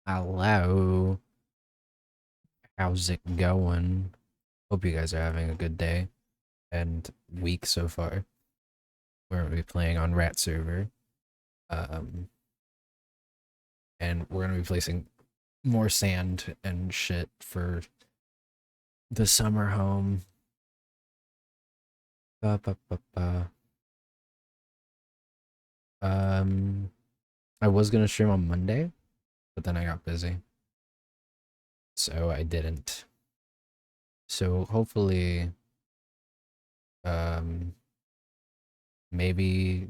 Hello. How's it going? Hope you guys are having a good day and week so far. We're gonna be playing on Rat server. Um, and we're gonna be placing more sand and shit for the summer home. Ba, ba, ba, ba. Um, I was gonna stream on Monday, but then I got busy, so I didn't. So hopefully, um, maybe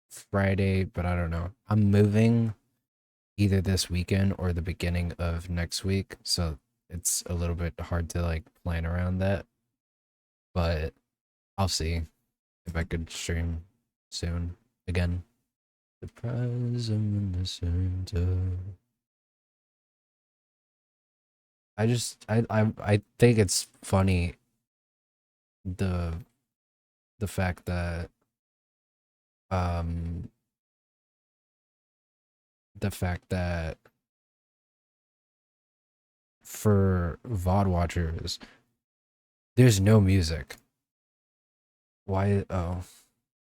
Friday, but I don't know. I'm moving either this weekend or the beginning of next week, so it's a little bit hard to like plan around that, but I'll see if I could stream soon again. Surprise, I'm in the center. I think it's funny the the fact that um the fact that for VOD watchers there's no music. Why? Oh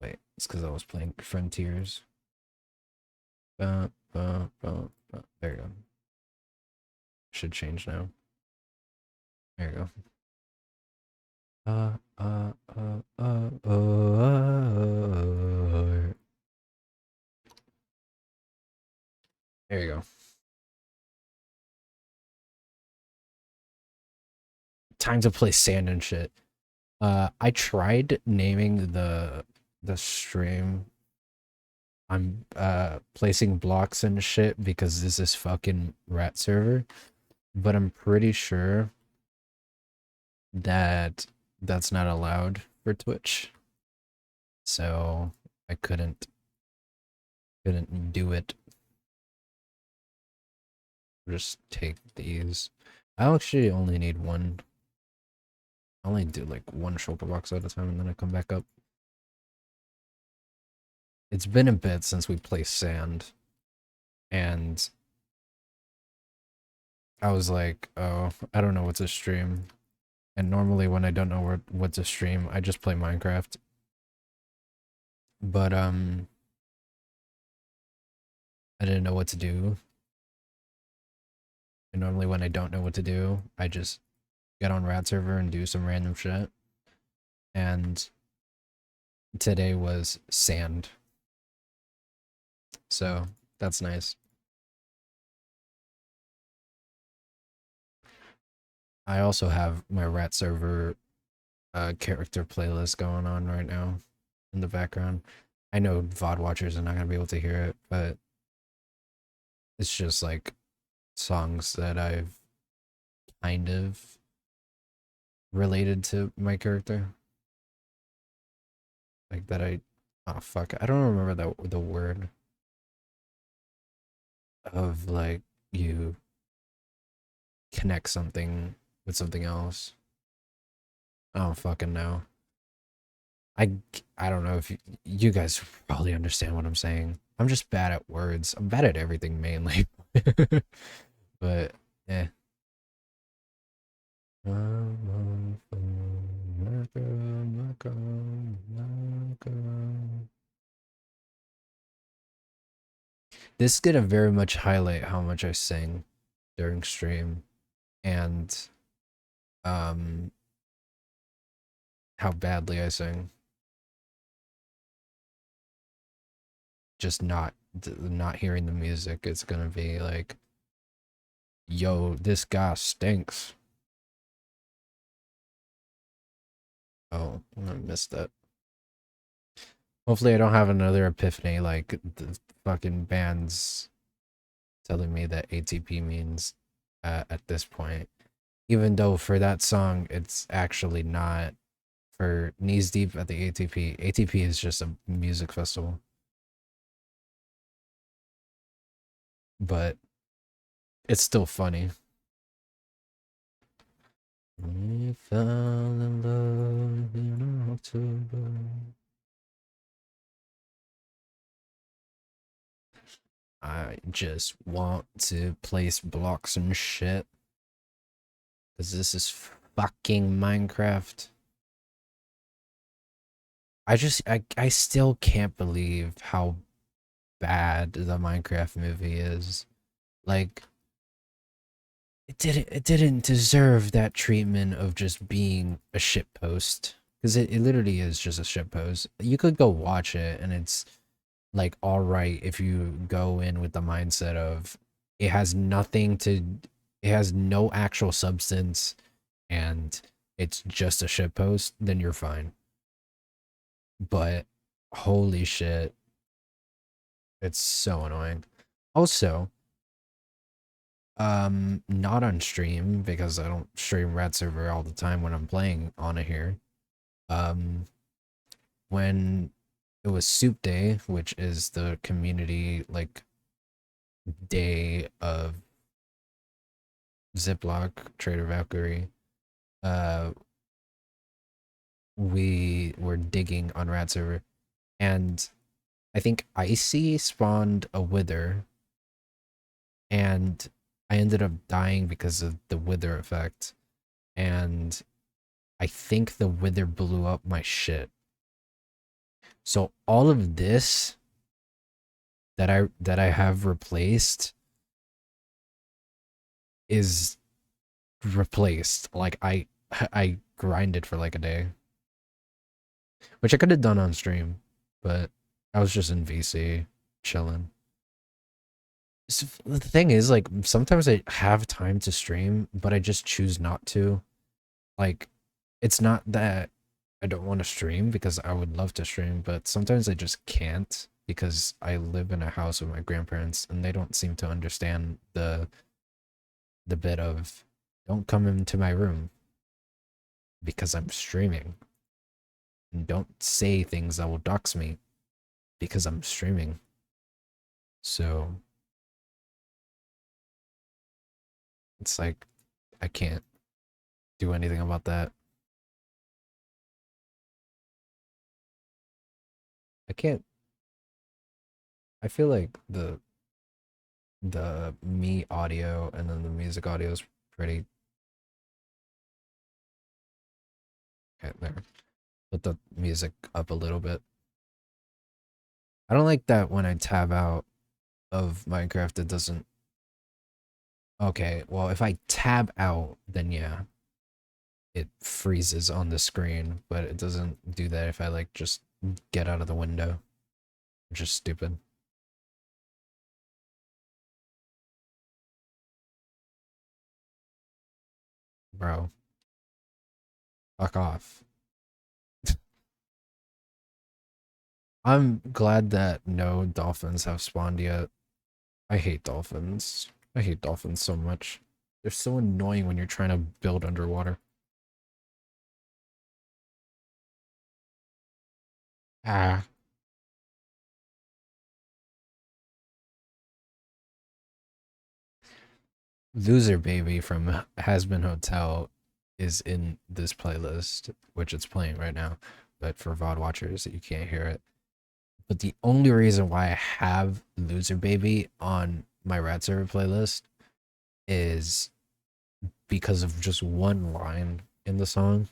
wait, it's because I was playing Frontiers. There you go. Should change now. There you go. Uh, uh, uh, uh, uh. There you go. Time to play sand and shit. I tried naming the stream. I'm placing blocks and shit because this is fucking rat server, but I'm pretty sure that that's not allowed for Twitch. So I couldn't do it. Just take these. I actually only need one. I only do like one shulker box at a time and then I come back up. It's been a bit since we played sand. And I was like, oh, I don't know what to stream. And normally when I don't know what to stream, I just play Minecraft. But I didn't know what to do. And normally when I don't know what to do, I just get on Rat server and do some random shit. And today was sand. So that's nice. I also have my Rat server character playlist going on right now in the background. I know VOD watchers are not gonna be able to hear it, but it's just like songs that I've kind of related to my character. Like that oh fuck, I don't remember the word of like you connect something with something else. I don't fucking know. I I don't know if you guys probably understand what I'm saying. I'm just bad at words. I'm bad at everything mainly. But yeah. This is gonna very much highlight how much I sing during stream and um how badly I sing. Just not hearing the music, it's gonna be like, yo, this guy stinks. Oh, I missed that. Hopefully I don't have another epiphany like the fucking bands telling me that ATP means at this point. Even though for that song it's actually not. For Knees Deep at the ATP. ATP is just a music festival. But it's still funny. We fell in love in October. just want to place blocks and shit. Because this is fucking Minecraft. I still can't believe how bad the Minecraft movie is. Like, it didn't deserve that treatment of just being a shitpost. Because it literally is just a shitpost. You could go watch it and it's like alright if you go in with the mindset of it has nothing to it has no actual substance and it's just a shitpost, then you're fine. But holy shit, it's so annoying. Also, not on stream because I don't stream Rat Server all the time when I'm playing on it here. When it was Soup Day, which is the community like day of Ziploc Trader Valkyrie, uh, we were digging on Rat Server, and I think Icy spawned a Wither, and I ended up dying because of the Wither effect, and I think the Wither blew up my shit. So all of this that I have replaced is replaced. Like I grinded for like a day, which I could have done on stream, but I was just in VC chilling. So the thing is, like, sometimes I have time to stream, but I just choose not to. Like, it's not that I don't want to stream because I would love to stream, but sometimes I just can't because I live in a house with my grandparents and they don't seem to understand the bit of don't come into my room because I'm streaming. And don't say things that will dox me because I'm streaming. So it's like I can't do anything about that. I can't. I feel like the me audio and then the music audio is pretty okay there. Put the music up a little bit. I don't like that when I tab out of Minecraft it doesn't. Okay, well if I tab out then yeah, it freezes on the screen, but it doesn't do that if I like just get out of the window, which is stupid. Bro, fuck off. I'm glad that no dolphins have spawned yet. I hate dolphins. I hate dolphins so much. They're so annoying when you're trying to build underwater. Ah. Loser Baby from Has Been Hotel is in this playlist, which it's playing right now. But for VOD watchers, you can't hear it. But the only reason why I have Loser Baby on my Rat Server playlist is because of just one line in the song.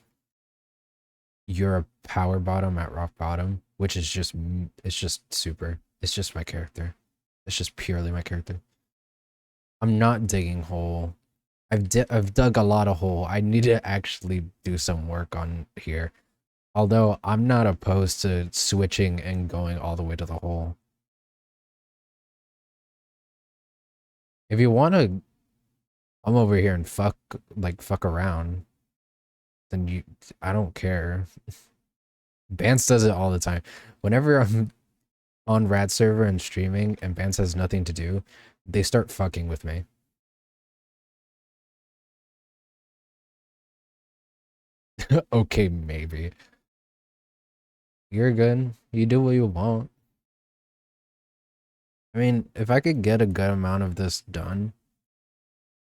You're a power bottom at rock bottom, which is just it's just super. It's just my character. It's just purely my character. I'm not digging hole. I've dug a lot of hole. I need to actually do some work on here. Although I'm not opposed to switching and going all the way to the hole. If you want to come over here and fuck around, then I don't care. Bance does it all the time. Whenever I'm on Rat Server and streaming and Bance has nothing to do, they start fucking with me. Okay, maybe. You're good. You do what you want. I mean, if I could get a good amount of this done,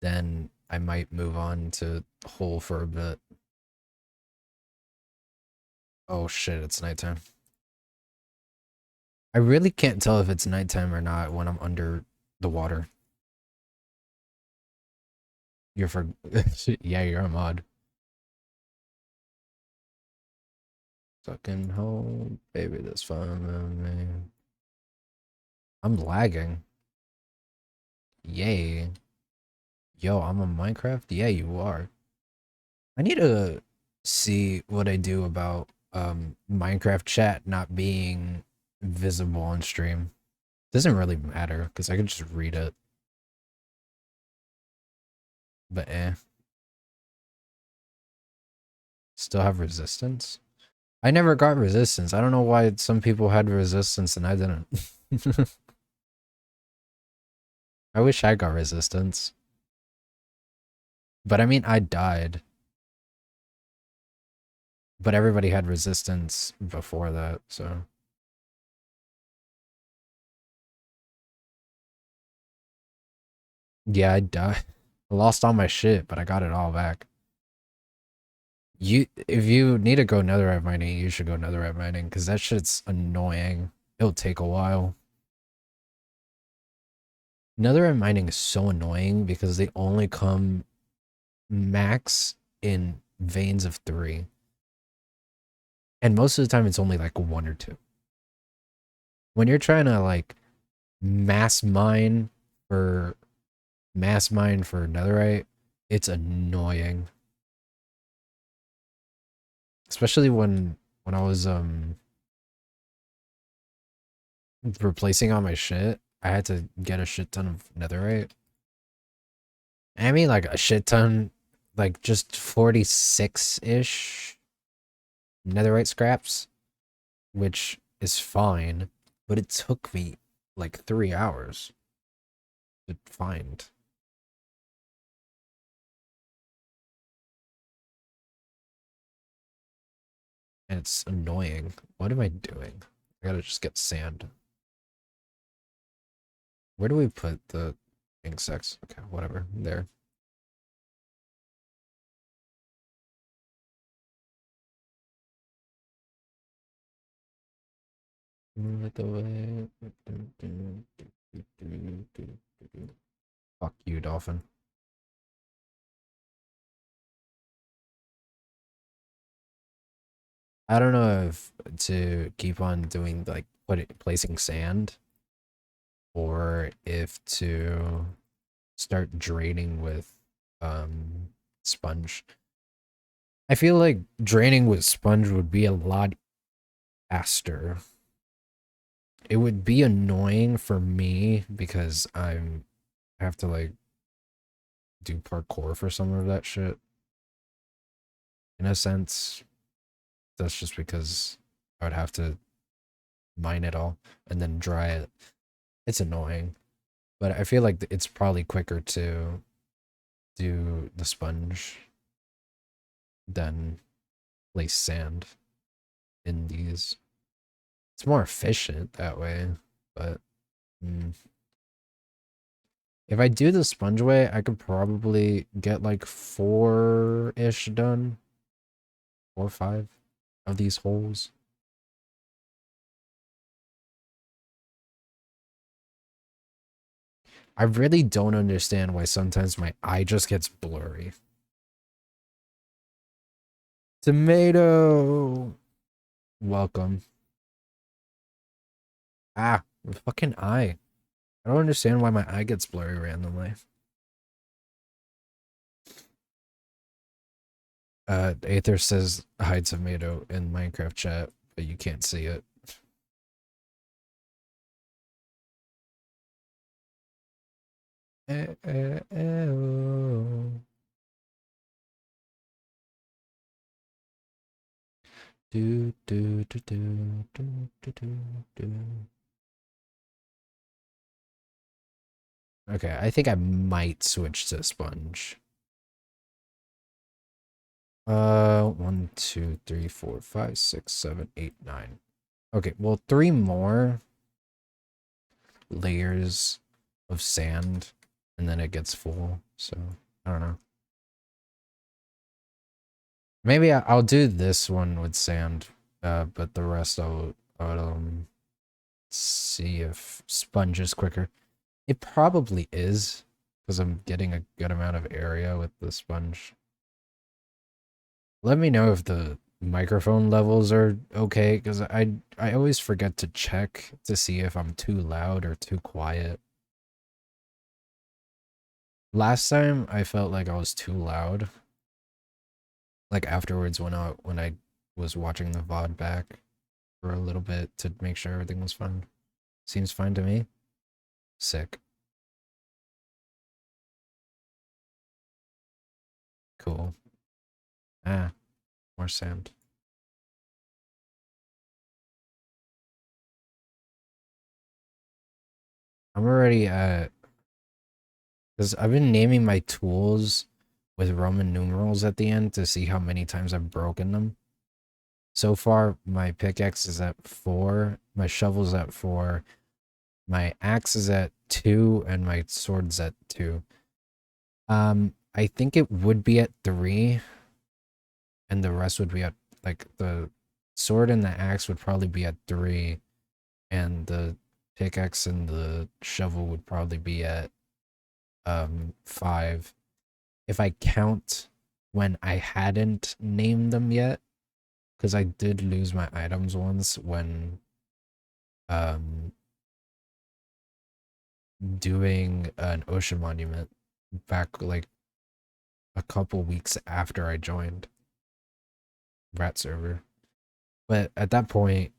then I might move on to hole for a bit. Oh shit, it's nighttime. I really can't tell if it's nighttime or not when I'm under The water. You're for yeah, you're a mod. Fucking home, baby, that's fine, man. I'm lagging. Yay. Yo, I'm on Minecraft? Yeah, you are. I need to see what I do about Minecraft chat not being visible on stream. Doesn't really matter because I can just read it. But still have resistance? I never got resistance. I don't know why some people had resistance and I didn't. I wish I got resistance. But I mean, I died. But everybody had resistance before that, so. Yeah, I died. I lost all my shit, but I got it all back. If you need to go netherite mining, you should go netherite mining, because that shit's annoying. It'll take a while. Netherite mining is so annoying because they only come max in veins of 3. And most of the time it's only like 1 or 2. When you're trying to like mass mine for netherite, it's annoying. Especially when I was replacing all my shit, I had to get a shit ton of netherite. I mean like a shit ton, like just 46-ish netherite scraps, which is fine, but it took me like 3 hours to find. And it's annoying. What am I doing? I gotta just get sand. Where do we put the insects? Okay, whatever. There. Fuck you, dolphin. I don't know if to keep on doing like placing sand or if to start draining with sponge. I feel like draining with sponge would be a lot faster. It would be annoying for me because I have to like do parkour for some of that shit. In a sense, that's just because I would have to mine it all and then dry it. It's annoying, but I feel like it's probably quicker to do the sponge than place sand in these. It's more efficient that way, but if I do the sponge way, I could probably get like 4-ish done. 4 or 5 of these holes. I really don't understand why sometimes my eye just gets blurry. Tomato! Welcome. Ah, fucking eye. I don't understand why my eye gets blurry randomly. Aether says hi tomato in Minecraft chat, but you can't see it. Oh. Do do do do do do do do. Okay, I think I might switch to sponge. 1, 2, 3, 4, 5, 6, 7, 8, 9. Okay, well, 3 more layers of sand, and then it gets full. So I don't know. Maybe I'll do this one with sand, but the rest I'll see if sponge is quicker. It probably is because I'm getting a good amount of area with the sponge. Let me know if the microphone levels are okay because I always forget to check to see if I'm too loud or too quiet. Last time I felt like I was too loud. Like afterwards when I was watching the VOD back for a little bit to make sure everything was fine. Seems fine to me. Sick. Cool. Ah, more sand. I'm already at because I've been naming my tools with Roman numerals at the end to see how many times I've broken them. So far, my pickaxe is at 4, my shovel's at 4, my axe is at 2, and my sword's at 2. I think it would be at 3, and the rest would be at, like, the sword and the axe would probably be at 3, and the pickaxe and the shovel would probably be at, 5. If I count when I hadn't named them yet, because I did lose my items once when, um, doing an ocean monument back like a couple weeks after I joined Rat server. But at that point,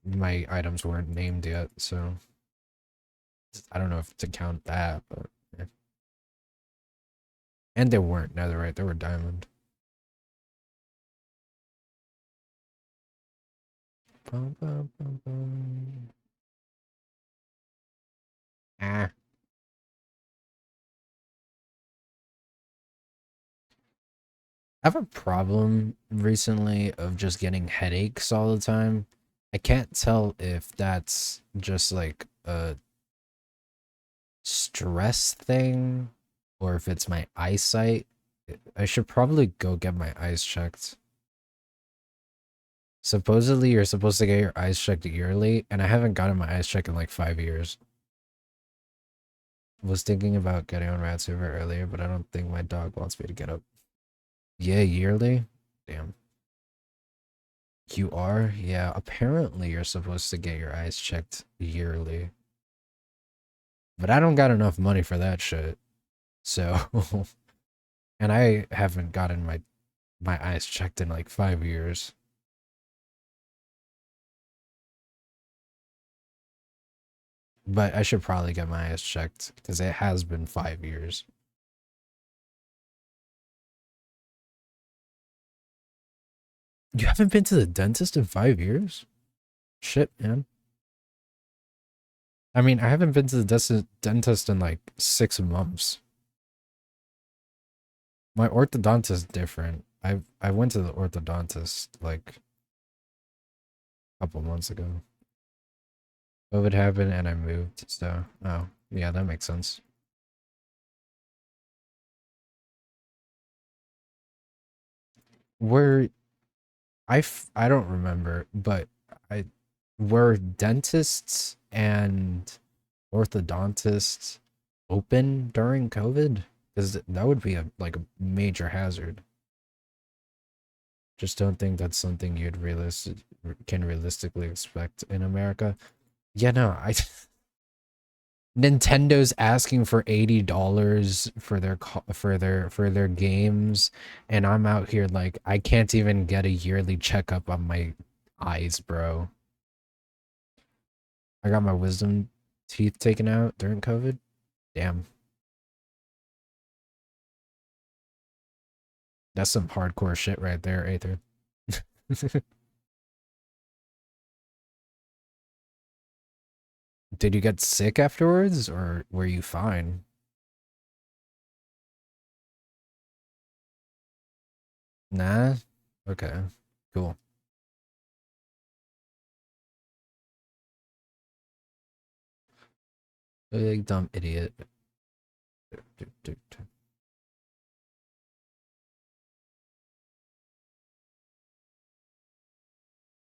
my items weren't named yet, so I don't know if to count that, but yeah. And they weren't netherite, they were diamond. Bum, bum, bum, bum. Ah. I have a problem recently of just getting headaches all the time. I can't tell if that's just like a stress thing or if it's my eyesight. I should probably go get my eyes checked. Supposedly, you're supposed to get your eyes checked yearly, and I haven't gotten my eyes checked in like 5 years. Was thinking about getting on Rat server earlier, but I don't think my dog wants me to get up. Yeah, yearly? Damn. You are? Yeah, apparently you're supposed to get your eyes checked yearly. But I don't got enough money for that shit. So, and I haven't gotten my eyes checked in like 5 years. But I should probably get my eyes checked because it has been 5 years. You haven't been to the dentist in 5 years? Shit, man. I mean, I haven't been to the dentist in like 6 months. My orthodontist is different. I went to the orthodontist like a couple months ago. COVID happened and I moved, so oh yeah, that makes sense. Were I don't remember, but I were dentists and orthodontists open during COVID? Because that would be a like a major hazard. Just don't think that's something you'd can realistically expect in America. Yeah, no, I Nintendo's asking for $80 for their games, and I'm out here like I can't even get a yearly checkup on my eyes, bro. I got my wisdom teeth taken out during COVID. Damn, that's some hardcore shit right there, Aether. Did you get sick afterwards, or were you fine? Nah. Okay. Cool. Big dumb idiot.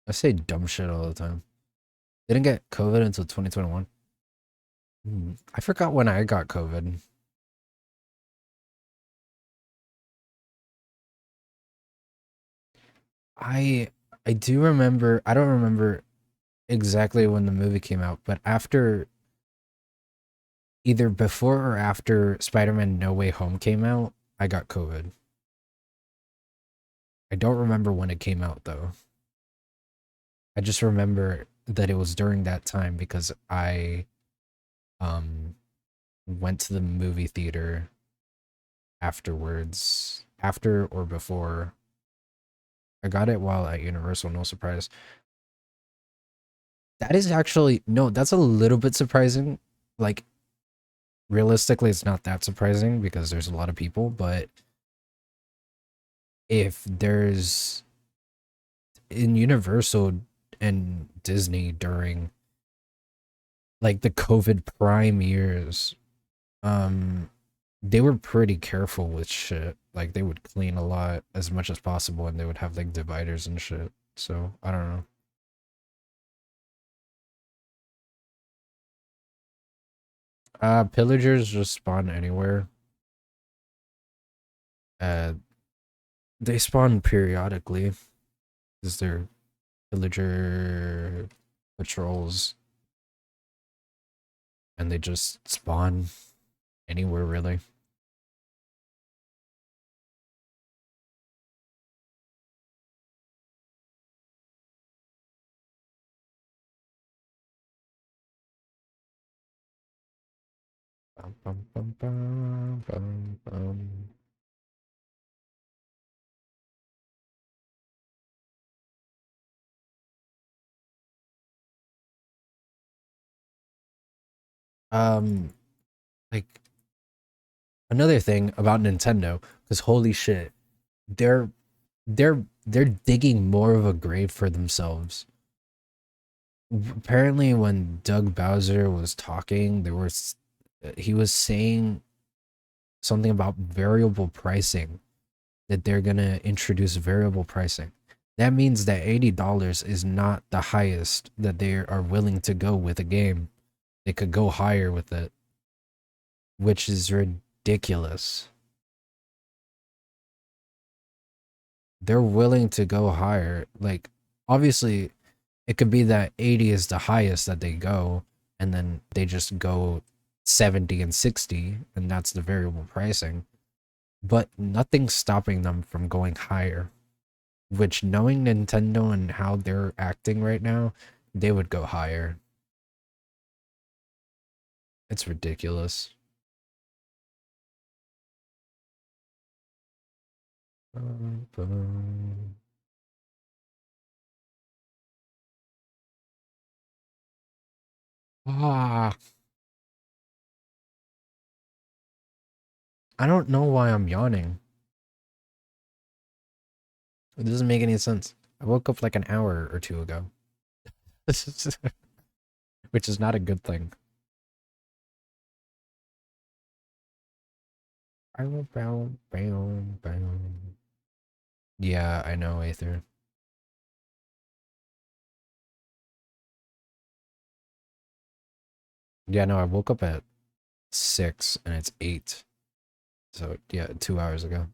I say dumb shit all the time. Didn't get COVID until 2021. I forgot when I got COVID. I I do remember. I don't remember exactly when the movie came out, but after either before or after Spider-Man No Way Home came out, I got COVID. I don't remember when it came out though. I just remember that it was during that time because I um went to the movie theater afterwards, after or before. I got it while at Universal, no surprise. That is actually no, that's a little bit surprising. Like realistically, it's not that surprising because there's a lot of people, but if there's in Universal and Disney during like the COVID prime years, um they were pretty careful with shit. Like they would clean a lot as much as possible and they would have like dividers and shit. So, I don't know. Pillagers just spawn anywhere. Uh they spawn periodically because they're pillager patrols and they just spawn anywhere really. Bum, bum, bum, bum, bum, bum. Um, like another thing about Nintendo, because holy shit, they're they're digging more of a grave for themselves. Apparently, when Doug Bowser was talking, he was saying something about variable pricing, that they're gonna introduce variable pricing. That means that $80 is not the highest that they are willing to go with a game. They could go higher with it, which is ridiculous. They're willing to go higher. Like, obviously, it could be that 80 is the highest that they go, and then they just go 70 and 60, and that's the variable pricing. But nothing's stopping them from going higher. Which, knowing Nintendo and how they're acting right now, they would go higher. It's ridiculous. Ah, I don't know why I'm yawning. It doesn't make any sense. I woke up like an hour or two ago. Which is not a good thing. I will bow, bow, bow. Yeah, I know, Aether. Yeah, no, I woke up at 6 and it's 8. So, yeah, 2 hours ago.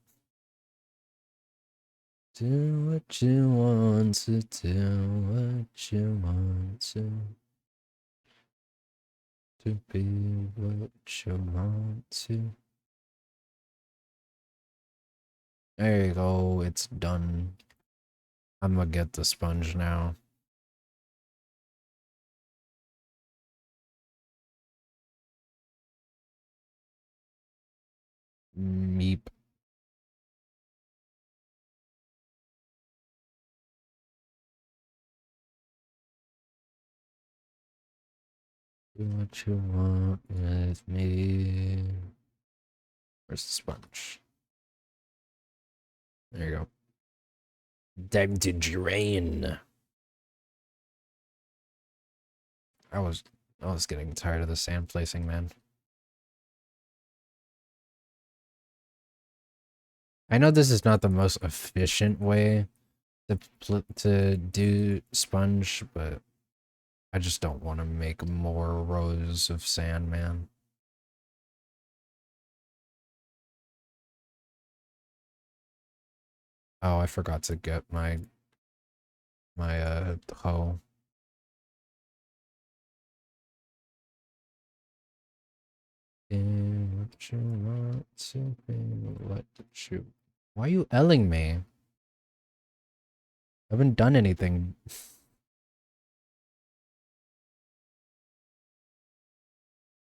Do what you want to do, what you want to be what you want to. There you go, it's done. I'm gonna get the sponge now. Meep. Do what you want with me. Where's the sponge? There you go. Time to drain. I was I was getting tired of the sand placing, man. I know this is not the most efficient way to do sponge, but I just don't want to make more rows of sand, man. Oh, I forgot to get my hoe. What you want to be, what you... Why are you L'ing me? I haven't done anything.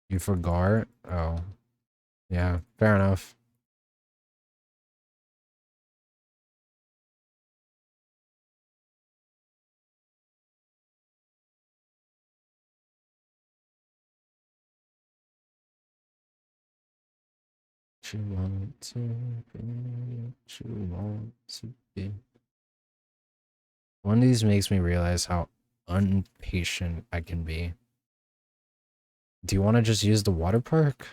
You forgot? Oh. Yeah, fair enough. What you want to be, what you want to be. One of these makes me realize how impatient I can be. Do you want to just use the water park?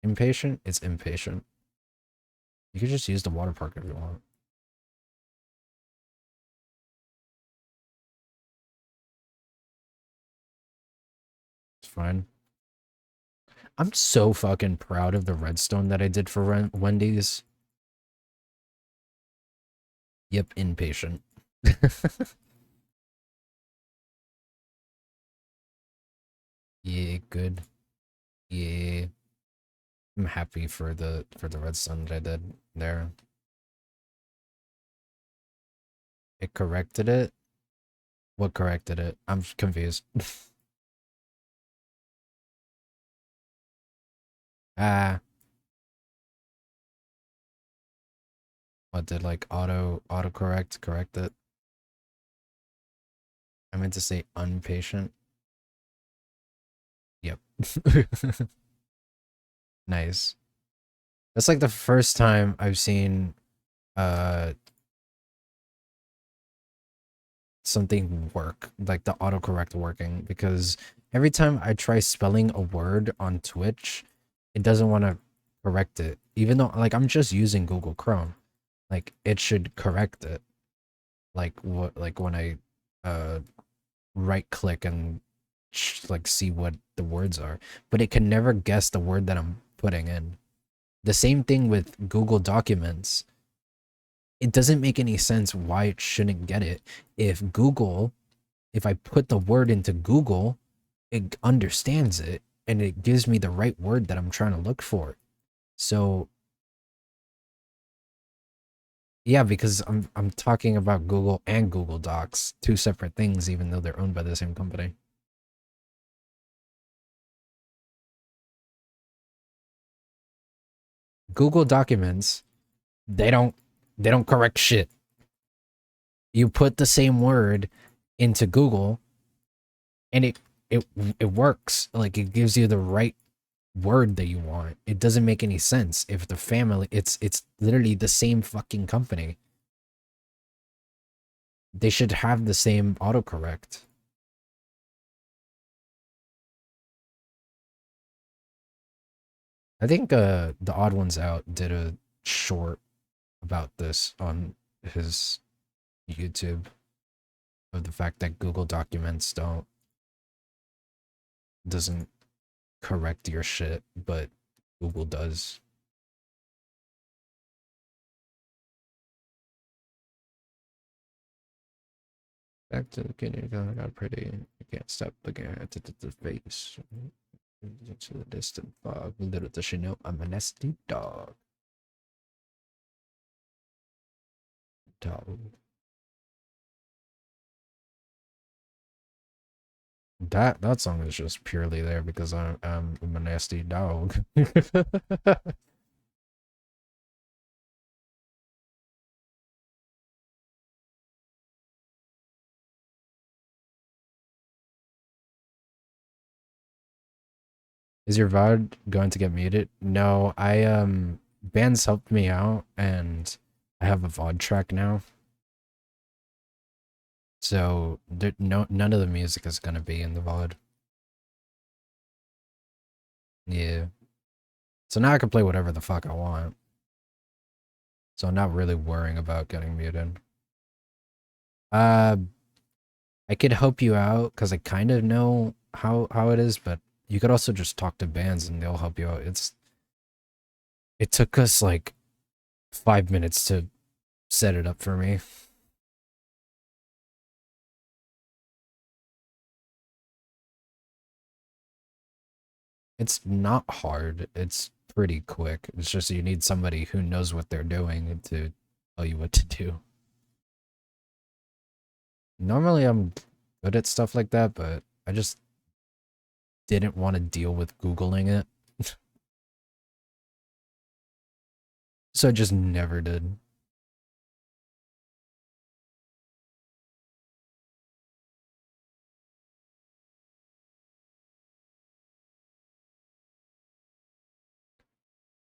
Impatient? It's impatient. You could just use the water park if you want. It's fine. I'm so fucking proud of the redstone that I did for Wendy's. Yep, impatient. Yeah, good. Yeah. I'm happy for the redstone that I did there. It corrected it? What corrected it? I'm confused. Ah. What did like correct it? I meant to say unpatient. Yep. Nice. That's like the first time I've seen uh something work, like the autocorrect working, because every time I try spelling a word on Twitch, it doesn't want to correct it. Even though like I'm just using Google Chrome. Like it should correct it. Like what like when I uh right click and like see what the words are, but it can never guess the word that I'm putting in. The same thing with Google Documents. It doesn't make any sense why it shouldn't get it. If I put the word into Google, it understands it and it gives me the right word that I'm trying to look for. So yeah, because I'm talking about Google and Google Docs, two separate things, even though they're owned by the same company. Google Documents, they don't they don't correct shit. You put the same word into Google and it it works. Like it gives you the right word that you want. It doesn't make any sense if the family it's literally the same fucking company. They should have the same autocorrect. I think the Odd Ones Out did a short about this on his YouTube of the fact that Google Documents doesn't correct your shit, but Google does. Back to the kid, got pretty. You can't stop looking at the face. To the distant fog, little does she know I'm a nasty dog. Dog. That song is just purely there because I'm a nasty dog. Is your VOD going to get muted? No, bands helped me out and I have a VOD track now. So none of the music is gonna be in the VOD. Yeah. So now I can play whatever the fuck I want. So I'm not really worrying about getting muted. Uh I could help you out because I kind of know how it is, but you could also just talk to bands and they'll help you out. It took us like 5 minutes to set it up for me. It's not hard. It's pretty quick. It's just you need somebody who knows what they're doing to tell you what to do. Normally I'm good at stuff like that, but I just didn't want to deal with Googling it. So I just never did.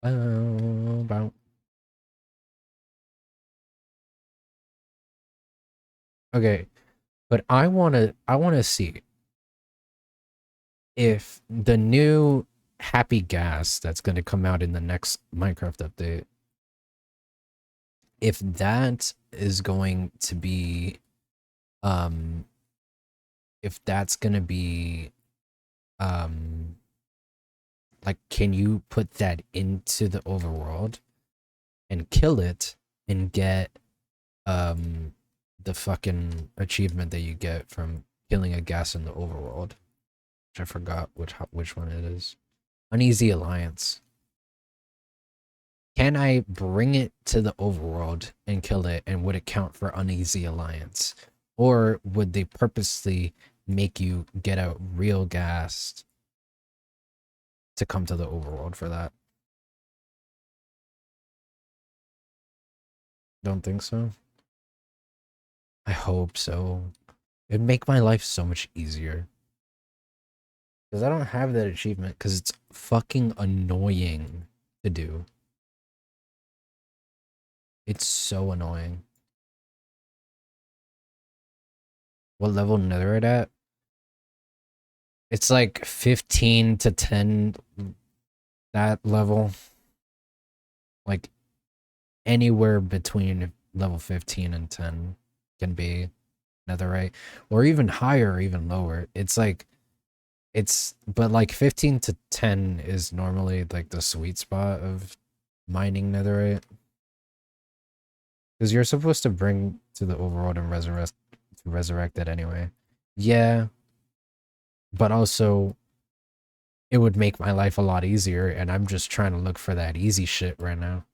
Bow. Okay, but I wanna see if the new happy gas that's gonna come out in the next Minecraft update, if that is going to be um if that's gonna be um like, can you put that into the overworld and kill it and get um the fucking achievement that you get from killing a gas in the overworld, which I forgot which one it is. Uneasy Alliance. Can I bring it to the overworld and kill it, and would it count for Uneasy Alliance? Or would they purposely make you get a real gas to come to the overworld for that? Don't think so. I hope so. It'd make my life so much easier. Because I don't have that achievement because it's fucking annoying to do. It's so annoying. What level netherite at? It's like 15 to 10, that level. Like anywhere between level 15 and 10 can be netherite. Or even higher or even lower. It's like but like 15 to 10 is normally like the sweet spot of mining netherite. Because you're supposed to bring to the overworld and resurrect it anyway. Yeah, but also it would make my life a lot easier, and I'm just trying to look for that easy shit right now.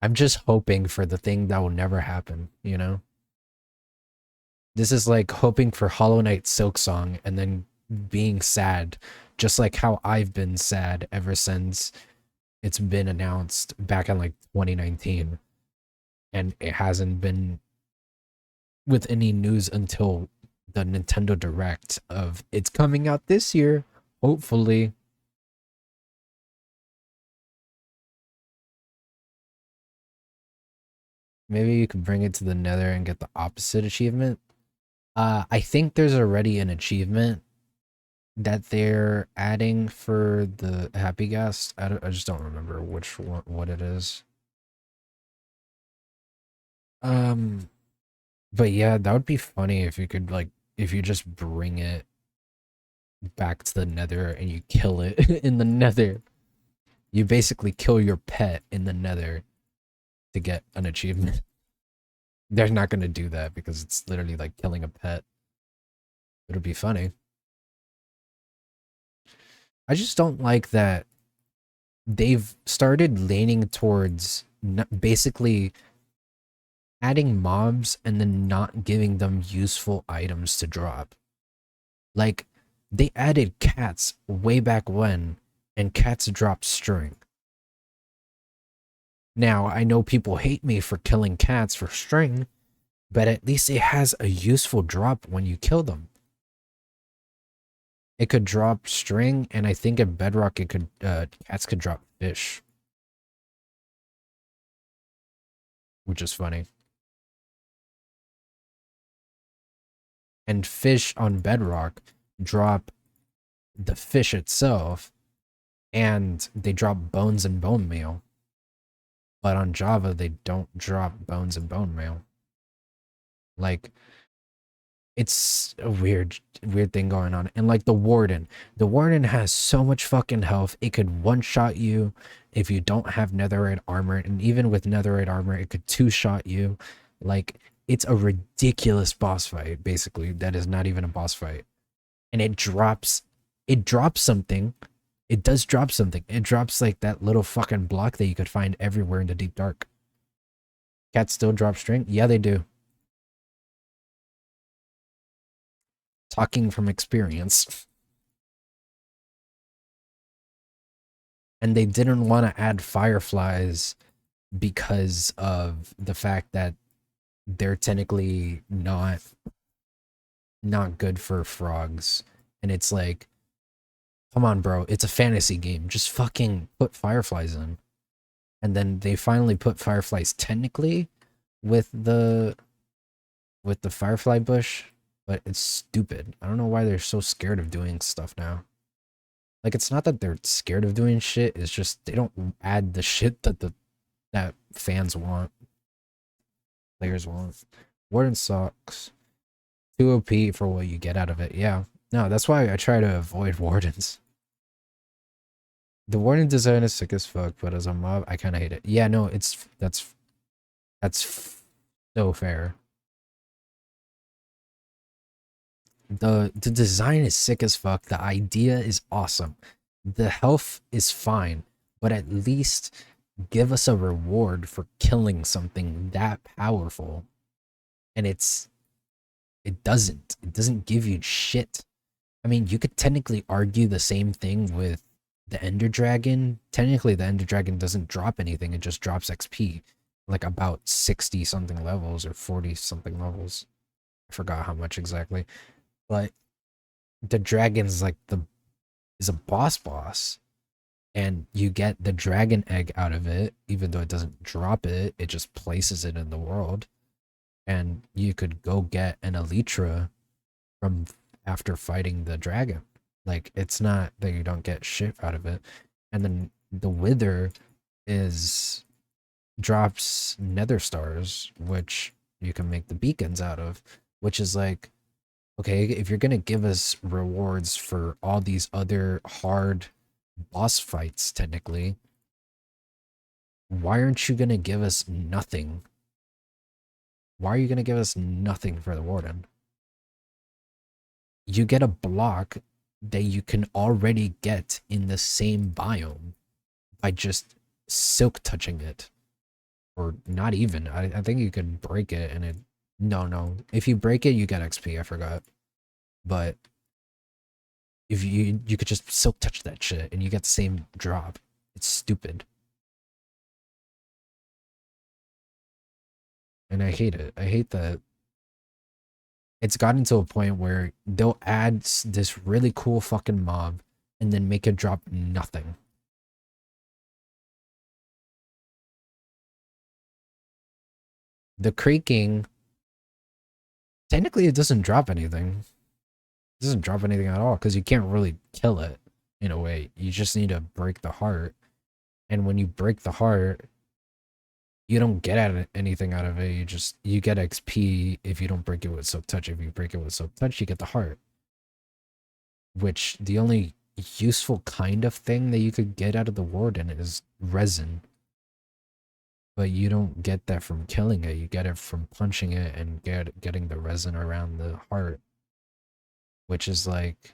I'm just hoping for the thing that will never happen, you know? This is like hoping for Hollow Knight Silksong and then being sad, just like how I've been sad ever since it's been announced back in like 2019, and it hasn't been with any news until the Nintendo Direct of it's coming out this year, hopefully. Maybe you could bring it to the Nether and get the opposite achievement. I think there's already an achievement that they're adding for the Happy Gas. I just don't remember which one, what it is. Um, but yeah, that would be funny if you could like if you just bring it back to the Nether and you kill it in the Nether. You basically kill your pet in the Nether to get an achievement. They're not going to do that because it's literally like killing a pet. It'll be funny. I just don't like that they've started leaning towards basically adding mobs and then not giving them useful items to drop. Like, they added cats way back when, and cats drop string. Now, I know people hate me for killing cats for string, but at least it has a useful drop when you kill them. It could drop string, and I think in Bedrock it could cats could drop fish, which is funny. And fish on Bedrock drop the fish itself, and they drop bones and bone meal. But on Java, they don't drop bones and bone meal. Like, it's a weird thing going on. And like the warden has so much fucking health. It could one shot you if you don't have netherite armor, and even with netherite armor it could two shot you. Like, it's a ridiculous boss fight, basically, that is not even a boss fight. And it drops something. It does drop something. It drops like that little fucking block that you could find everywhere in the deep dark. Cats still drop string? Yeah, they do. Talking from experience. And they didn't want to add fireflies because of the fact that they're technically not good for frogs. And it's like, come on, bro, it's a fantasy game, just fucking put fireflies in. And then they finally put fireflies technically with the firefly bush, but it's stupid. I don't know why they're so scared of doing stuff now. Like, it's not that they're scared of doing shit, it's just they don't add the shit that fans want, players want. Warden sucks. Too OP for what you get out of it. Yeah. No, that's why I try to avoid wardens. The warden design is sick as fuck, but as a mob, I kind of hate it. Yeah, no, that's so fair. The design is sick as fuck. The idea is awesome. The health is fine, but at least give us a reward for killing something that powerful. And it doesn't give you shit. I mean, you could technically argue the same thing with the Ender Dragon. Technically, the Ender Dragon doesn't drop anything, it just drops XP, like about 60 something levels or 40 something levels. I forgot how much exactly. But the dragon's like is a boss, and you get the dragon egg out of it. Even though it doesn't drop it, it just places it in the world, and you could go get an elytra from after fighting the dragon. Like, it's not that you don't get shit out of it. And then the wither is drops nether stars, which you can make the beacons out of, which is like, okay, if you're gonna give us rewards for all these other hard boss fights, technically, why aren't you gonna give us nothing? Why are you gonna give us nothing for the warden? You get a block that you can already get in the same biome by just silk touching it. Or not even. I think you could break it and it... No. If you break it, you get XP, I forgot. But if you could just silk touch that shit and you get the same drop. It's stupid. And I hate it. I hate that it's gotten to a point where they'll add this really cool fucking mob and then make it drop nothing. The creaking, technically it doesn't drop anything. It doesn't drop anything at all because you can't really kill it in a way. You just need to break the heart. And when you break the heart, you don't get anything out of it. You get XP if you don't break it with silk touch. If you break it with silk touch, you get the heart. Which the only useful kind of thing that you could get out of the warden is resin. But you don't get that from killing it. You get it from punching it and getting the resin around the heart. Which is like,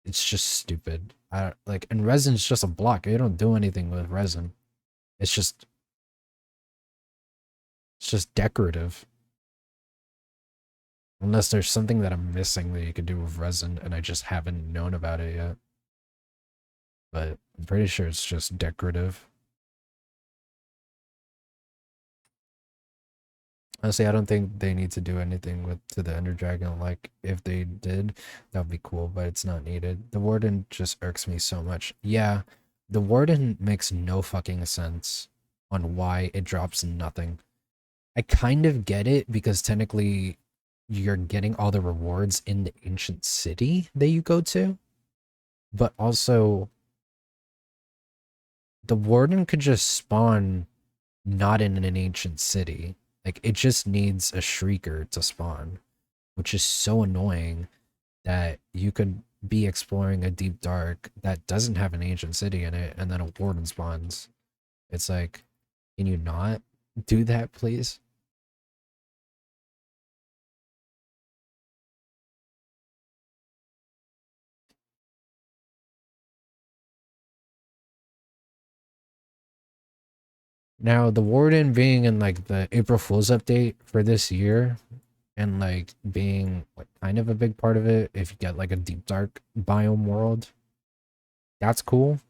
it's just stupid. And resin's just a block. You don't do anything with resin. It's just decorative. Unless there's something that I'm missing that you could do with resin and I just haven't known about it yet. But I'm pretty sure it's just decorative. Honestly, I don't think they need to do anything to the Ender Dragon. Like, if they did, that would be cool, but it's not needed. The Warden just irks me so much. Yeah, the Warden makes no fucking sense on why it drops nothing. I kind of get it because technically you're getting all the rewards in the ancient city that you go to, but also the Warden could just spawn not in an ancient city Like, it just needs a Shrieker to spawn, which is so annoying that you could be exploring a deep dark that doesn't have an ancient city in it, and then a warden spawns. It's like, can you not do that, please? Now, the warden being in like the April Fool's update for this year, and like being like kind of a big part of it, if you get like a deep dark biome world, that's cool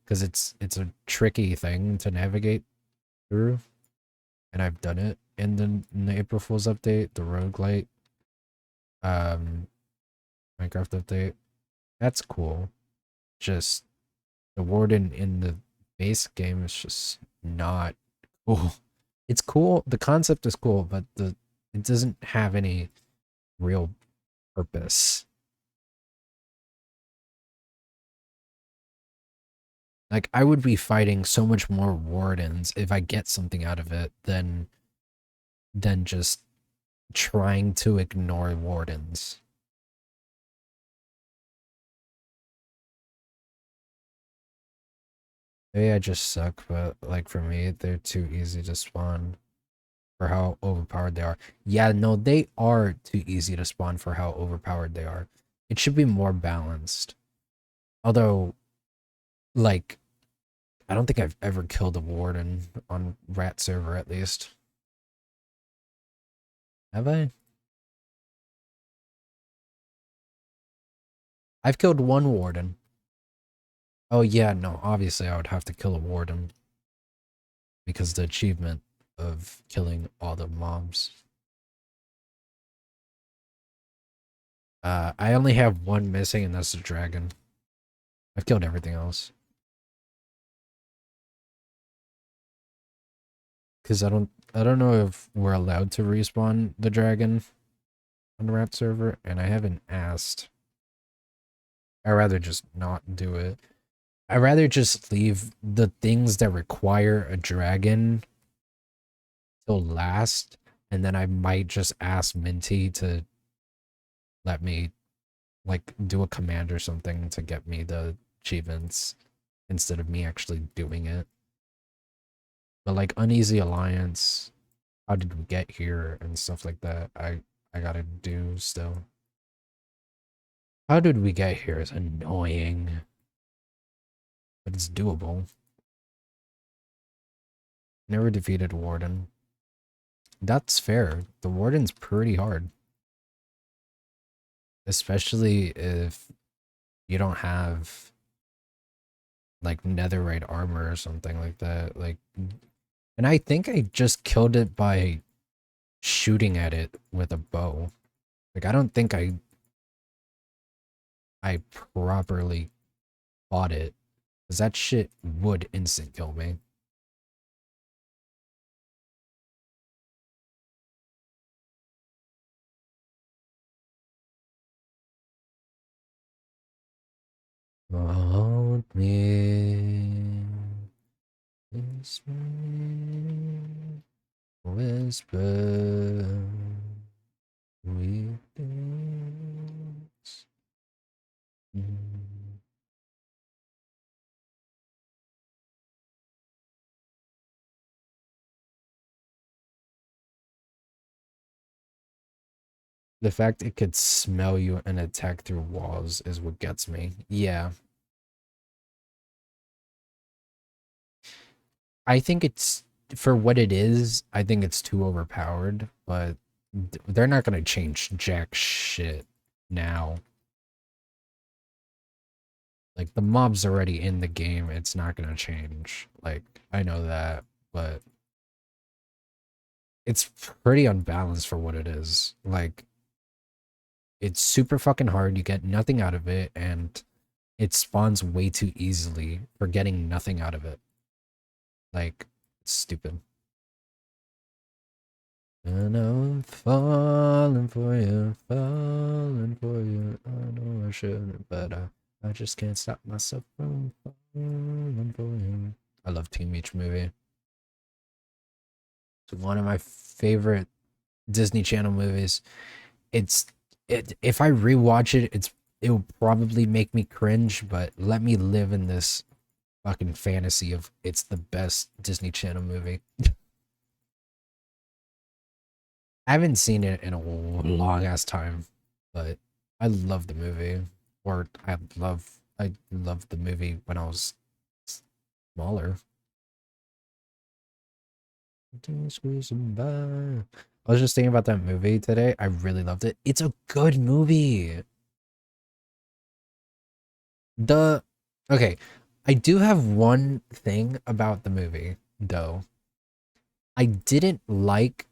because it's a tricky thing to navigate through, and I've done it in the April Fool's update, the roguelite um Minecraft update. That's cool. Just the warden in the base game is just not cool. It's cool. The concept is cool, but it doesn't have any real purpose. Like, I would be fighting so much more wardens if I get something out of it than just trying to ignore wardens. Maybe I just suck, but like for me, they're too easy to spawn for how overpowered they are. Yeah, no, they are too easy to spawn for how overpowered they are. It should be more balanced. Although, like, I don't think I've ever killed a warden on Rat server, at least. Have I? I've killed one warden. Oh yeah, no, obviously I would have to kill a warden. Because the achievement of killing all the mobs. I only have one missing, and that's the dragon. I've killed everything else. Because I don't know if we're allowed to respawn the dragon on the Rat server, and I haven't asked. I'd rather just not do it. I'd rather just leave the things that require a dragon till last, and then I might just ask Minty to let me like do a command or something to get me the achievements instead of me actually doing it. But like Uneasy Alliance, how did we get here and stuff like that, I gotta do still. How did we get here is annoying, but it's doable. Never defeated Warden. That's fair. The Warden's pretty hard. Especially if you don't have like netherite armor or something like that. Like, and I think I just killed it by shooting at it with a bow. Like, I don't think I properly fought it, because that shit would instant kill me. Hold me, whisper, we dance. The fact it could smell you and attack through walls is what gets me. Yeah. I think it's, for what it is, I think it's too overpowered, but they're not going to change jack shit now. Like, the mob's already in the game, it's not going to change. Like, I know that, but it's pretty unbalanced for what it is. Like, it's super fucking hard, you get nothing out of it, and it spawns way too easily for getting nothing out of it. Like, it's stupid. And I'm falling for you, falling for you. I know I shouldn't, but I just can't stop myself from falling for you. I love Teen Beach Movie. It's one of my favorite Disney Channel movies. It's if I rewatch it, it will probably make me cringe, but let me live in this fucking fantasy of it's the best Disney Channel movie. I haven't seen it in a long ass time, but I love the movie. Or I loved the movie when I was smaller. I was just thinking about that movie today. I really loved it. It's a good movie. The okay, I do have one thing about the movie though. I didn't like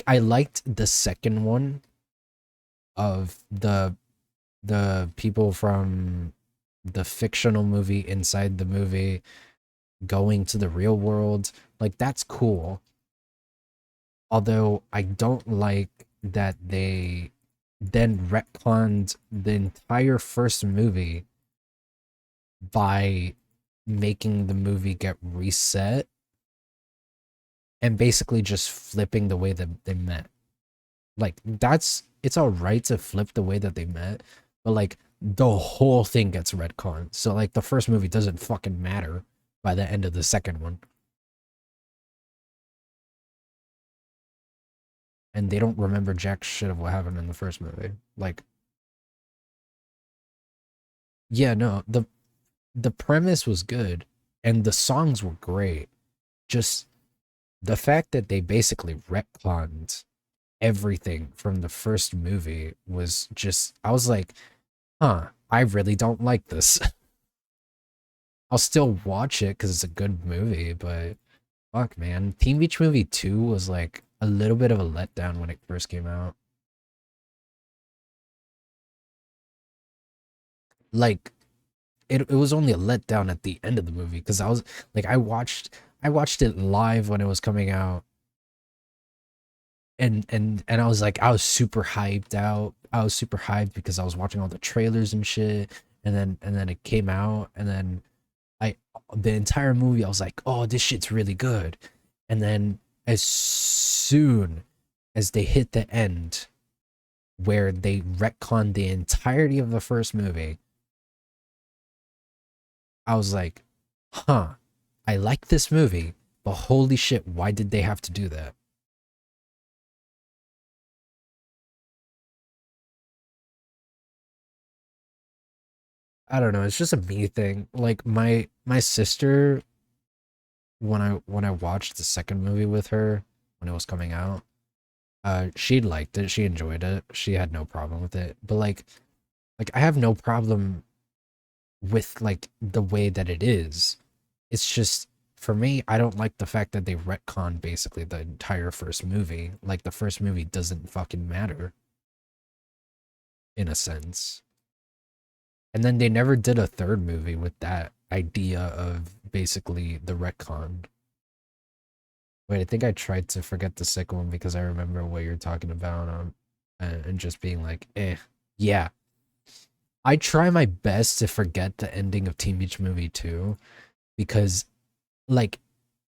I liked the second one of the people from the fictional movie inside the movie going to the real world. Like that's cool. Although I don't like that they then retconned the entire first movie by making the movie get reset and basically just flipping the way that they met. Like that's it's all right to flip the way that they met, but like the whole thing gets retconned. So like the first movie doesn't fucking matter by the end of the second one. And they don't remember jack shit of what happened in the first movie. Like, yeah, no, the premise was good and the songs were great. Just the fact that they basically retconned everything from the first movie was just I was like, huh, I really don't like this. I'll still watch it because it's a good movie, but fuck, man. Teen Beach Movie 2 was like a little bit of a letdown when it first came out. Like, it was only a letdown at the end of the movie because I was like, I watched it live when it was coming out, and I was like, I was super hyped out. I was super hyped because I was watching all the trailers and shit, and then it came out, and then I the entire movie I was like, oh, this shit's really good. And then as soon as they hit the end where they retconned the entirety of the first movie, I was like, huh, I like this movie, but holy shit, why did they have to do that? I don't know, it's just a me thing. Like my sister when I watched the second movie with her when it was coming out, she liked it, she enjoyed it, she had no problem with it. But like I have no problem with like the way that it is. It's just for me, I don't like the fact that they retcon basically the entire first movie. Like the first movie doesn't fucking matter in a sense. And then they never did a third movie with that idea of basically the retcon. Wait, I think I tried to forget the second one because I remember what you're talking about and just being like, eh, yeah. I try my best to forget the ending of Teen Beach Movie 2 because like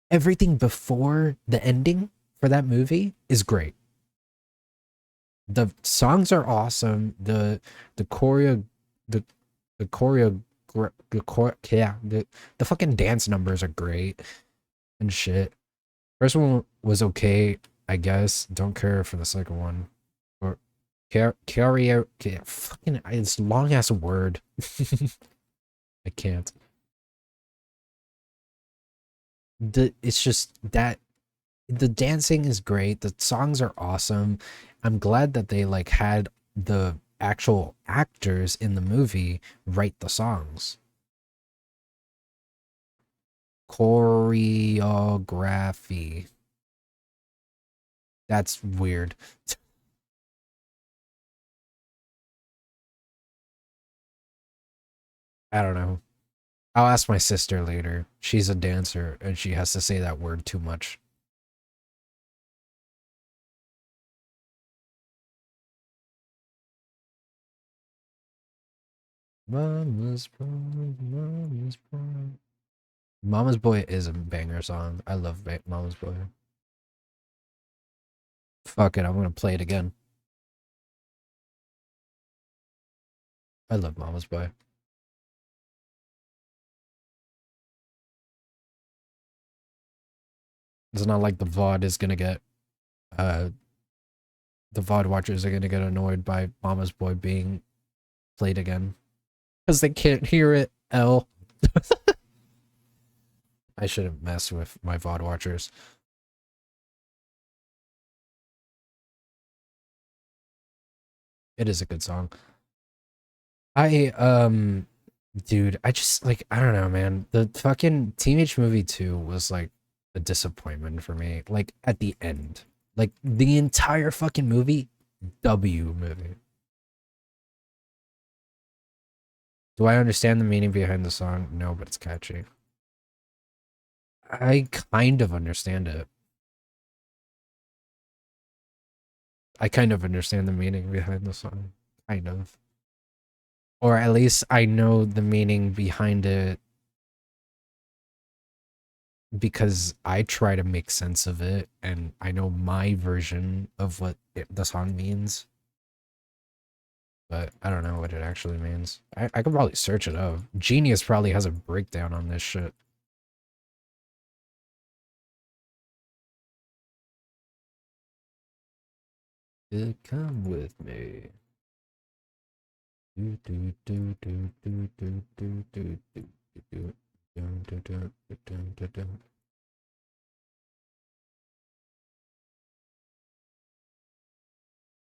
everything before the ending for that movie is great. The songs are awesome. The choreo the the choreo yeah, the fucking dance numbers are great and shit. First one was okay, I guess. Don't care for the second one. Or karaoke fucking it's long ass word. I can't. It's just that the dancing is great. The songs are awesome. I'm glad that they like had the actual actors in the movie write the songs. Choreography. That's weird. I don't know. I'll ask my sister later. She's a dancer and she has to say that word too much. Mama's boy, Mama's boy. Mama's Boy is a banger song. I love Mama's Boy. Fuck it, I'm gonna play it again. I love Mama's Boy. It's not like the VOD is gonna get uh the VOD watchers are gonna get annoyed by Mama's Boy being played again. Because they can't hear it. L. I shouldn't mess with my VOD watchers. It is a good song. Dude, I just like I don't know, man. The fucking Teenage Movie 2 was like a disappointment for me. Like at the end. Like the entire fucking movie, W movie. Do I understand the meaning behind the song? No, but it's catchy. I kind of understand it. I kind of understand the meaning behind the song. Kind of. Or at least I know the meaning behind it because I try to make sense of it and I know my version of what the song means. But I don't know what it actually means. I could probably search it up. Genius probably has a breakdown on this shit. Come with me. Do do do do do do do do do do do do do do.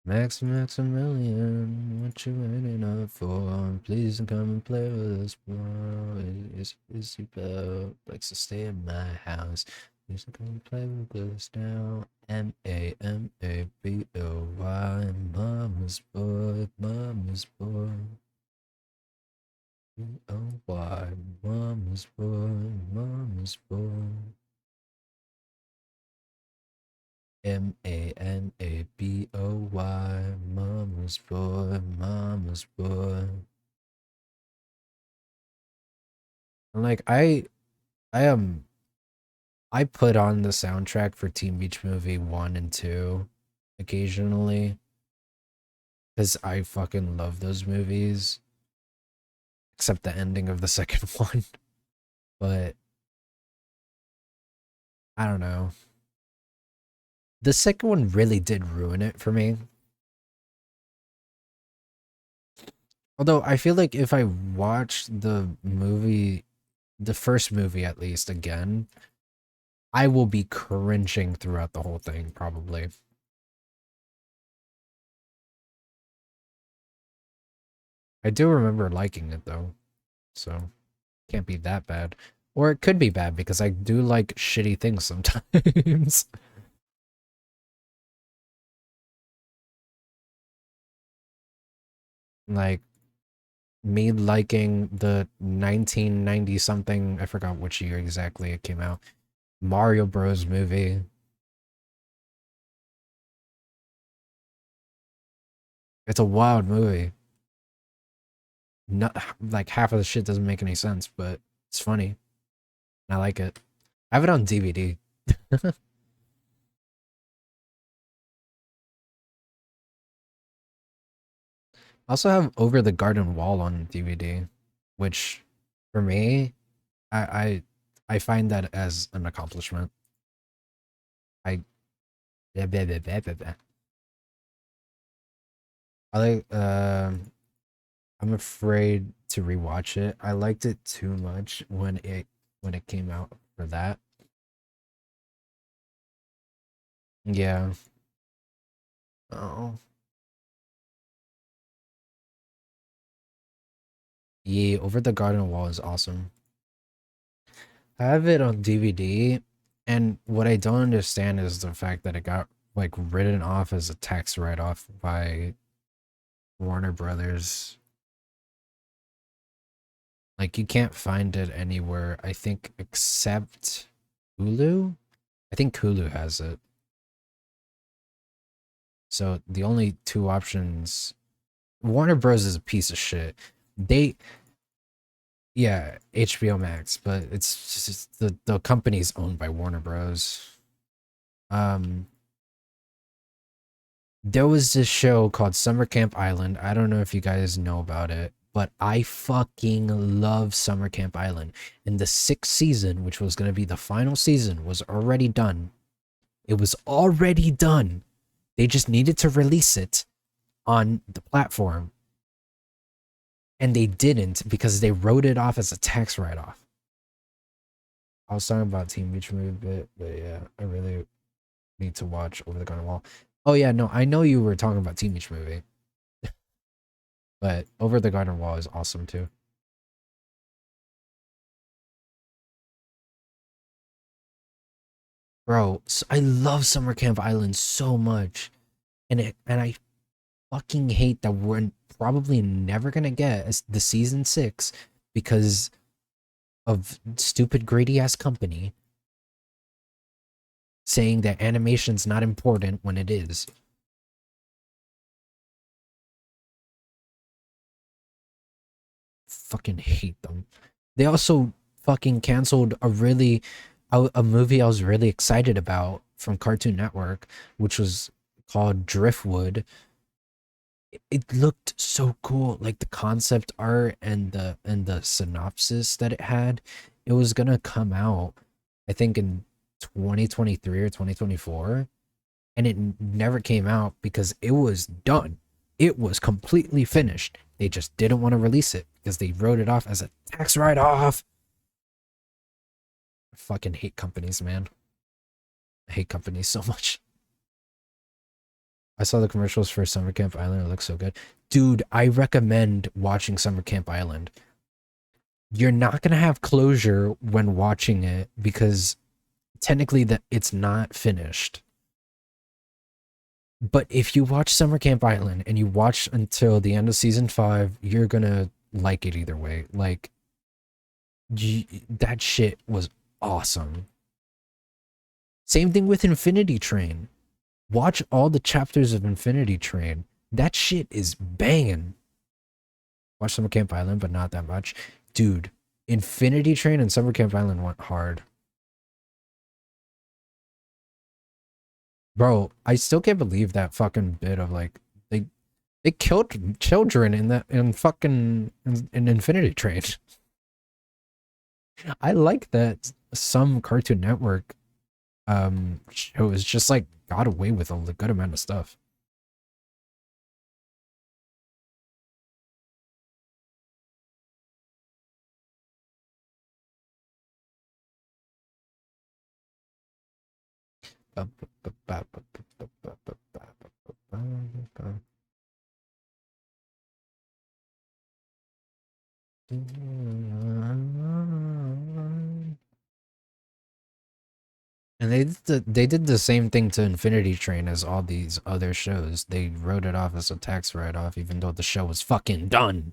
Maximilian, what you waiting up for? Please come and play with us, bro. Is he likes to stay in my house? Please come and play with us now. Mamaboy, mama's boy, mama's boy. B-O-Y, mama's boy, mama's boy. Manaboy, mama's boy, mama's boy. And like I put on the soundtrack for Teen Beach Movie 1 and 2 occasionally because I fucking love those movies, except the ending of the second one. But I don't know. The second one really did ruin it for me. Although I feel like if I watch the movie, the first movie at least again, I will be cringing throughout the whole thing, probably. I do remember liking it though, so can't be that bad. Or it could be bad because I do like shitty things sometimes. Like me liking the 1990 something, I forgot which year exactly it came out, Mario Bros movie. It's a wild movie. Not like half of the shit doesn't make any sense, but it's funny. I like it. I have it on DVD. I also have Over the Garden Wall on DVD, which for me, I I, I find that as an accomplishment. I blah, blah, blah, blah, blah, blah. I like I'm afraid to rewatch it. I liked it too much when it came out for that. Yeah. Oh. Yeah, Over the Garden Wall is awesome. I have it on DVD, and what I don't understand is the fact that it got like written off as a tax write-off by Warner Brothers. Like you can't find it anywhere, I think, except Hulu. I think Hulu has it. So the only two options, Warner Bros is a piece of shit. They Yeah, HBO Max, but it's just the company's owned by Warner Bros. Um There was this show called Summer Camp Island. I don't know if you guys know about it, but I fucking love Summer Camp Island. And the sixth season, which was going to be the final season, was already done. It was already done. They just needed to release it on the platform. And they didn't because they wrote it off as a tax write-off. I was talking about Teen Beach Movie a bit, but yeah, I really need to watch Over the Garden Wall. Oh yeah, no, I know you were talking about Teen Beach Movie, but Over the Garden Wall is awesome too. Bro, I love Summer Camp Island so much, and I fucking hate that we're probably never gonna get the season 6 because of stupid greedy ass company saying that animation's not important when it is. Fucking hate them. They also fucking canceled a movie I was really excited about from Cartoon Network, which was called Driftwood. It looked so cool, like the concept art and the synopsis that it had. It was gonna come out, I think in 2023 or 2024, and it never came out because it was done. It was completely finished. They just didn't want to release it because they wrote it off as a tax write-off. I fucking hate companies, man. I hate companies so much. I saw the commercials for Summer Camp Island. It looks so good. Dude, I recommend watching Summer Camp Island. You're not going to have closure when watching it because technically that it's not finished. But if you watch Summer Camp Island and you watch until the end of season 5, you're going to like it either way. Like that shit was awesome. Same thing with Infinity Train. Watch all the chapters of Infinity Train. That shit is banging. Watch Summer Camp Island, but not that much. Dude, Infinity Train and Summer Camp Island went hard. Bro, I still can't believe that fucking bit of like they killed children in that in fucking in Infinity Train. I like that some Cartoon Network shows just like got away with a good amount of stuff. And they did the same thing to Infinity Train as all these other shows. They wrote it off as a tax write-off, even though the show was fucking done.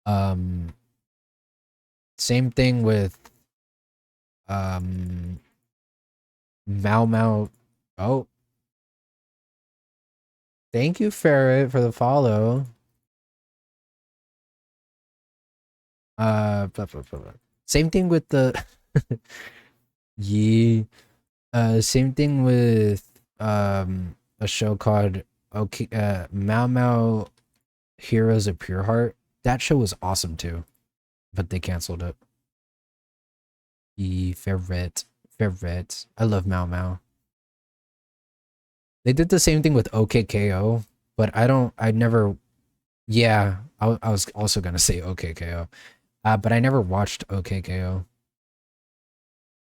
Um, Same thing with um Mau Mau. Oh, thank you, Ferret, for the follow. Same thing with the yeah. Same thing with a show called okay Mau Mau Heroes of Pure Heart. That show was awesome too, but they canceled it. Ferret, Ferret. I love Mau Mau. They did the same thing with OKKO, but I never, yeah, I was also gonna say OKKO, but I never watched OKKO.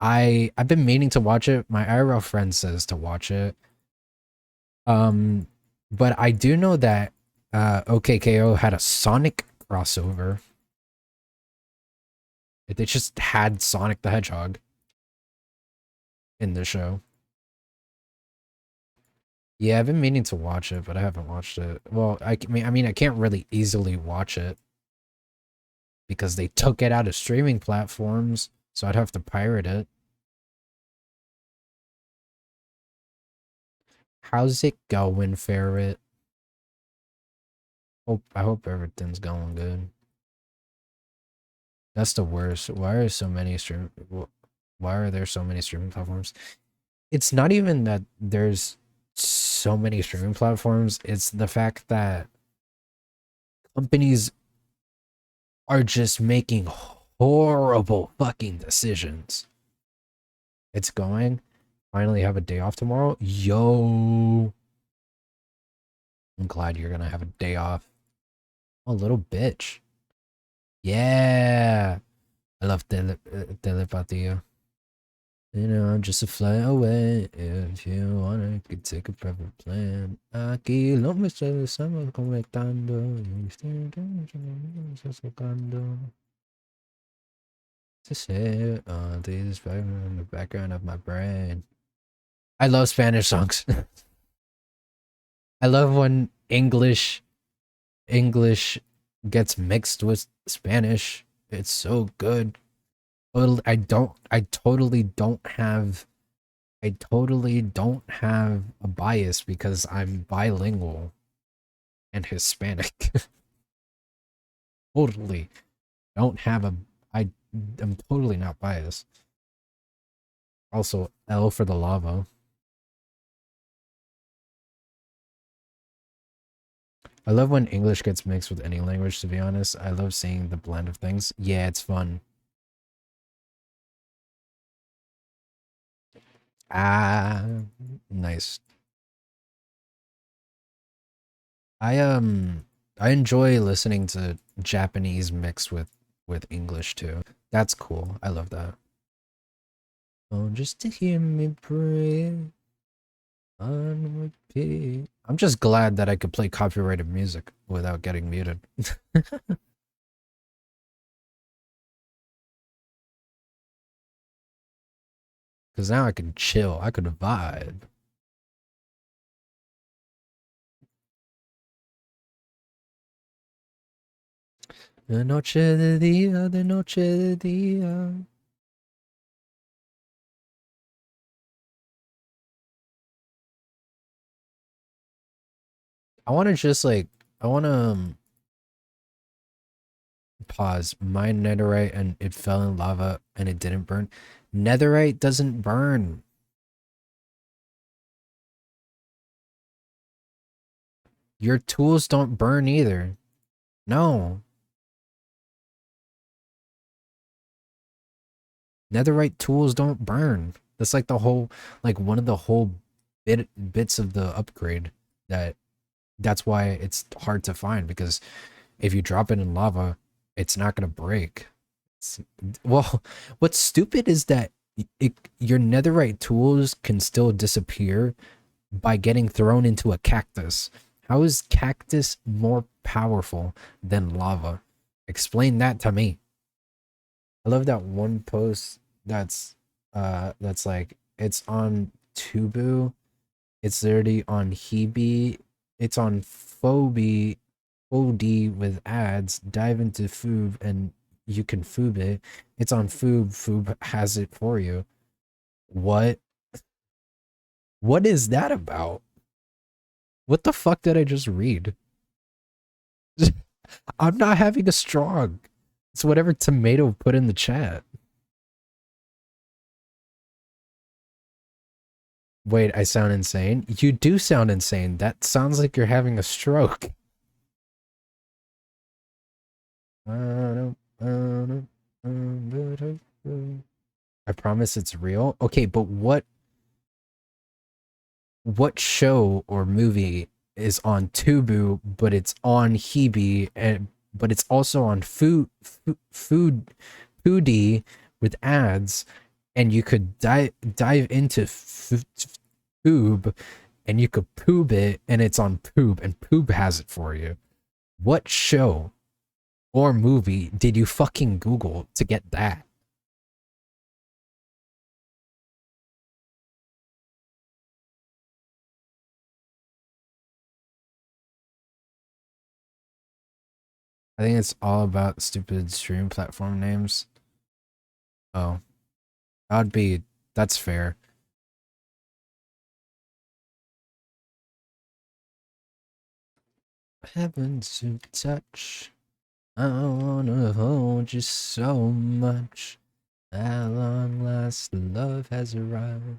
I've been meaning to watch it. My IRL friend says to watch it. Um, but I do know that OKKO had a Sonic crossover. They just had Sonic the Hedgehog in the show. Yeah, I've been meaning to watch it, but I haven't watched it. Well, I mean, I can't really easily watch it because they took it out of streaming platforms, so I'd have to pirate it. How's it going, Ferret? I hope everything's going good. That's the worst. Why are there so many streaming platforms? It's not even that there's so many streaming platforms. It's the fact that companies are just making horrible fucking decisions. It's going. Finally have a day off tomorrow. Yo. I'm glad you're gonna have a day off. Oh, little bitch. Yeah. I love telepathy. You know, I'm just a flight away. If you wanna, could take a private plan. Aquí lo me estamos conectando. Y estoy tocando. To say, this is in the background of my brain. I love Spanish songs. I love when English gets mixed with Spanish. It's so good. I totally don't have a bias because I'm bilingual and Hispanic. Totally don't have a I'm totally not biased. Also, L for the lava. I love when English gets mixed with any language, to be honest. I love seeing the blend of things. Yeah, it's fun. Ah, nice. I I enjoy listening to Japanese mixed with English too. That's cool. I love that. Oh, just to hear me breathe on repeat. I'm just glad that I could play copyrighted music without getting muted. Because now I can chill. I could vibe. De noche de día, de noche de día. I want to just like, I want to pause. Mine netherite and it fell in lava and it didn't burn. Netherite doesn't burn. Your tools don't burn either. No. Netherite tools don't burn. That's like the whole, like one of the whole bits of the upgrade that's why it's hard to find because if you drop it in lava, it's not gonna break. It's, well, what's stupid is that your netherite tools can still disappear by getting thrown into a cactus. How is cactus more powerful than lava? Explain that to me. I love that one post that's like it's on Tubu, it's literally on Hebe, it's on Phoebe, OD with ads. Dive into Foob and you can Foob it. It's on Foob. Foob has it for you. What? What is that about? What the fuck did I just read? I'm not having a strong. It's whatever Tomato put in the chat. Wait, I sound insane? You do sound insane. That sounds like you're having a stroke. I promise it's real. Okay, but what show or movie is on Tubu, but it's on Hebe, and but it's also on Foodie with ads, and you could dive into Poob, and you could Poob it, and it's on Poob, and Poob has it for you. What show or movie did you fucking Google to get that? I think it's all about stupid stream platform names. Oh, that'd be, that's fair. Heaven to touch. I wanna hold you so much. At long last, love has arrived.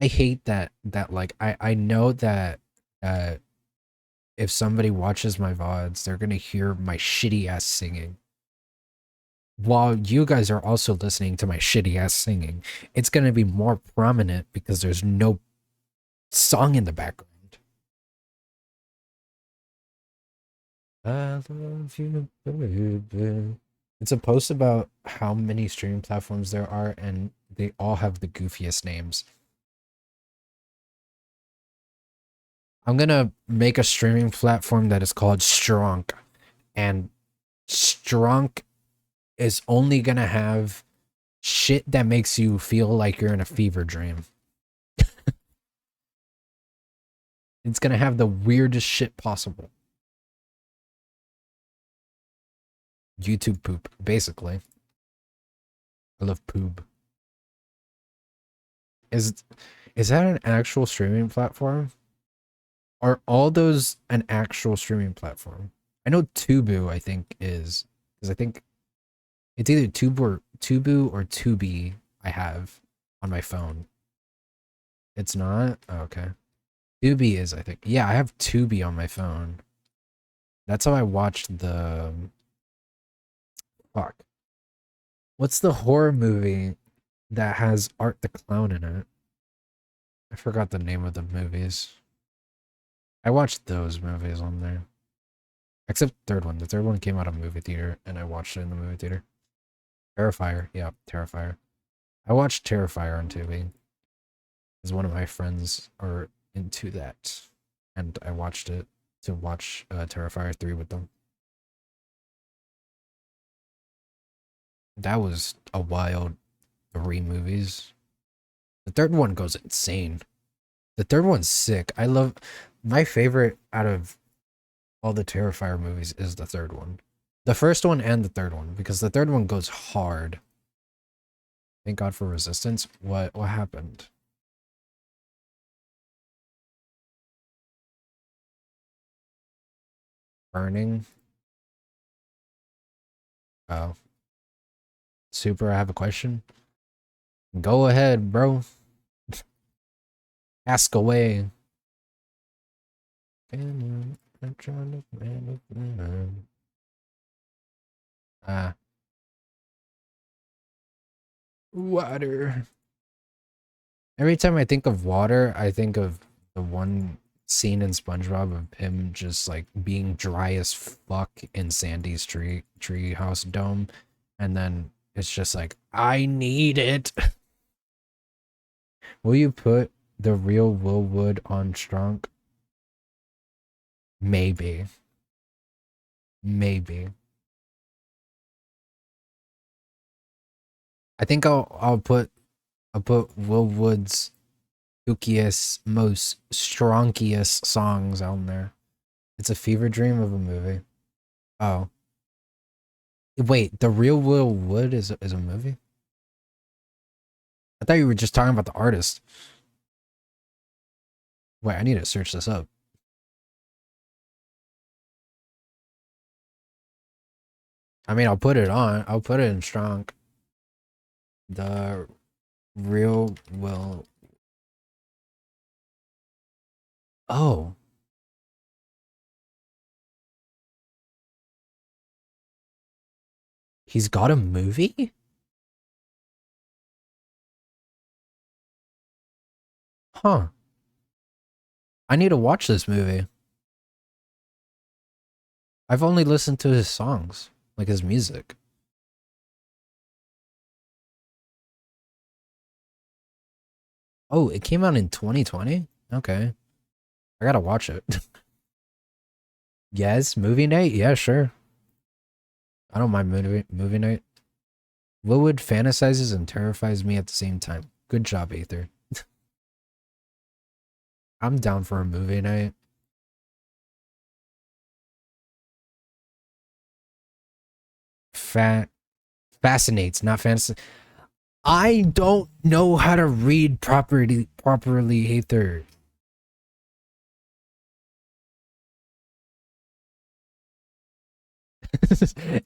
I hate that like I know that uh if somebody watches my VODs, they're gonna hear my shitty ass singing. While you guys are also listening to my shitty ass singing, it's gonna be more prominent because there's no song in the background. I love you, baby. It's a post about how many streaming platforms there are, and they all have the goofiest names. I'm gonna make a streaming platform that is called Strong, and Strong is only gonna have shit that makes you feel like you're in a fever dream. It's gonna have the weirdest shit possible. YouTube poop, basically. I love poop. Is is that an actual streaming platform? Are all those an actual streaming platform? I know Tubu, I think, is. Because I think it's either Tubu or Tubi I have on my phone. It's not? Oh, okay. Tubi is, I think. Yeah, I have Tubi on my phone. That's how I watched the... Fuck. What's the horror movie that has Art the Clown in it? I forgot the name of the movies. I watched those movies on there. Except the third one. The third one came out of movie theater, and I watched it in the movie theater. Terrifier. Yeah, Terrifier. I watched Terrifier on Tubi. Because one of my friends are into that. And I watched it to watch Terrifier 3 with them. That was a wild 3 movies. The third one goes insane. The third one's sick. I love... My favorite out of all the Terrifier movies is the third one. The first one and the third one, because the third one goes hard. Thank God for Resistance. What happened? Burning? Oh. Super, I have a question. Go ahead, bro. Ask away. Ah. Water. Every time I think of water, I think of the one scene in SpongeBob of him just like being dry as fuck in Sandy's tree house dome, and then it's just like, I need it. Will you put the real Will Wood on Strong? Maybe. Maybe. I think I'll put Will Wood's spookiest, most strongiest songs on there. It's a fever dream of a movie. Oh. Wait, the real Will Wood is a movie? I thought you were just talking about the artist. Wait, I need to search this up. I mean, I'll put it on. I'll put it in Strong. The real Will. Oh. He's got a movie? Huh. I need to watch this movie. I've only listened to his songs, like his music. Oh, it came out in 2020? Okay. I gotta watch it. Yes, movie night? Yeah, sure. I don't mind movie night. Willwood fantasizes and terrifies me at the same time. Good job, Aether. I'm down for a movie night. Fascinates, not fantasy. I don't know how to read properly, Aether.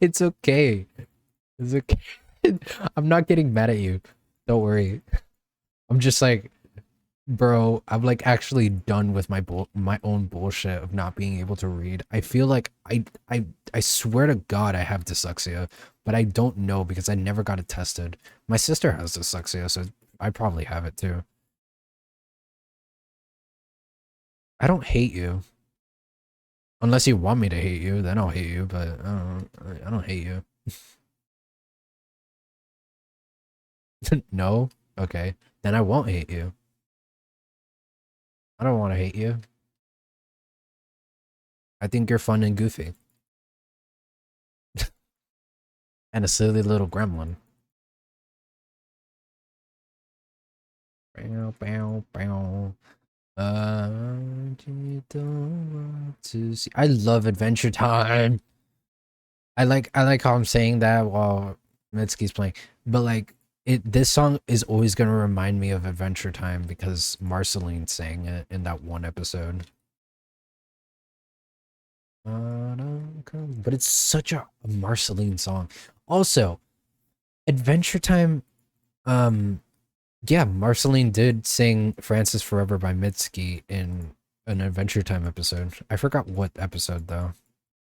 It's okay. It's okay. I'm not getting mad at you. Don't worry. I'm just like, Bro, I'm like actually done with my own bullshit of not being able to read. I feel like I swear to God I have dyslexia, but I don't know because I never got it tested. My sister has dyslexia, so I probably have it too. I don't hate you. Unless you want me to hate you, then I'll hate you, but I don't hate you. No? Okay. Then I won't hate you. I don't want to hate you. I think you're fun and goofy. And a silly little gremlin. Bow, bow, bow. You don't want to see. I love Adventure Time. I like how I'm saying that while Mitsuki's playing. But like this song is always gonna remind me of Adventure Time because Marceline sang it in that one episode. But it's such a Marceline song. Also, Adventure Time, um, yeah, Marceline did sing Francis Forever by Mitski in an Adventure Time episode. I forgot what episode though.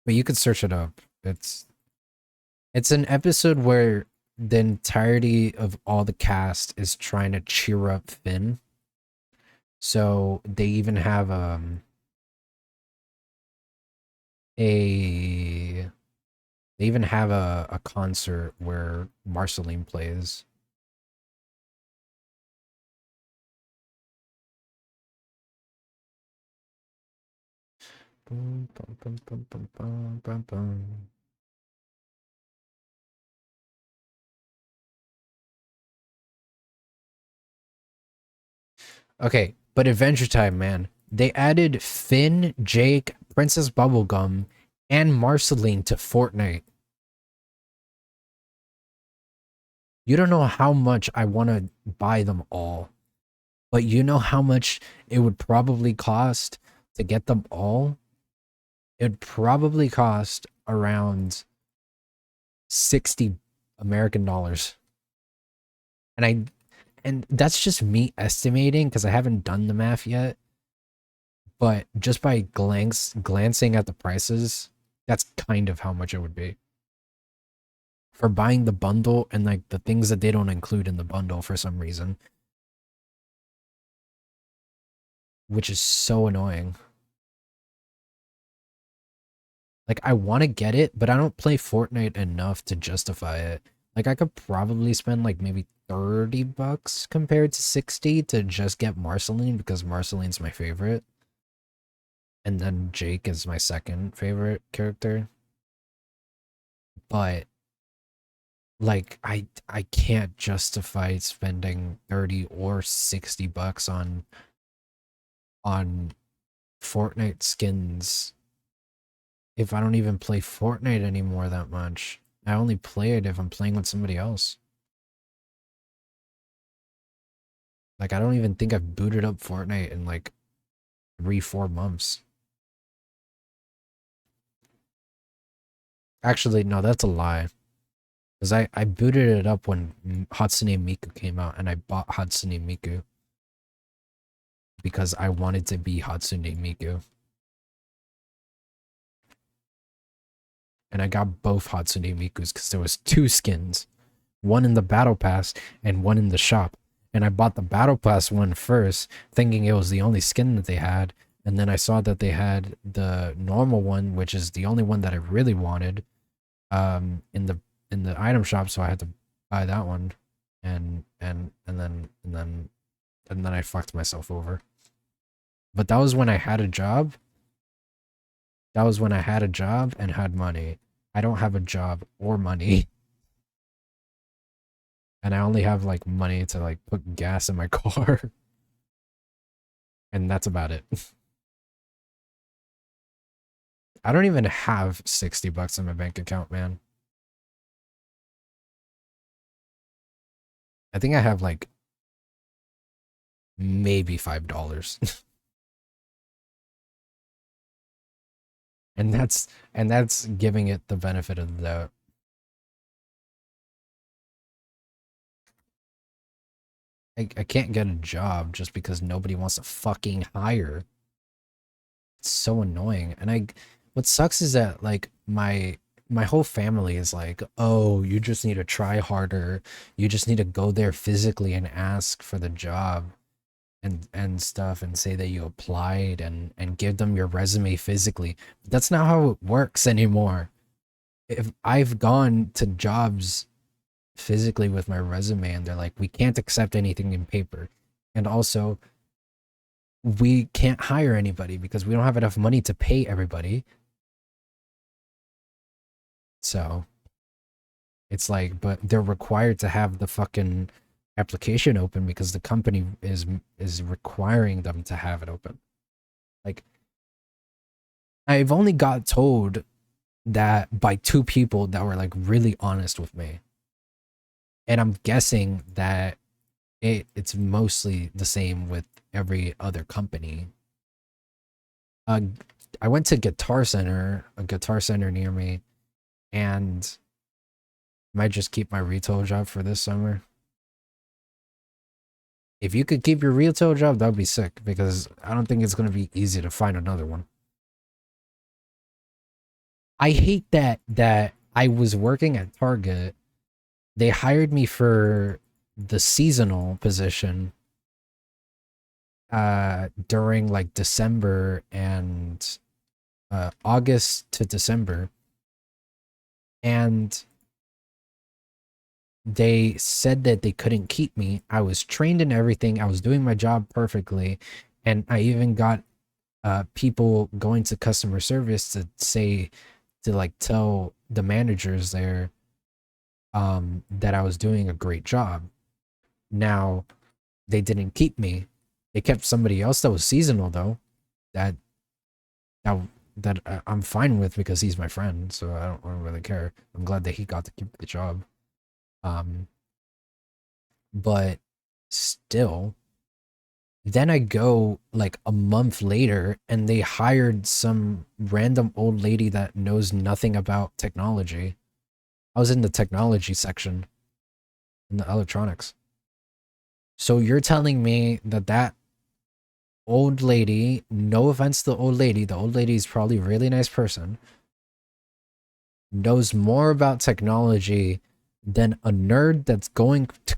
But you could search it up. It's an episode where the entirety of all the cast is trying to cheer up Finn. So they even have a they even have a concert where Marceline plays. Boom, bum, bum, bum, bum, bum, bum, bum. Okay, but Adventure Time, man. They added Finn, Jake, Princess Bubblegum, and Marceline to Fortnite. You don't know how much I want to buy them all, but you know how much it would probably cost to get them all? It'd probably cost around 60 American dollars. And that's just me estimating because I haven't done the math yet. But just by glancing at the prices, that's kind of how much it would be for buying the bundle and like the things that they don't include in the bundle for some reason, which is so annoying. Like I want to get it, but I don't play Fortnite enough to justify it. Like I could probably spend like maybe 30 bucks compared to 60 to just get Marceline because Marceline's my favorite. And then Jake is my second favorite character. But like I can't justify spending 30 or 60 bucks on Fortnite skins if I don't even play Fortnite anymore that much. I only play it if I'm playing with somebody else. Like I don't even think I've booted up Fortnite in like 3-4 months. Actually, no, that's a lie. Because I booted it up when Hatsune Miku came out and I bought Hatsune Miku because I wanted to be Hatsune Miku. And I got both Hatsune Mikus because there was two skins. One in the battle pass and one in the shop. And I bought the battle pass one first, thinking it was the only skin that they had. And then I saw that they had the normal one, which is the only one that I really wanted, in the item shop, so I had to buy that one. And then I fucked myself over. But that was when I had a job. That was when I had a job and had money. I don't have a job or money. And I only have like money to like put gas in my car. And that's about it. I don't even have 60 bucks in my bank account, man. I think I have like maybe $5. and that's giving it the benefit of the doubt. I can't get a job just because nobody wants to fucking hire. It's so annoying. And what sucks is that like my whole family is like, "Oh, you just need to try harder. You just need to go there physically and ask for the job and stuff and say that you applied and give them your resume physically." That's not how it works anymore. If I've gone to jobs physically with my resume and they're like, "We can't accept anything in paper." And also, we can't hire anybody because we don't have enough money to pay everybody. So it's like, but they're required to have the fucking application open because the company is requiring them to have it open. Like, I've only got told that by two people that were like really honest with me. And I'm guessing that it's mostly the same with every other company. Uh, I went to Guitar Center, a Guitar Center near me, and might just keep my retail job for this summer. If you could keep your retail job, that would be sick because I don't think it's going to be easy to find another one. I hate that I was working at Target. They hired me for the seasonal position during like December and August to December, and they said that they couldn't keep me. I was trained in everything. I was doing my job perfectly, and I even got people going to customer service to say, to like tell the managers there that I was doing a great job. Now they didn't keep me. They kept somebody else that was seasonal though. That that that I'm fine with because he's my friend, so I don't really care. I'm glad that he got to keep the job. Um, but still, then I go like a month later and they hired some random old lady that knows nothing about technology. I was in the technology section in the electronics. So you're telling me that that old lady, no offense to the old lady is probably a really nice person, knows more about technology than a nerd that's going to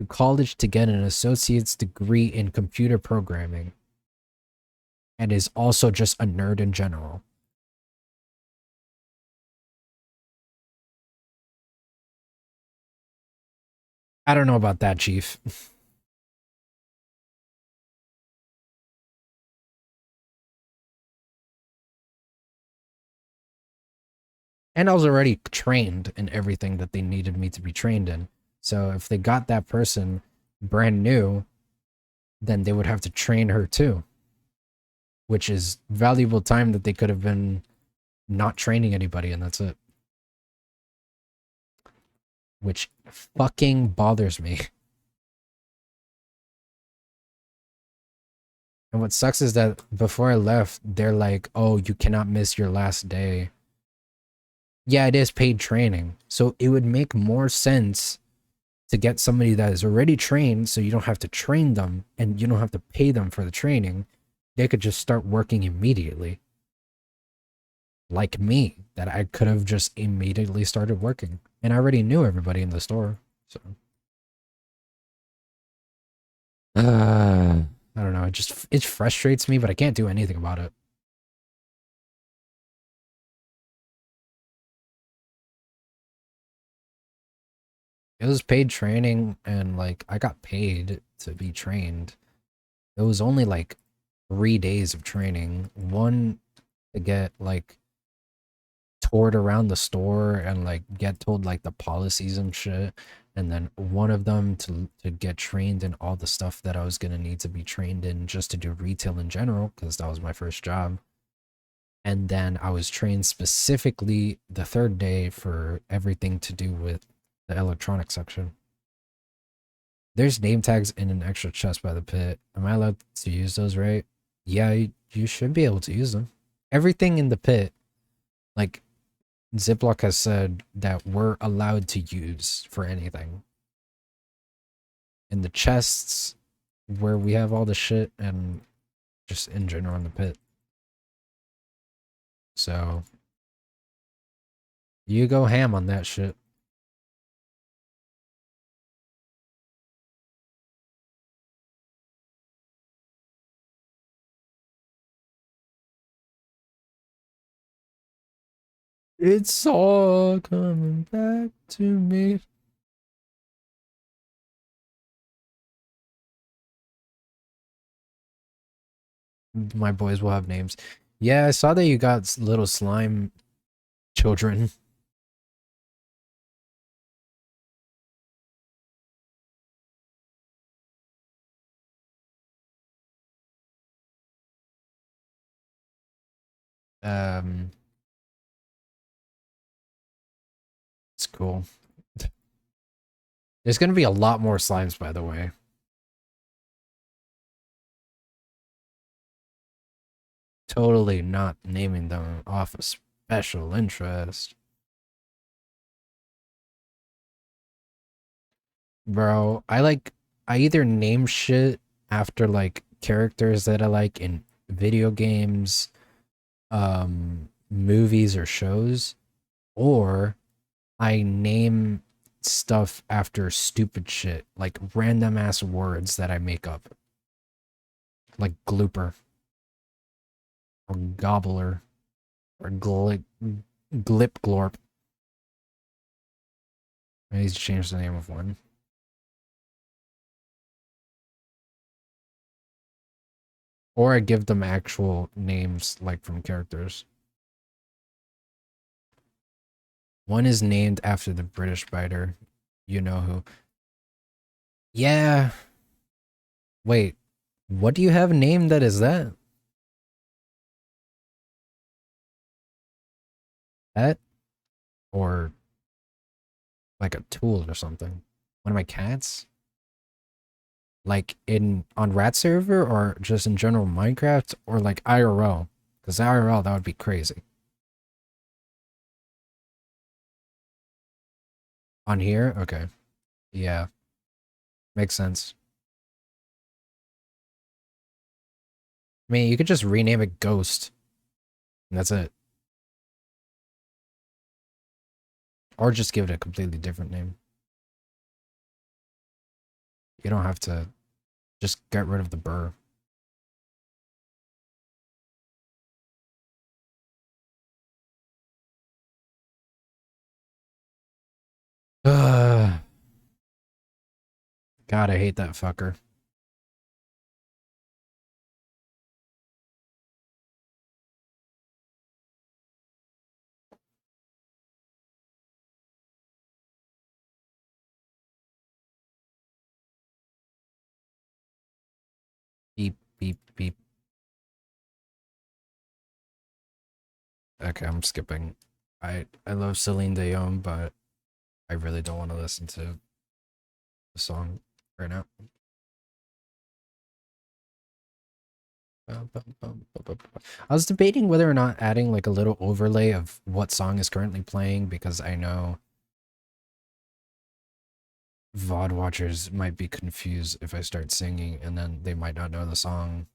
college to get an associate's degree in computer programming and is also just a nerd in general. I don't know about that, Chief. And I was already trained in everything that they needed me to be trained in. So if they got that person brand new, then they would have to train her too, which is valuable time that they could have been not training anybody, and that's it. Which fucking bothers me. And what sucks is that before I left, they're like, "Oh, you cannot miss your last day." Yeah, it is paid training. So it would make more sense to get somebody that is already trained so you don't have to train them and you don't have to pay them for the training. They could just start working immediately. Like me, that I could have just immediately started working. And I already knew everybody in the store. So I don't know, it frustrates me, but I can't do anything about it. It was paid training and like I got paid to be trained. It was only like 3 days of training. One to get like toured around the store and like get told like the policies and shit. And then one of them to get trained in all the stuff that I was gonna need to be trained in just to do retail in general, because that was my first job. And then I was trained specifically the third day for everything to do with the electronic section. There's name tags in an extra chest by the pit. Am I allowed to use those, right? Yeah, you should be able to use them. Everything in the pit, like Ziploc has said that we're allowed to use for anything in the chests where we have all the shit, and just in general in the pit. So you go ham on that shit. It's all coming back to me. My boys will have names. Yeah, I saw that you got little slime children. It's cool. There's gonna be a lot more slimes, by the way. Totally not naming them off of special interest. Bro, I either name shit after like characters that I like in video games, movies or shows, or I name stuff after stupid shit, like random ass words that I make up. Like glooper or gobbler or glip glorp. I need to change the name of one. Or I give them actual names like from characters. One is named after the British writer. You know who. Yeah. Wait. What do you have named that is that? That? Or like a tool or something? One of my cats? Like in on Rat server or just in general Minecraft or like IRL? Because IRL, that would be crazy. On here? Okay. Yeah. Makes sense. I mean, you could just rename it Ghost. And that's it. Or just give it a completely different name. You don't have to just get rid of the burr. God, I hate that fucker. Beep, beep, beep. Okay, I'm skipping. I love Celine Dion, but I really don't want to listen to the song right now. I was debating whether or not adding like a little overlay of what song is currently playing because I know VOD watchers might be confused if I start singing and then they might not know the song.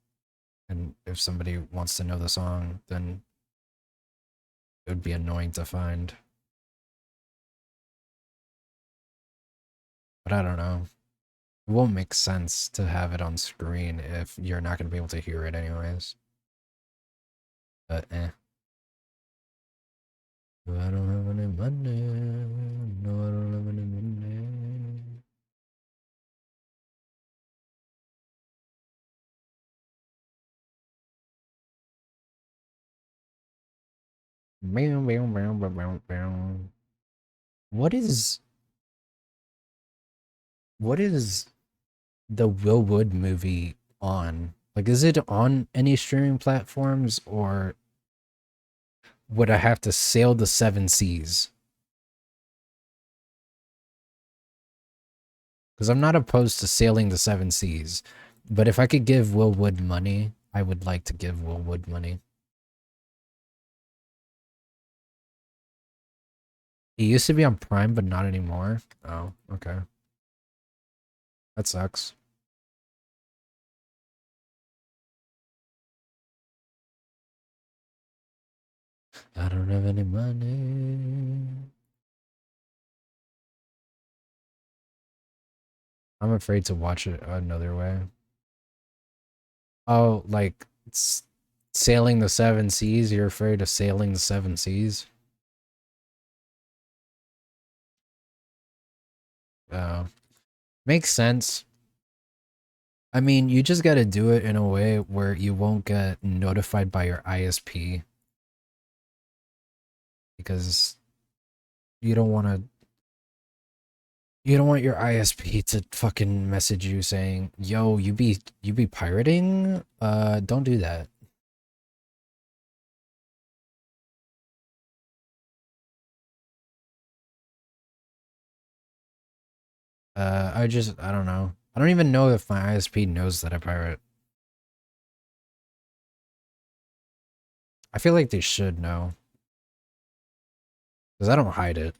And if somebody wants to know the song, then it would be annoying to find. But I don't know. It won't make sense to have it on screen if you're not going to be able to hear it anyways. But eh. I don't have any money. No, I don't have any money. What is the Will Wood movie on? Like, is it on any streaming platforms or would I have to sail the seven seas? Because I'm not opposed to sailing the seven seas, but if I could give Will Wood money, I would like to give Will Wood money. He used to be on Prime, but not anymore. Oh, okay. That sucks. I don't have any money. I'm afraid to watch it another way. Oh, like sailing the seven seas? You're afraid of sailing the seven seas? Oh, makes sense. I mean, you just gotta do it in a way where you won't get notified by your ISP because you don't want to. You don't want your ISP to fucking message you saying, "Yo, you be pirating? Don't do that." I don't know. I don't even know if my ISP knows that I pirate. I feel like they should know because I don't hide it.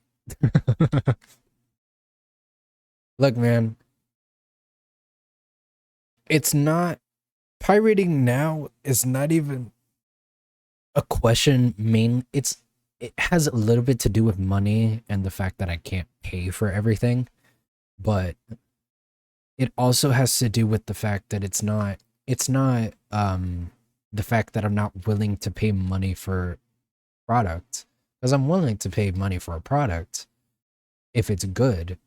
Look, man, it's not pirating now is not even a question it has a little bit to do with money and the fact that I can't pay for everything, but it also has to do with the fact that it's not the fact that I'm not willing to pay money for product, because I'm willing to pay money for a product if it's good.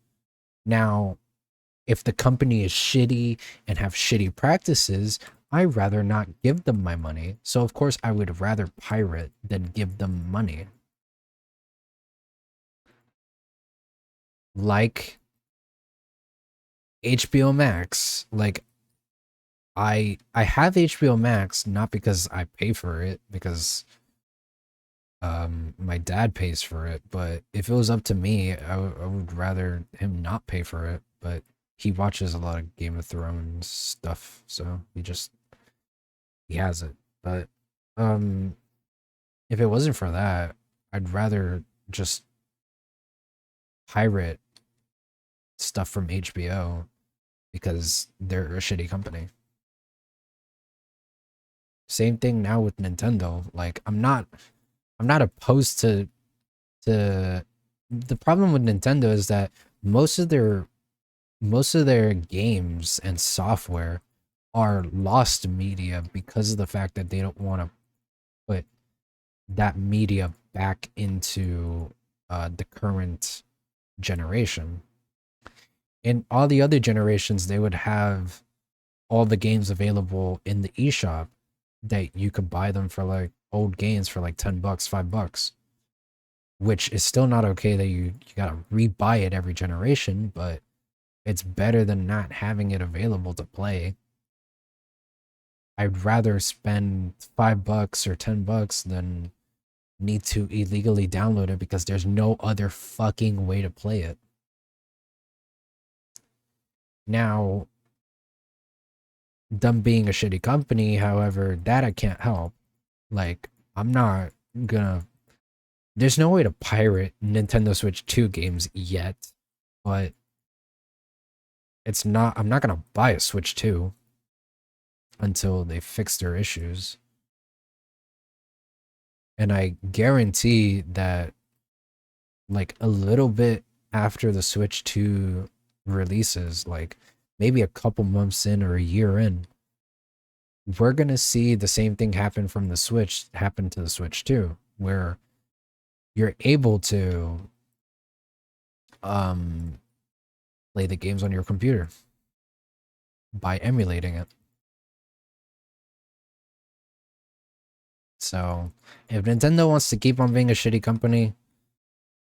Now, if the company is shitty and have shitty practices, I'd rather not give them my money. So of course I would rather pirate than give them money. Like HBO Max. Like I have HBO Max not because I pay for it, because my dad pays for it, but if it was up to me, I would rather him not pay for it, but he watches a lot of Game of Thrones stuff, so he has it. But um if it wasn't for that, I'd rather just pirate stuff from HBO because they're a shitty company. Same thing now with Nintendo. Like I'm not opposed to the problem with Nintendo is that most of their most of their games and software are lost media because of the fact that they don't want to put that media back into the current generation. In all the other generations, they would have all the games available in the eShop that you could buy them for like old games for like $10, $5, which is still not okay that you gotta rebuy it every generation, but it's better than not having it available to play. I'd rather spend $5 or $10 than need to illegally download it because there's no other fucking way to play it. Now, them being a shitty company, however, that I can't help. Like, I'm not gonna. There's no way to pirate Nintendo Switch 2 games yet, but it's not. I'm not gonna buy a Switch 2 until they fix their issues. And I guarantee that, like, a little bit after the Switch 2 releases, like maybe a couple months in or a year in, we're gonna see the same thing happen to the Switch 2, where you're able to um play the games on your computer by emulating it. So if Nintendo wants to keep on being a shitty company,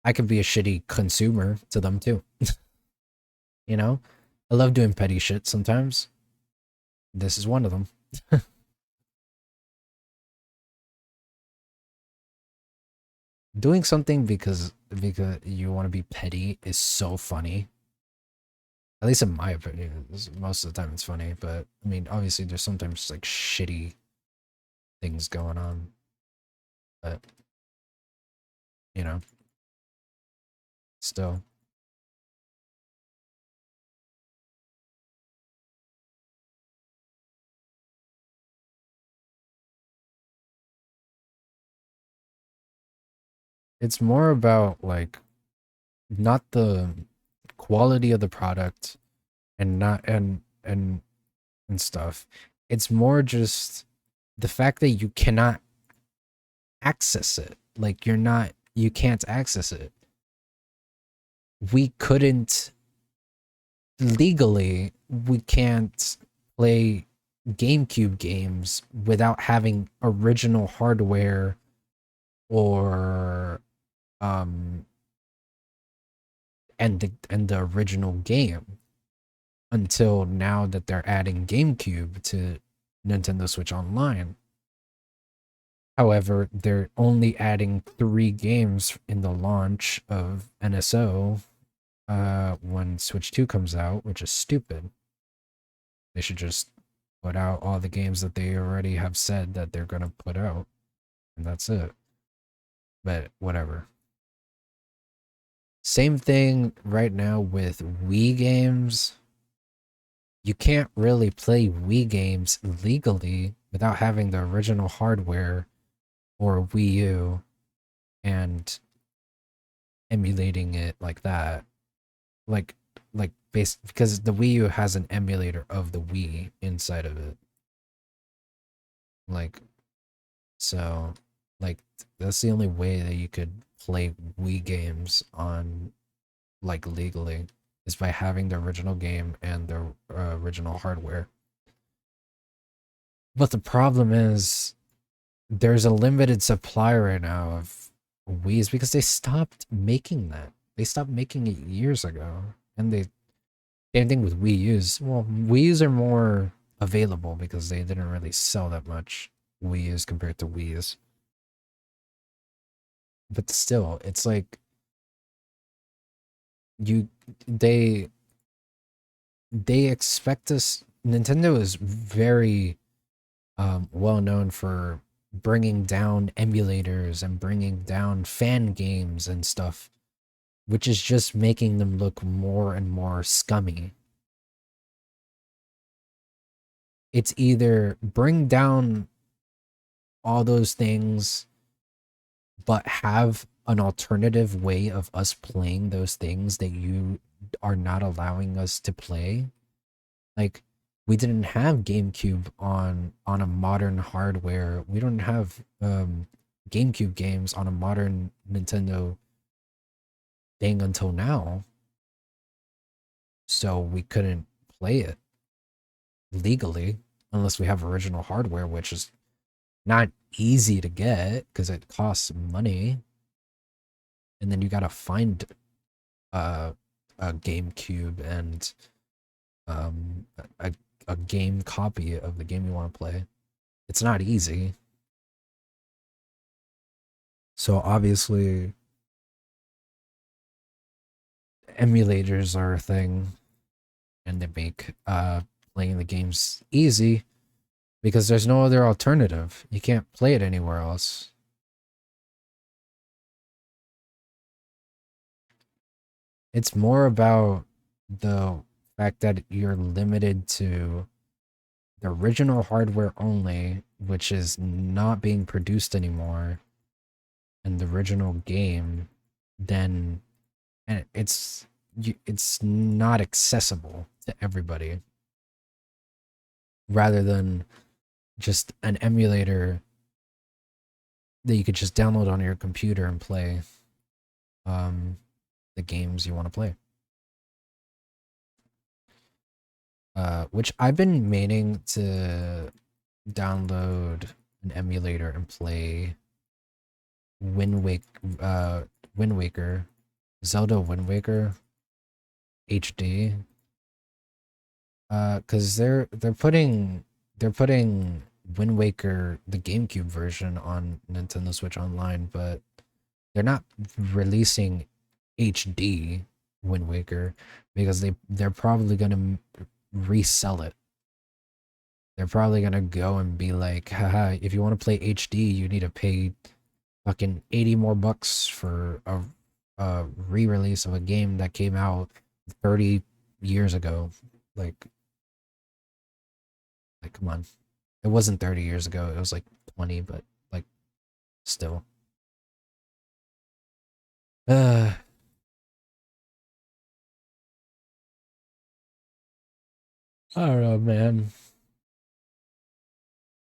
I could be a shitty consumer to them too. You know? I love doing petty shit sometimes. This is one of them. Doing something because you want to be petty is so funny. At least in my opinion, most of the time it's funny. But I mean, obviously, there's sometimes like shitty things going on. But you know, still. it's more about like not the quality of the product and not and stuff. It's more just the fact that you cannot access it. Like you can't access it. We couldn't legally we can't play GameCube games without having original hardware or um and the original game until now that they're adding GameCube to Nintendo Switch Online. However, they're only adding 3 games in the launch of NSO when Switch 2 comes out, which is stupid. They should just put out all the games that they already have said that they're gonna put out, and that's it. But whatever. Same thing right now with Wii games. You can't really play Wii games legally without having the original hardware or Wii U and emulating it like that. Like base because the Wii U has an emulator of the Wii inside of it. Like so like that's the only way that you could play Wii games on like legally is by having the original game and the original hardware. But the problem is there's a limited supply right now of Wii's because they stopped making that. They stopped making it years ago. And they same thing with Wii U's. Well, Wii U's are more available because they didn't really sell that much Wii U's compared to Wii's. But still, it's like you they they expect us. Nintendo is very well known for bringing down emulators and bringing down fan games and stuff, which is just making them look more and more scummy. It's either bring down all those things, but have an alternative way of us playing those things that you are not allowing us to play. Like we didn't have GameCube on a modern hardware. We don't have GameCube games on a modern Nintendo thing until now. So we couldn't play it legally unless we have original hardware, which is not easy to get because it costs money. And then you gotta find uh, a GameCube and um, a, a game copy of the game you want to play. It's not easy. So obviously, emulators are a thing, and they make playing the games easy because there's no other alternative. You can't play it anywhere else. It's more about the fact that you're limited to the original hardware only, which is not being produced anymore, and the original game, then and it's not accessible to everybody rather than just an emulator that you could just download on your computer and play um the games you want to play. Which I've been meaning to download an emulator and play Wind Wake Wind Waker, Zelda Wind Waker HD. Cuz they're putting Wind Waker the GameCube version on Nintendo Switch Online, but they're not releasing HD Wind Waker because they're probably going to resell it. They're probably going to go and be like, haha, if you want to play HD, you need to pay fucking 80 more bucks for a re-release of a game that came out 30 years ago. Like come on. It wasn't 30 years ago. It was like 20, but like still. Uh, I don't know, man.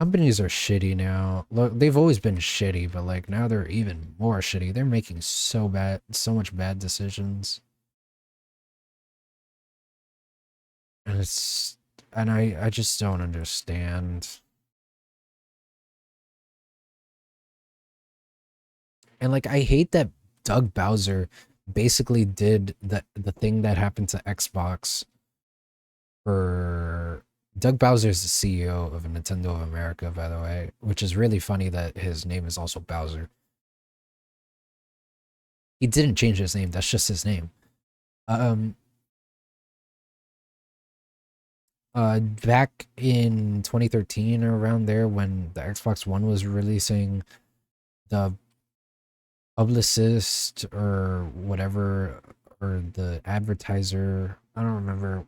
Companies are shitty now. Look, they've always been shitty, but like now they're even more shitty. They're making so much bad decisions. And I just don't understand. And like I hate that Doug Bowser basically did the thing that happened to Xbox for Doug Bowser is the CEO of Nintendo of America, by the way, which is really funny that his name is also Bowser. He didn't change his name, that's just his name. Um Back in 2013 or around there when the Xbox One was releasing, the publicist or whatever, or the advertiser, I don't remember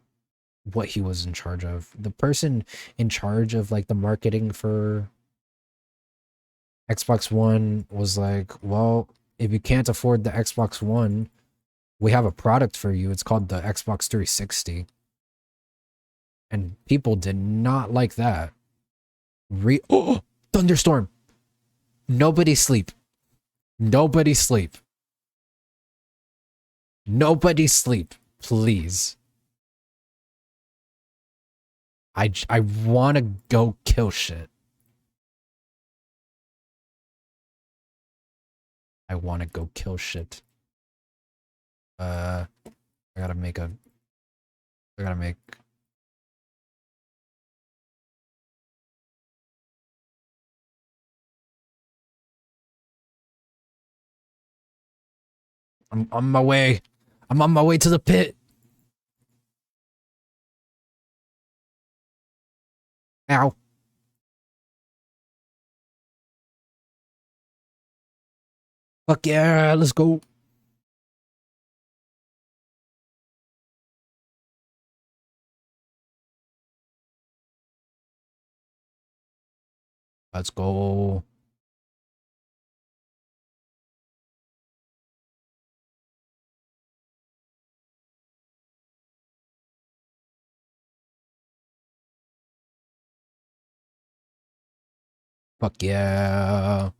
what he was in charge of. The person in charge of like the marketing for Xbox One was like, well, if you can't afford the Xbox One, we have a product for you. It's called the Xbox 360. And people did not like that. Oh, thunderstorm. Nobody sleep. Nobody sleep. Nobody sleep. Please. I want to go kill shit. I want to go kill shit. I gotta make a. I gotta make. I'm on my way. I'm on my way to the pit. Ow. Fuck yeah, let's go. Let's go. Fuck yeah.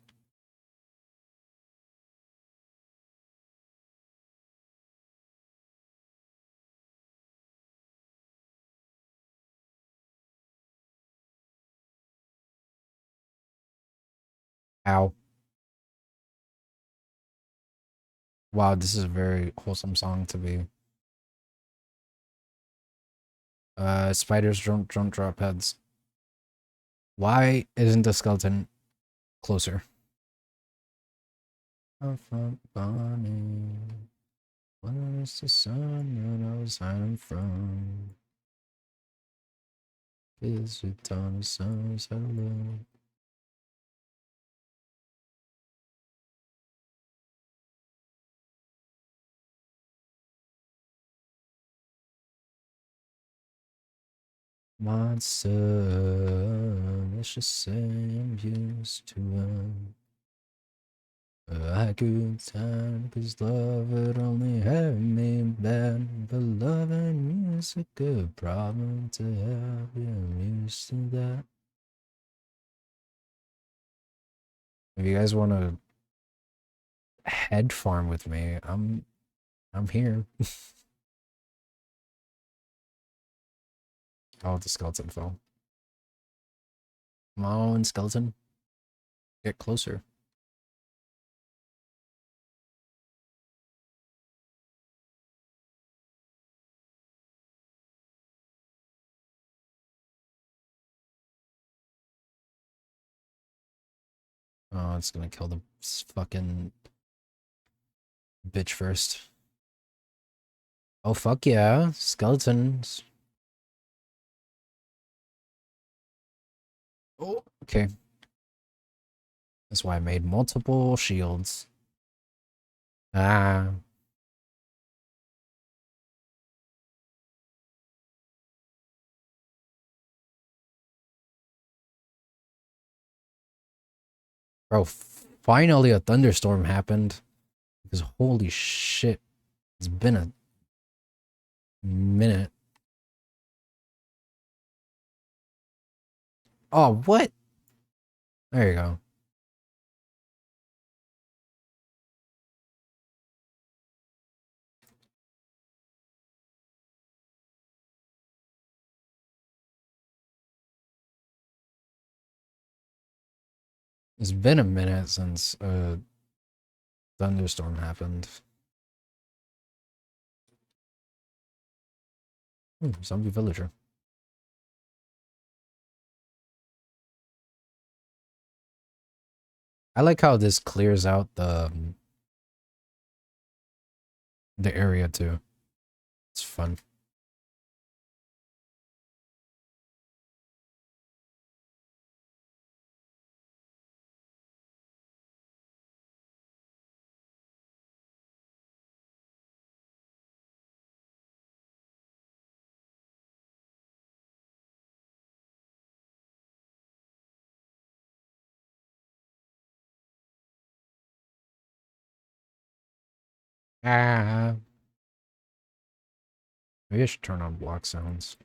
Ow. Wow, this is a very wholesome song to be. Spiders don't drop heads. Why isn't the skeleton closer? I'm from Bonnie. Where is the sun that I was hiding from? Is it on the sun's hello? Monster, let's just say I'm used to a good time, cause love would only have me bad. But loving you is a good problem to have, yeah, I'm used to that. If you guys want to head farm with me, I'm here. Oh, the skeleton fell. Come on, skeleton. Get closer. Oh, it's gonna kill the fucking bitch first. Oh, fuck yeah. Skeletons. Oh, okay. That's why I made multiple shields. Ah. Bro, finally a thunderstorm happened. Because holy shit, it's been a minute. Oh, what? There you go. It's been a minute since a thunderstorm happened. Zombie villager. I like how this clears out the area too. It's fun. Ah, maybe I should turn on block sounds.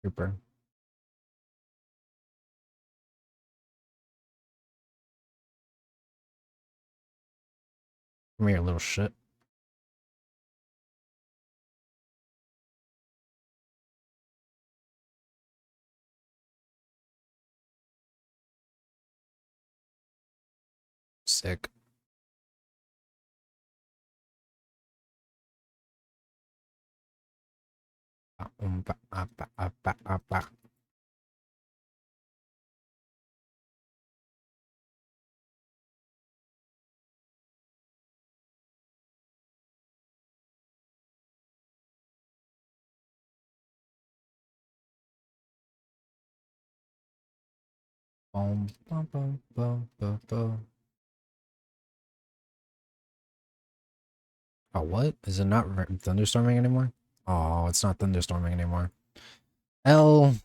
Creeper. Come here, little shit. Sick. Boom, boom, boom, boom, boom, boom. Oh, what? Is it not thunderstorming anymore? Oh, it's not thunderstorming anymore. L.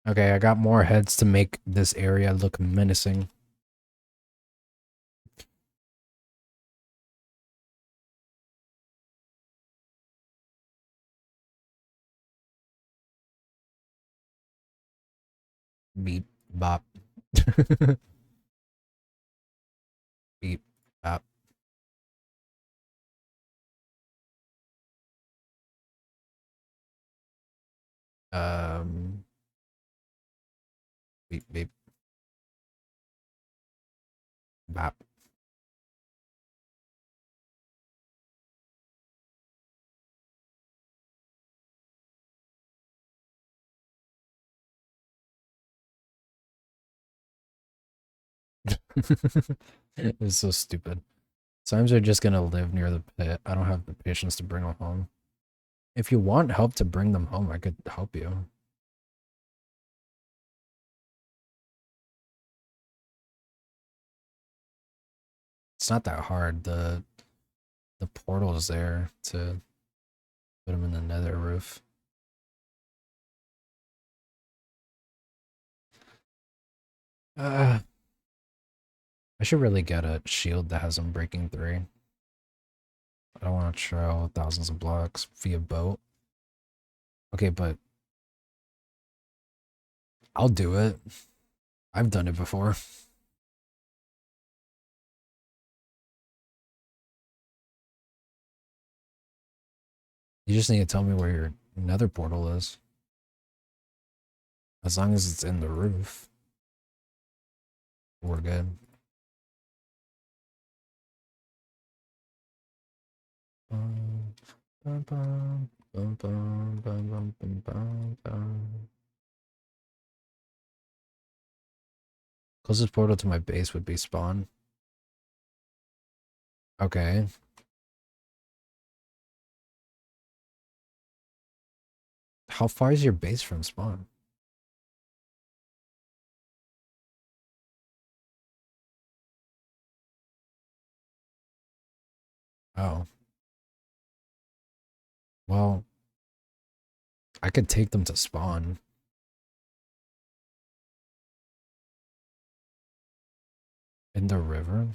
Okay, I got more heads to make this area look menacing. Beep, bop. Beep, bop. Um, beep, beep, bop. It's so stupid. Sometimes they're just gonna live near the pit. I don't have the patience to bring them home. If you want help to bring them home, I could help you. It's not that hard. The portal is there to put them in the nether roof. I should really get a shield that has Unbreaking 3. I don't want to travel thousands of blocks via boat. Okay, but I'll do it. I've done it before. You just need to tell me where your nether portal is. As long as it's in the roof, we're good. Closest portal to my base would be spawn. Okay. How far is your base from spawn? Oh, well, I could take them to spawn. In the river?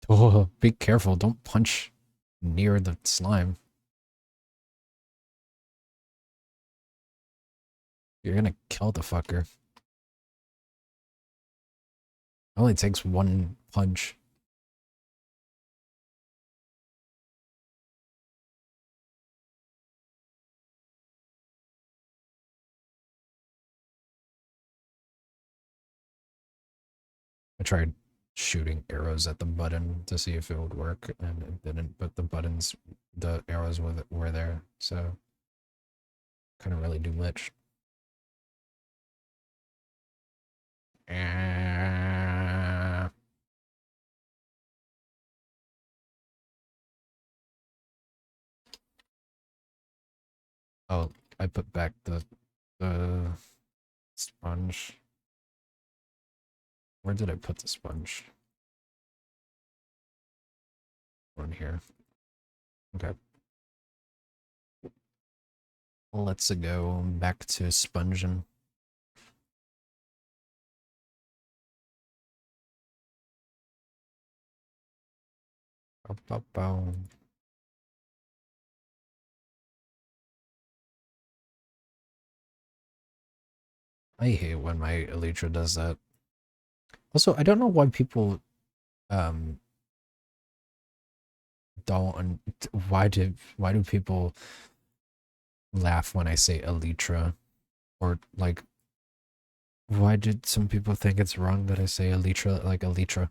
Oh, be careful. Don't punch near the slime. You're gonna kill the fucker. It only takes one punch. I tried shooting arrows at the button to see if it would work, and it didn't, but the arrows were there, so couldn't really do much. Oh, I put back the sponge. Where did I put the sponge? On here. Okay. Let's go back to sponging. Bow, bow, bow. I hate when my Elytra does that. Also, I don't know why people um don't why do people laugh when I say Elytra, or like why did some people think it's wrong that I say Elytra like Elytra?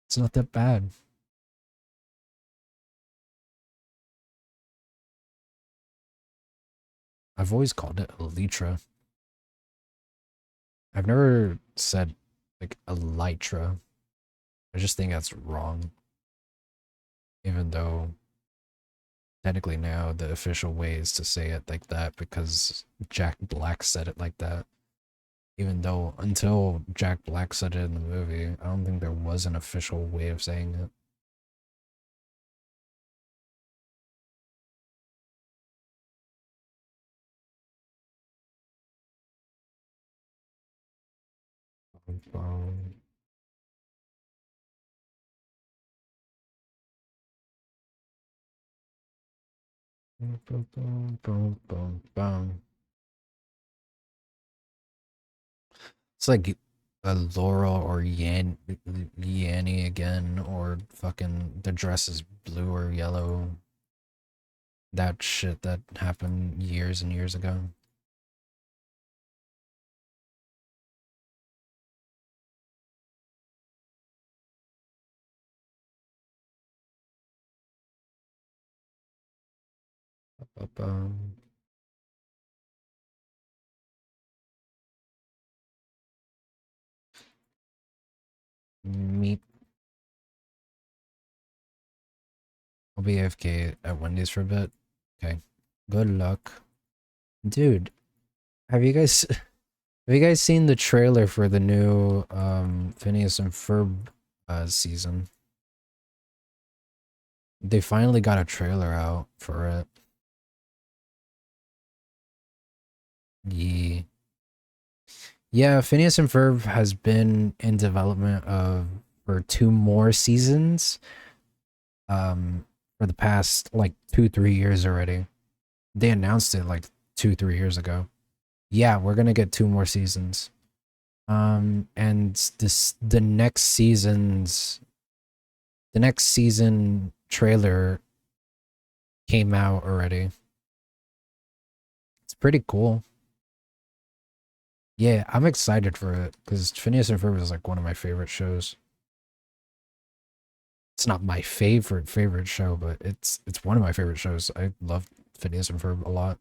It's not that bad. I've always called it Elytra. I've never said like Elytra. I just think that's wrong, even though technically now the official way is to say it like that because Jack Black said it like that. Even though until Jack Black said it in the movie, I don't think there was an official way of saying it. It's like a Laurel or Yanny again, or fucking the dress is blue or yellow. That shit that happened years and years ago. Meet. I'll be AFK at Wendy's for a bit. Okay. Good luck. Dude, have you guys have you guys seen the trailer for the new Phineas and Ferb season? They finally got a trailer out for it. Yeah. Yeah, Phineas and Ferb has been in development for 2 more seasons for the past like 2-3 years already. They announced it like 2-3 years ago. Yeah, we're gonna get 2 more seasons. And the next season trailer came out already. It's pretty cool. Yeah, I'm excited for it because Phineas and Ferb is like one of my favorite shows. It's not my favorite show, but it's one of my favorite shows. I love Phineas and Ferb a lot.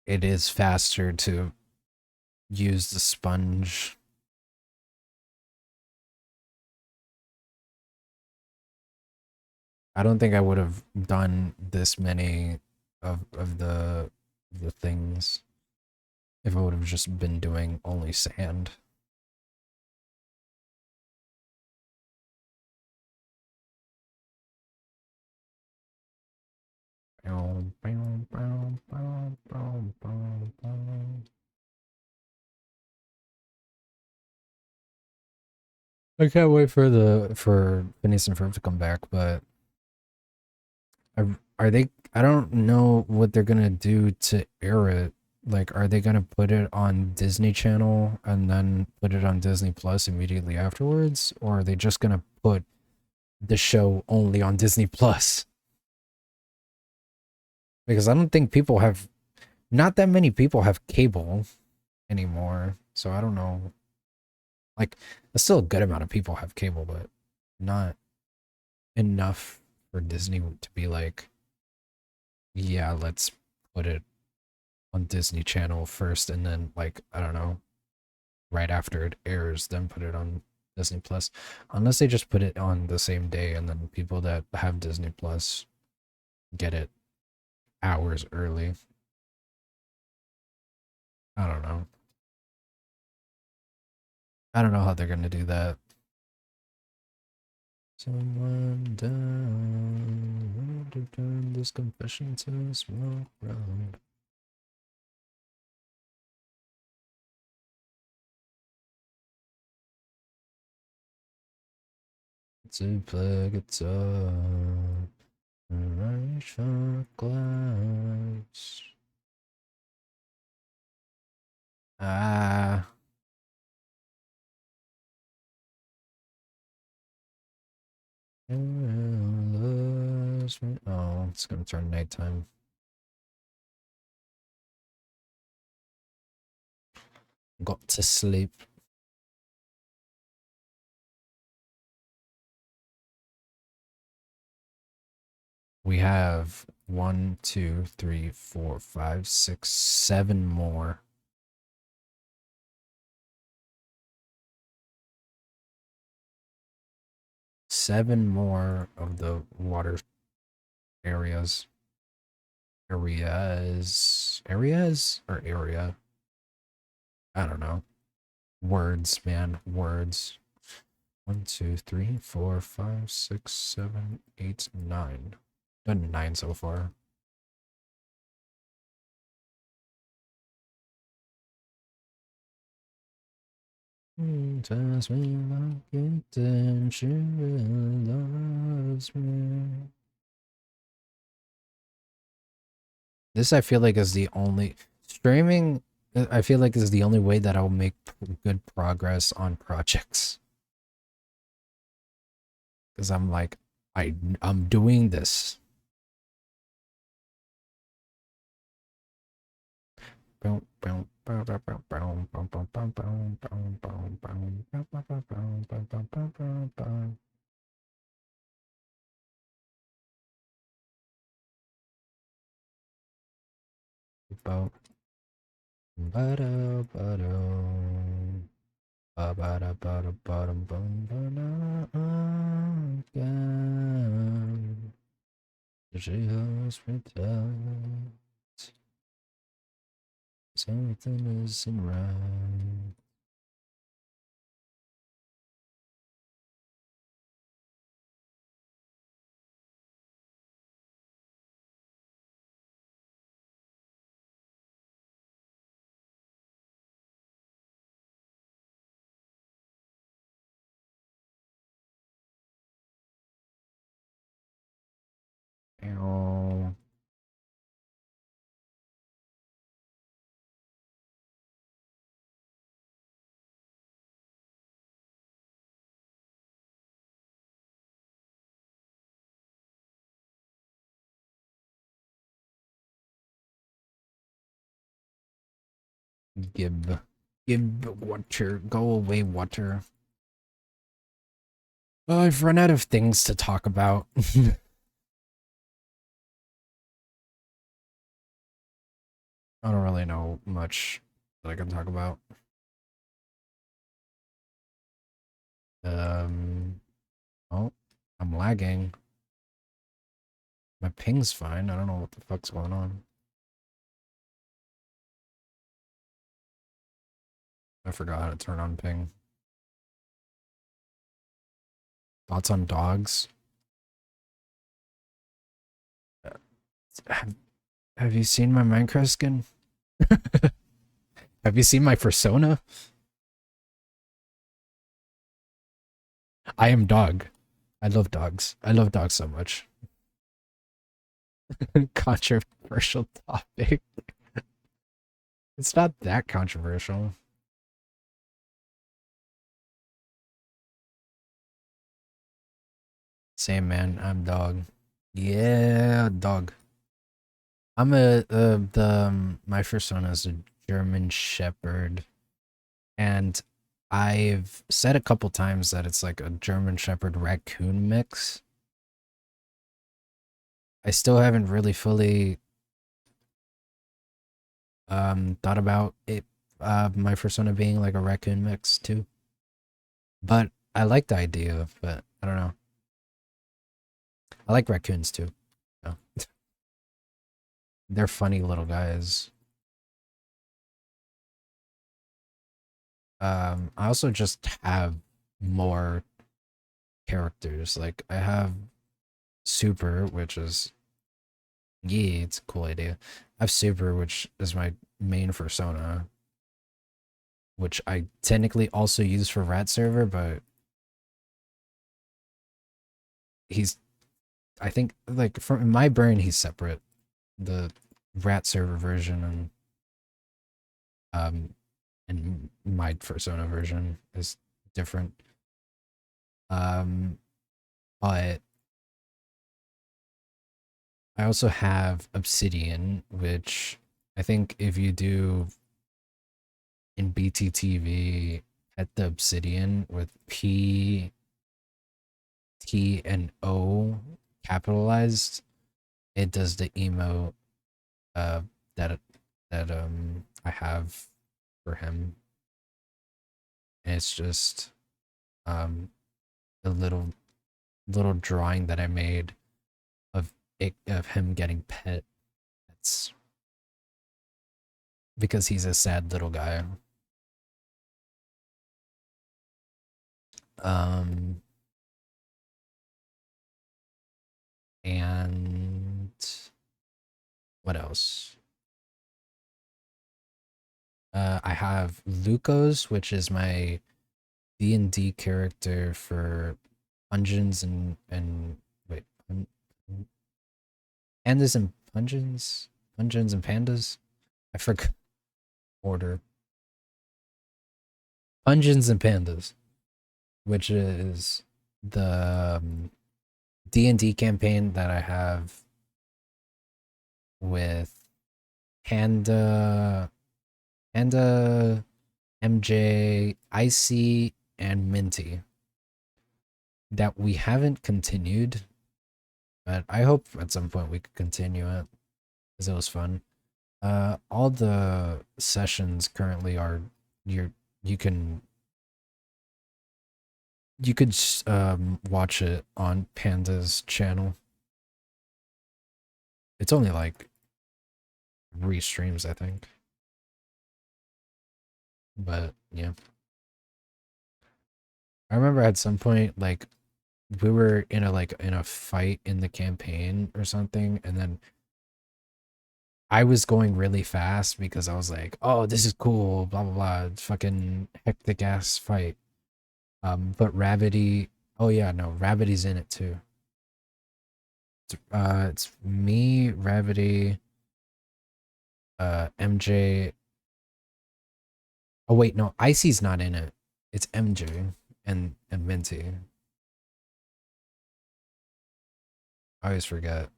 It is faster to use the sponge. I don't think I would have done this many of the things if I would have just been doing only sand. I can't wait for Phineas and Ferb to come back, but are they? I don't know what they're gonna do to air it. Like, are they gonna put it on Disney Channel and then put it on Disney Plus immediately afterwards, or are they just gonna put the show only on Disney Plus? Because I don't think people have, not that many people have cable anymore, so I don't know. Like, still a good amount of people have cable, but not enough for Disney to be like, yeah, let's put it on Disney Channel first, and then, like, I don't know, right after it airs, then put it on Disney Plus. Unless they just put it on the same day, and then people that have Disney Plus get it hours early. I don't know. I don't know how they're gonna do that. Someone down to turn this confession to a smoke round. To play guitar, right for glass. Ah. Oh, it's gonna turn nighttime. Got to sleep. We have 1, 2, 3, 4, 5, 6, 7 more. Seven more of the water areas. Areas or area? I don't know. Words, man. Words. 1, 2, 3, 4, 5, 6, 7, 8, 9. Done 9 so far. Tells me like it then she really loves me. This I feel like is the only streaming. I feel like is the only way that I'll make good progress on projects. Because I'm like, I'm doing this. She holds me tight. Something isn't right. Ow. Gib. Give water. Go away, water. Oh, I've run out of things to talk about. I don't really know much that I can talk about. Oh, I'm lagging. My ping's fine. I don't know what the fuck's going on. I forgot how to turn on ping. Thoughts on dogs? Have, have you seen my Minecraft skin? Have you seen my persona? I am dog. I love dogs. I love dogs so much. Controversial topic. It's not that controversial. Same man, I'm dog. Yeah, dog. I'm my persona is a German Shepherd, and I've said a couple times that it's like a German Shepherd raccoon mix. I still haven't really fully thought about it my persona being like a raccoon mix too. But I like the idea, but I don't know. I like raccoons too. So. They're funny little guys. I also just have more characters. Like I have Super, which is yeah, it's a cool idea. I have Super, which is my main persona, which I technically also use for Rat Server, but he's I think like from in my brain he's separate. The Rat Server version and my persona version is different. Um but I also have Obsidian, which I think if you do in BTTV at the Obsidian with P, T, and O capitalized, it does the emote uh that I have for him. And it's just um a little drawing that I made of of him getting pet. It's because he's a sad little guy. Um and what else? I have Lukos, which is my D&D character for Pungeons and wait, Pandas and Pungeons? Pungeons and Pandas? I forgot order. Pungeons and Pandas, which is the D&D campaign that I have with Panda, MJ, Icy, and Minty that we haven't continued, but I hope at some point we could continue it because it was fun. All the sessions currently are you're you can you could watch it on Panda's channel. It's only like restreams, I think, but yeah. I remember at some point like we were in a fight in the campaign or something, and then I was going really fast because I was like, "Oh, this is cool." Blah blah blah. It's fucking hectic ass fight. But Ravity. Oh yeah, no, Ravity's in it too. It's me, Ravity, MJ. Oh wait, no, Icy's not in it. It's MJ and Minty. I always forget.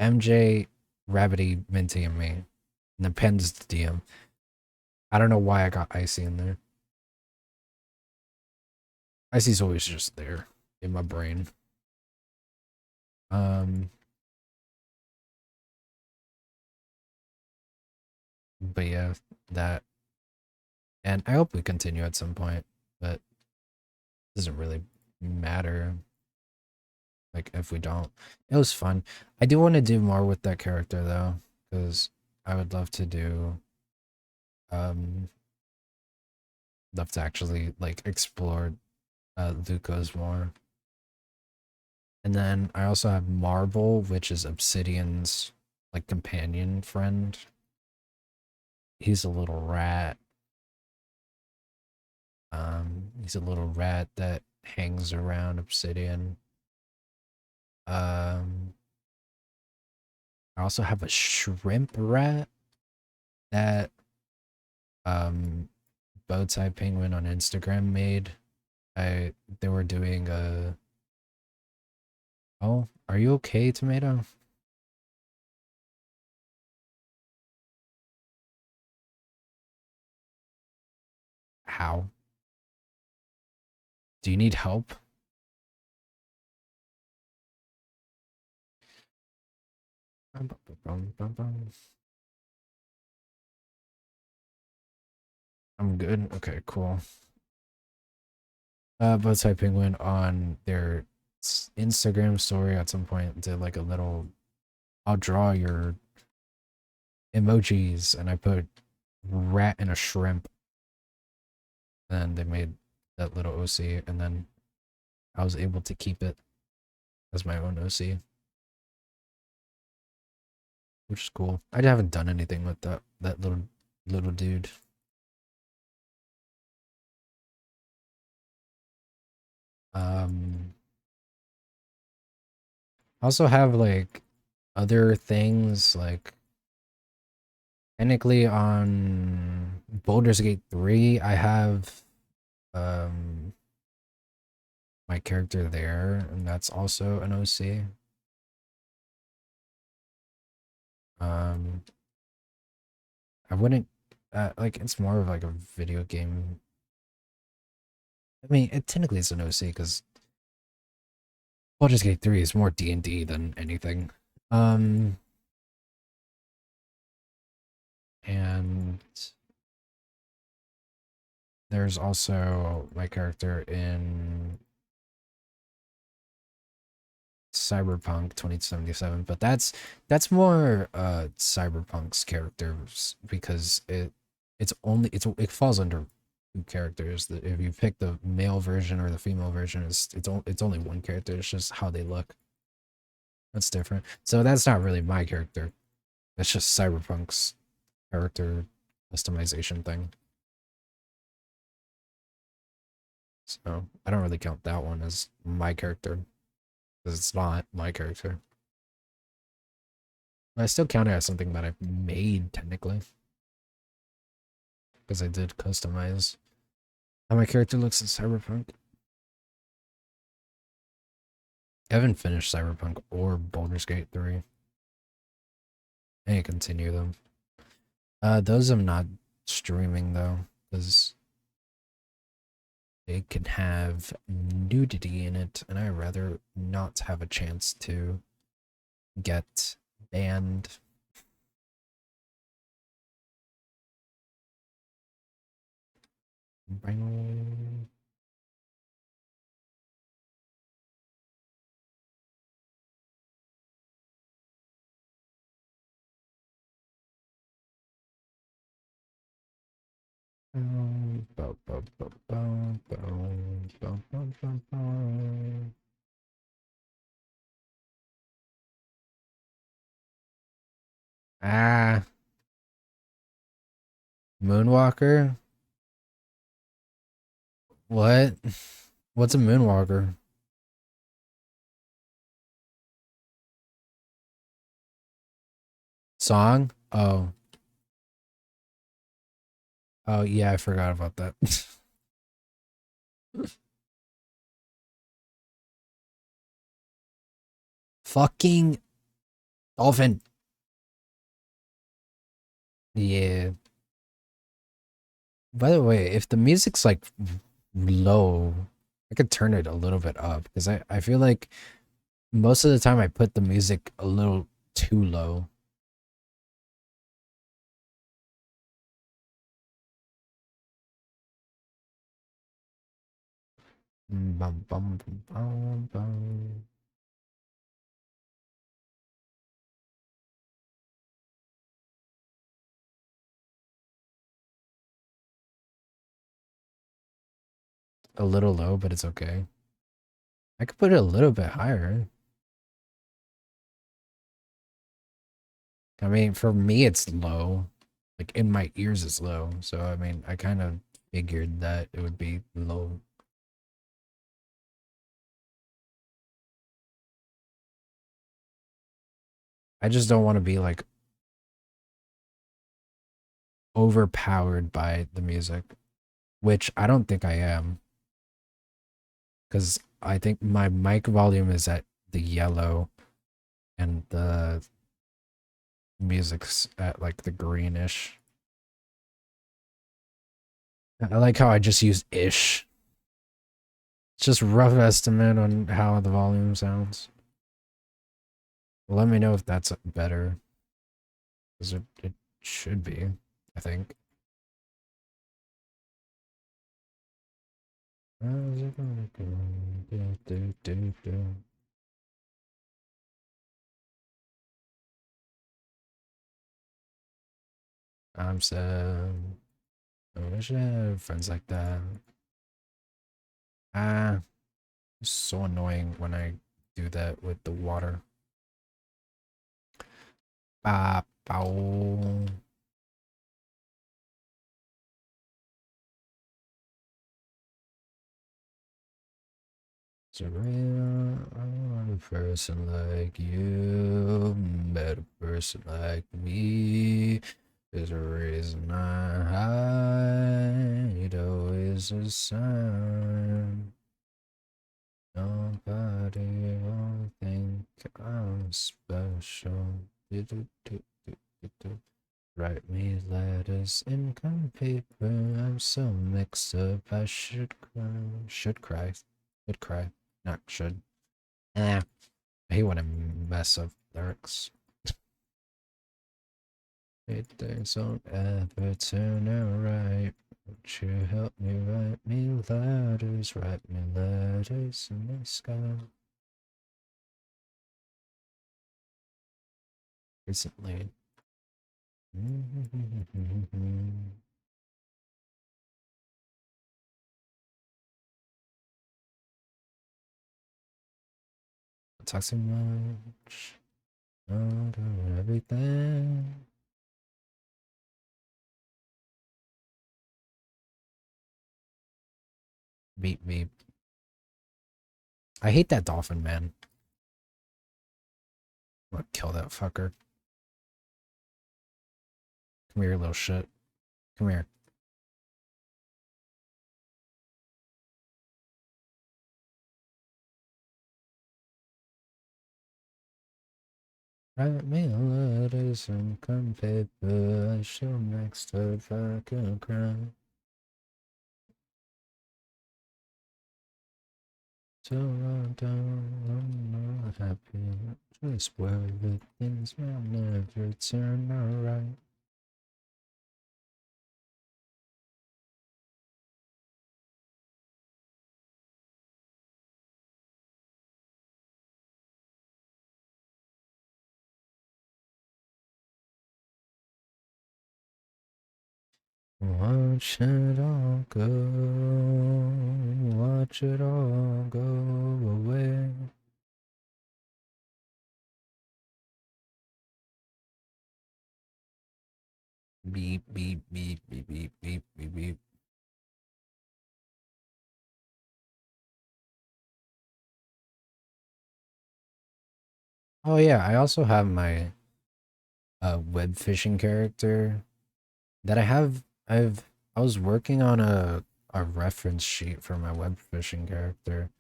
MJ, Ravity, Minty, and me. And then Pen's the DM. I don't know why I got Icy in there. Icy's always just there in my brain. Um, but yeah, that, and I hope we continue at some point, but it doesn't really matter. Like if we don't, it was fun. I do want to do more with that character though, because I would love to do, um, love to actually like explore Luca's more. And then I also have Marble, which is Obsidian's like companion friend. He's a little rat. He's a little rat that hangs around Obsidian. Um, I also have a shrimp rat that um Bowtie Penguin on Instagram made. They were doing a, oh, are you okay, Tomato? How? Do you need help? I'm good. Okay, cool. Bowtie Penguin on their Instagram story at some point did like a little, I'll draw your emojis, and I put rat and a shrimp, and they made that little OC, and then I was able to keep it as my own OC, which is cool. I haven't done anything with that little dude. I also have like other things like technically on Baldur's Gate 3, I have um my character there, and that's also an OC. Um, I wouldn't like, it's more of like a video game. I mean, it technically is an OC because Baldur's Gate 3 is more D&D than anything. Um, and there's also my character in Cyberpunk 2077, but that's more Cyberpunk's characters because it falls under two characters. That if you pick the male version or the female version, it's only one character. It's just how they look. That's different. So that's not really my character. That's just Cyberpunk's character customization thing. So I don't really count that one as my character because it's not my character. I still count it as something that I made technically because I did customize how my character looks in Cyberpunk. I haven't finished Cyberpunk or Baldur's Gate 3. I need to continue them. Those I'm not streaming though, because they can have nudity in it, and I'd rather not have a chance to get banned. Bang. Ah, Moonwalker? What? What's a Moonwalker? Song? Oh. Oh, yeah, I forgot about that. Fucking dolphin. Yeah. By the way, if the music's like low, I could turn it a little bit up because I feel like most of the time I put the music a little too low. Bum, bum, bum, bum, bum. A little low, but it's okay. I could put it a little bit higher. I mean, for me, it's low. Like in my ears, it's low. So I mean, I kind of figured that it would be low. I just don't want to be like overpowered by the music, which I don't think I am, because I think my mic volume is at the yellow and the music's at like the greenish. I like how I just use ish. It's just rough estimate on how the volume sounds. Let me know if that's better, because it should be, I think. How's it gonna go? Do, do, do, do. I'm sad. I wish I had friends like that. Ah, it's so annoying when I do that with the water. Ba, bow. Serena, I want a person like you, but a person like me. There's a reason I hide, always a sign. Nobody will think I'm special. Write me letters in pen paper. I'm so mixed up. I should cry. Should cry. Should cry. Not should. Ah. I hate when I mess up lyrics. Things don't ever turn out right. Would you help me write me letters? Write me letters in the sky. Recently. I talk too much. I do everything. Beep beep. I hate that dolphin, man. I'm gonna kill that fucker. Come here, little shit. Come here. Write me letters and come paper. I shall next if I can cry. So long down, I'm not happy. Just worry that things will never turn out right. Watch it all go. Watch it all go away. Beep, beep, beep, beep, beep, beep, beep, beep. Oh yeah, I also have my web fishing character that I was working on a reference sheet for my web fishing character.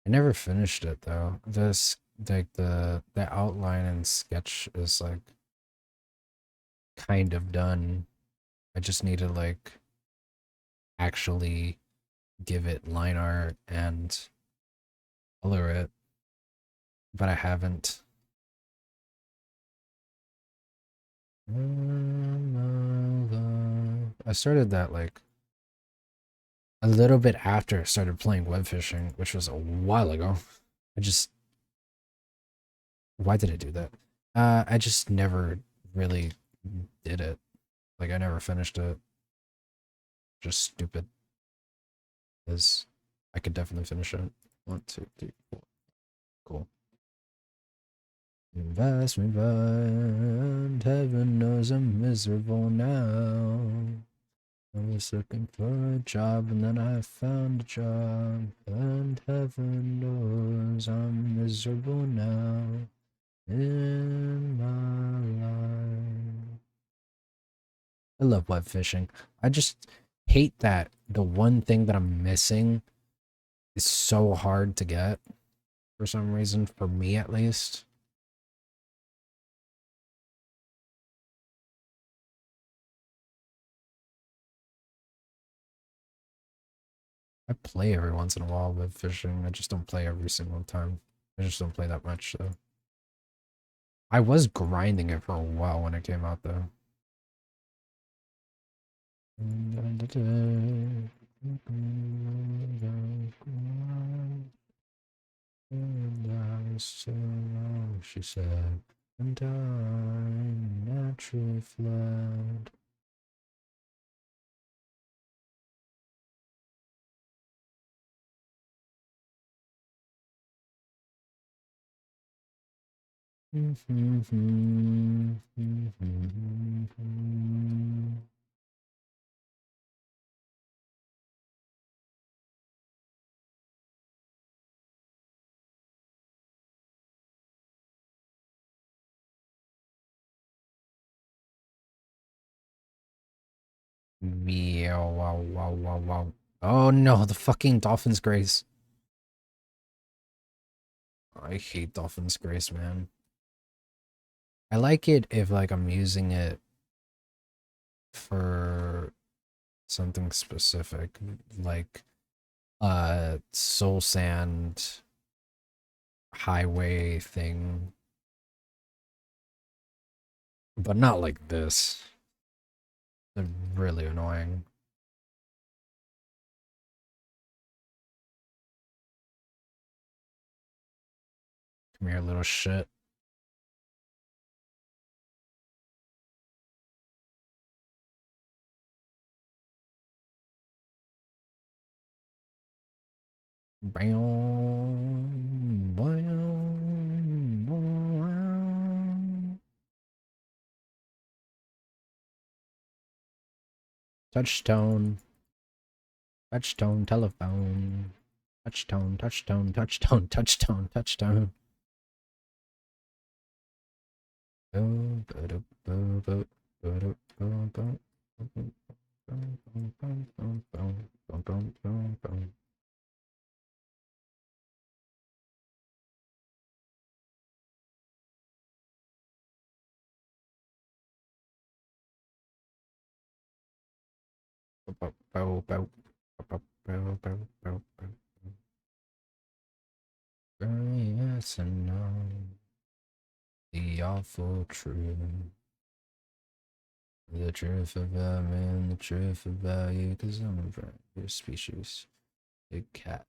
I never finished it though. This like the outline and sketch is like kind of done. I just need to like actually give it line art and color it, but I haven't. I started that like a little bit after I started playing web fishing, which was a while ago. I just, why did I do that? I just never really did it. Like I never finished it. Just stupid. Because I could definitely finish it. 1, 2, 3, 4. Cool. Investment fund. Heaven knows I'm miserable now. I was looking for a job and then I found a job. And heaven knows I'm miserable now in my life. I love web fishing. I just hate that the one thing that I'm missing is so hard to get for some reason, for me at least. I play every once in a while with fishing. I just don't play every single time. I just don't play that much, so. I was grinding it for a while when it came out, though. She said, and I naturally fled. Meow, wow, wow, wow, wow. Oh no, the fucking Dolphin's Grace. I hate Dolphin's Grace, man. I like it if like I'm using it for something specific, like Soul Sand highway thing, but not like this. They're really annoying. Come here, little shit. Bam, bam, bam. Touchtone, touchtone, telephone. Touchtone, touchtone, touchtone, touchtone, touchtone. Boom, boom, boom, boom, boom, boom, boom, boom, boom, boom, boom, boom, boom, boom, boom, boom. Bow, bow, bow, bow, bow, bow, bow, bow. Yes and no, the awful truth. The truth about me and the truth about you, cause I'm a friend of your species. Big cat.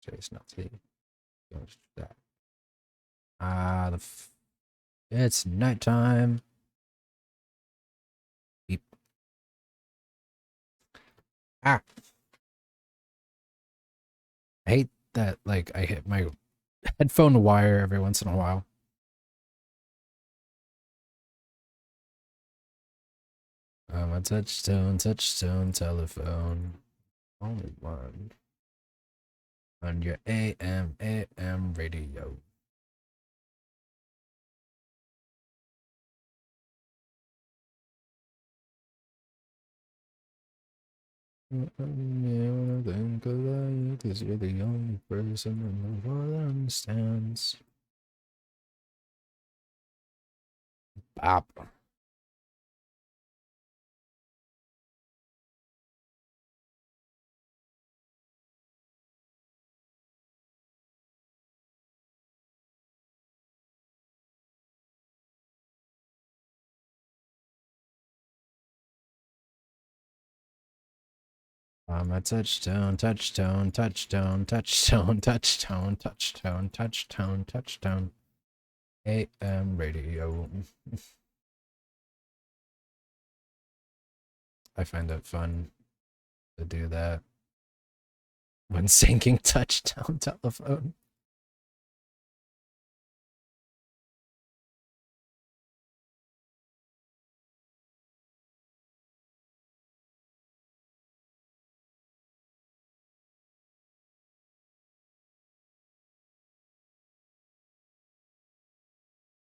Chase not tea. Goes that. Ah, it's nighttime. Beep. Ah, I hate that, like, I hit my headphone wire every once in a while. A touchstone telephone. Only one. On your AM radio. I think of you, cause you're the only person in the world that understands. Bop. A touchstone, touchstone, touchstone, touchstone, touchstone, touchstone, touchstone, touchstone. AM radio. I find it fun to do that when syncing touchdown telephone.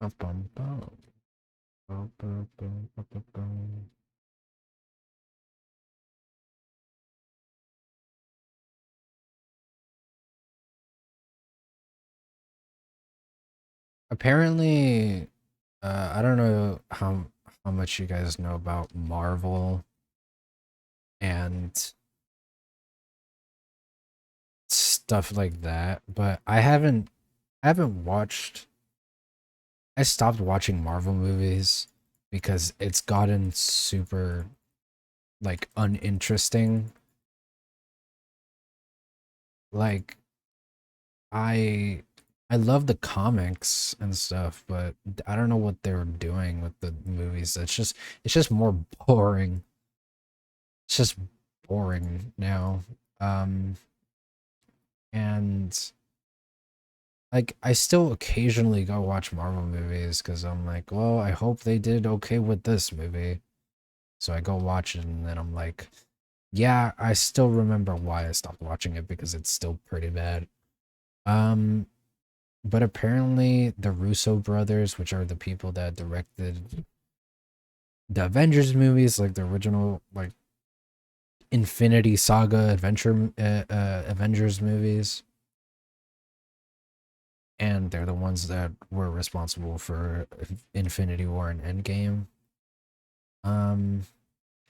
Bum, bum, bum. Bum, bum, bum, bum, bum, bum. Apparently, I don't know how much you guys know about Marvel and stuff like that, but I haven't watched. I stopped watching Marvel movies because it's gotten super like uninteresting. Like I I love the comics and stuff, but I don't know what they're doing with the movies. It's just more boring. It's just boring now. Um and like I still occasionally go watch Marvel movies cuz I'm like, "Well, I hope they did okay with this movie." So I go watch it and then I'm like, "Yeah, I still remember why I stopped watching it because it's still pretty bad." Um But apparently, the Russo brothers, which are the people that directed the Avengers movies, like the original, like Infinity Saga adventure Avengers movies, and they're the ones that were responsible for Infinity War and Endgame. Um,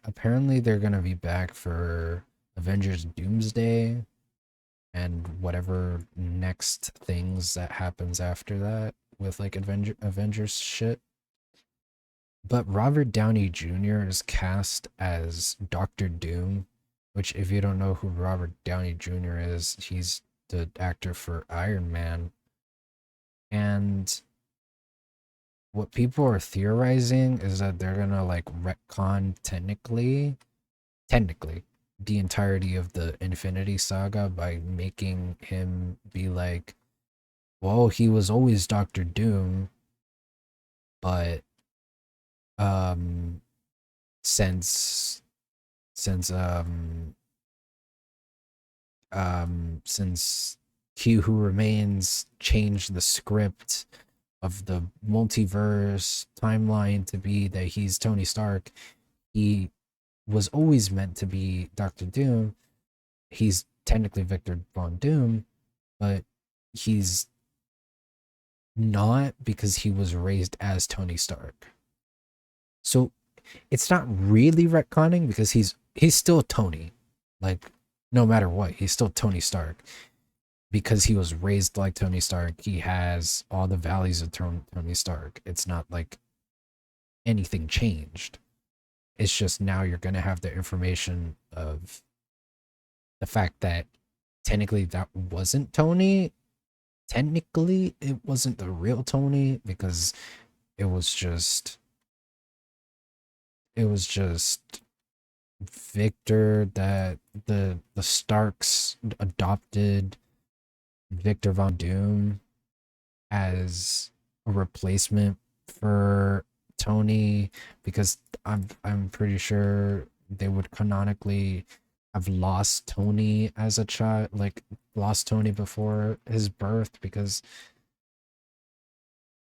Apparently they're gonna be back for Avengers Doomsday and whatever next things that happens after that with like Avengers shit. But Robert Downey Jr. is cast as Doctor Doom, which, if you don't know who Robert Downey Jr. is, he's the actor for Iron Man. And what people are theorizing is that they're gonna like retcon technically, the entirety of the Infinity Saga by making him be like, well, he was always Doctor Doom, but um, since since since He Who Remains changed the script of the multiverse timeline to be that he's Tony Stark, he was always meant to be Doctor Doom. He's technically Victor Von Doom, but he's not because he was raised as Tony Stark. So it's not really retconning because he's still Tony. Like no matter what, he's still Tony Stark because he was raised like Tony Stark. He has all the values of Tony Stark. It's not like anything changed. It's just now you're going to have the information of the fact that technically that wasn't Tony. Technically, it wasn't the real Tony because it was just it was just Victor that the Starks adopted Victor Von Doom as a replacement for Tony because I'm pretty sure they would canonically have lost Tony as a child, like lost Tony before his birth because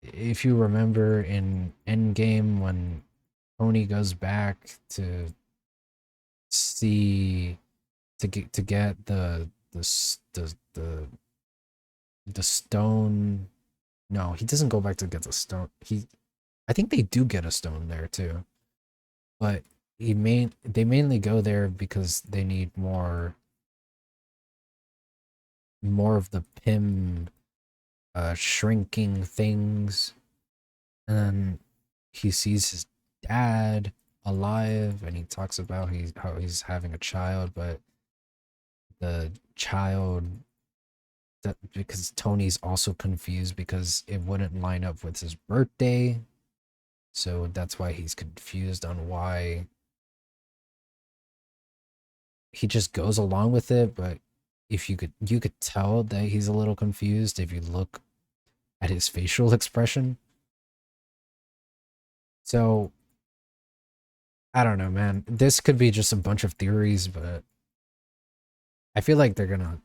if you remember in Endgame when Tony goes back to see to get the stone. No, he doesn't go back to get the stone. I think they do get a stone there too, but they mainly go there because they need more of the Pym shrinking things, and then he sees his dad alive, and he talks about how he's having a child, but the child that because Tony's also confused because it wouldn't line up with his birthday. So that's why he's confused on why he just goes along with it, but if you could tell that he's a little confused if you look at his facial expression. So I don't know, man. This could be just a bunch of theories, but I feel like they're gonna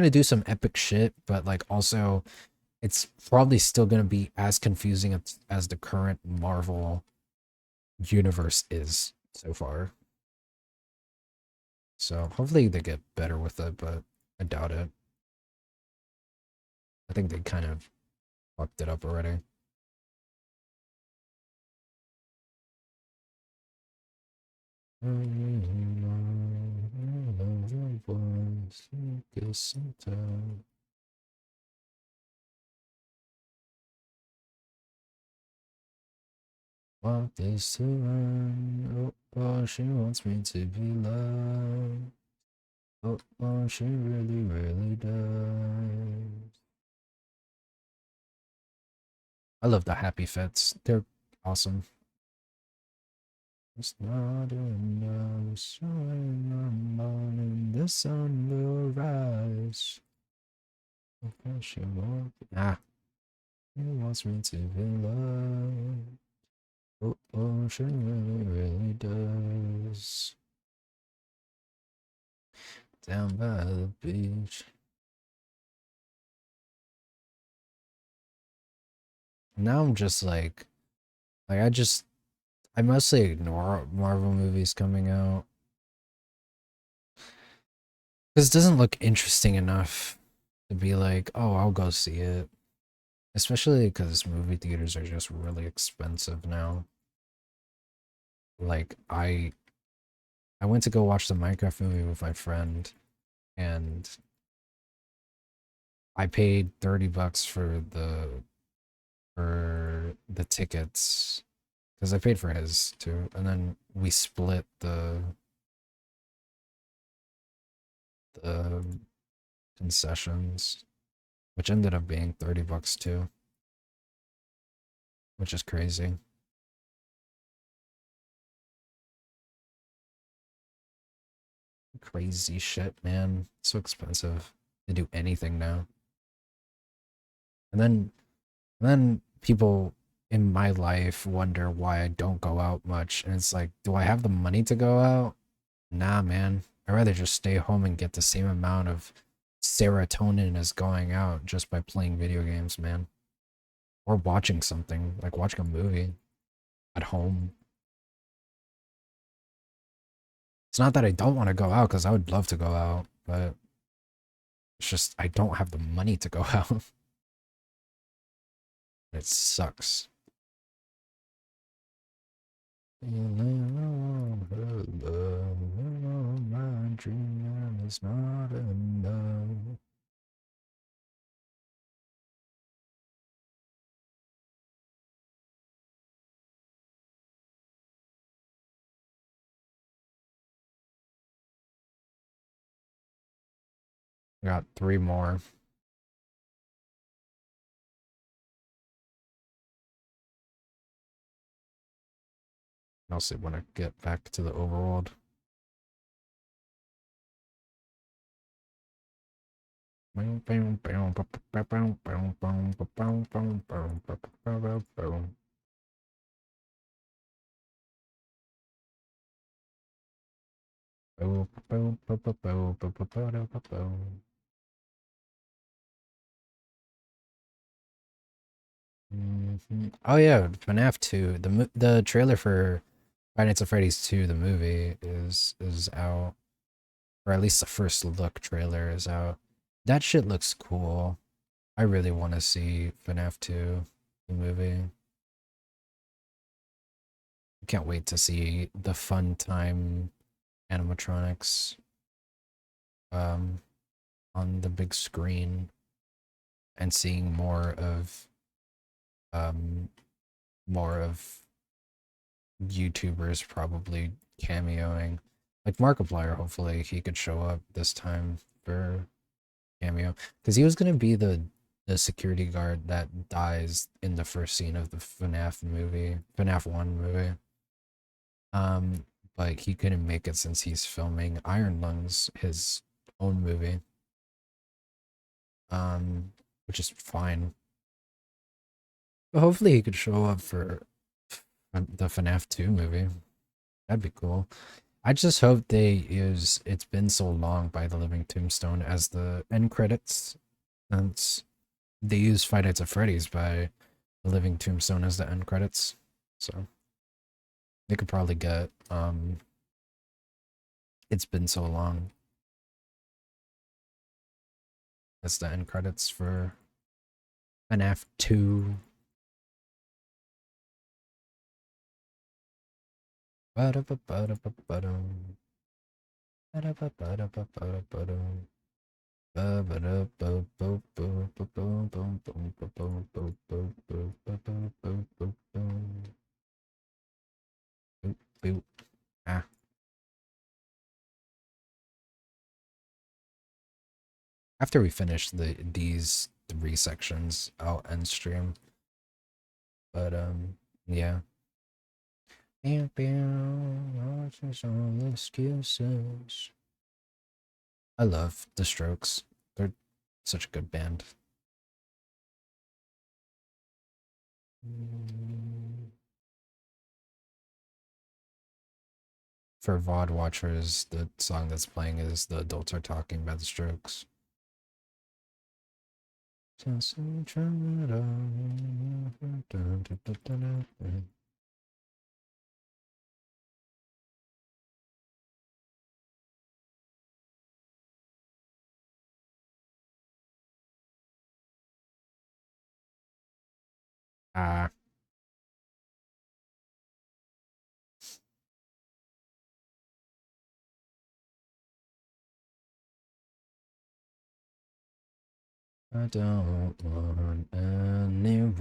do some epic shit, but like also it's probably still gonna be as confusing as the current Marvel universe is so far. So hopefully they get better with it, but I doubt it. I think they kind of fucked it up already. Want this to run. Oh, oh, she wants me to be loved. Oh, oh, she really, really does. I love the happy fits. They're awesome. It's not enough, showing on morning, the sun will rise. Okay, she won't. Ah, she wants me to be loved. Oh, oh, she really, really does. Down by the beach. Now I'm just like I mostly ignore Marvel movies coming out because it doesn't look interesting enough to be like, oh, I'll go see it. Especially because movie theaters are just really expensive now. Like I went to go watch the Minecraft movie with my friend, and I paid $30 for the tickets because I paid for his too, and then we split the concessions, which ended up being $30 too, which is crazy. Crazy shit, man. So expensive to do anything now. And then people in my life wonder why I don't go out much. And it's like, do I have the money to go out? Nah, man. I'd rather just stay home and get the same amount of serotonin as going out just by playing video games, man. Or watching something, like watching a movie at home. It's not that I don't want to go out because I would love to go out, but it's just I don't have the money to go out. It sucks. My dream is not enough. Got 3 more. I also want to get back to the overworld. Oh yeah, FNAF 2. The trailer for Five Nights at Freddy's 2, the movie, is out, or at least the first look trailer is out. That shit looks cool. I really want to see FNAF 2, the movie. I can't wait to see the fun time animatronics um on the big screen and seeing um more of YouTubers probably cameoing. Like Markiplier, hopefully he could show up this time for cameo. Because he was gonna be the security guard that dies in the first scene of the FNAF movie, FNAF 1 movie. Um, but he couldn't make it since he's filming Iron Lungs, his own movie. Which is fine. But hopefully he could show up for the FNAF 2 movie. That'd be cool. I just hope they use It's Been So Long by the Living Tombstone as the end credits. And they use Five Nights at Freddy's by the Living Tombstone as the end credits. So they could probably get It's Been So Long as the end credits for FNAF 2. Ah. After we finish these 3 sections, I'll end stream. But yeah. Excuses. I love The Strokes. They're such a good band. For VOD watchers, the song that's playing is The Adults Are Talking by The Strokes. Ah. I don't want anyone.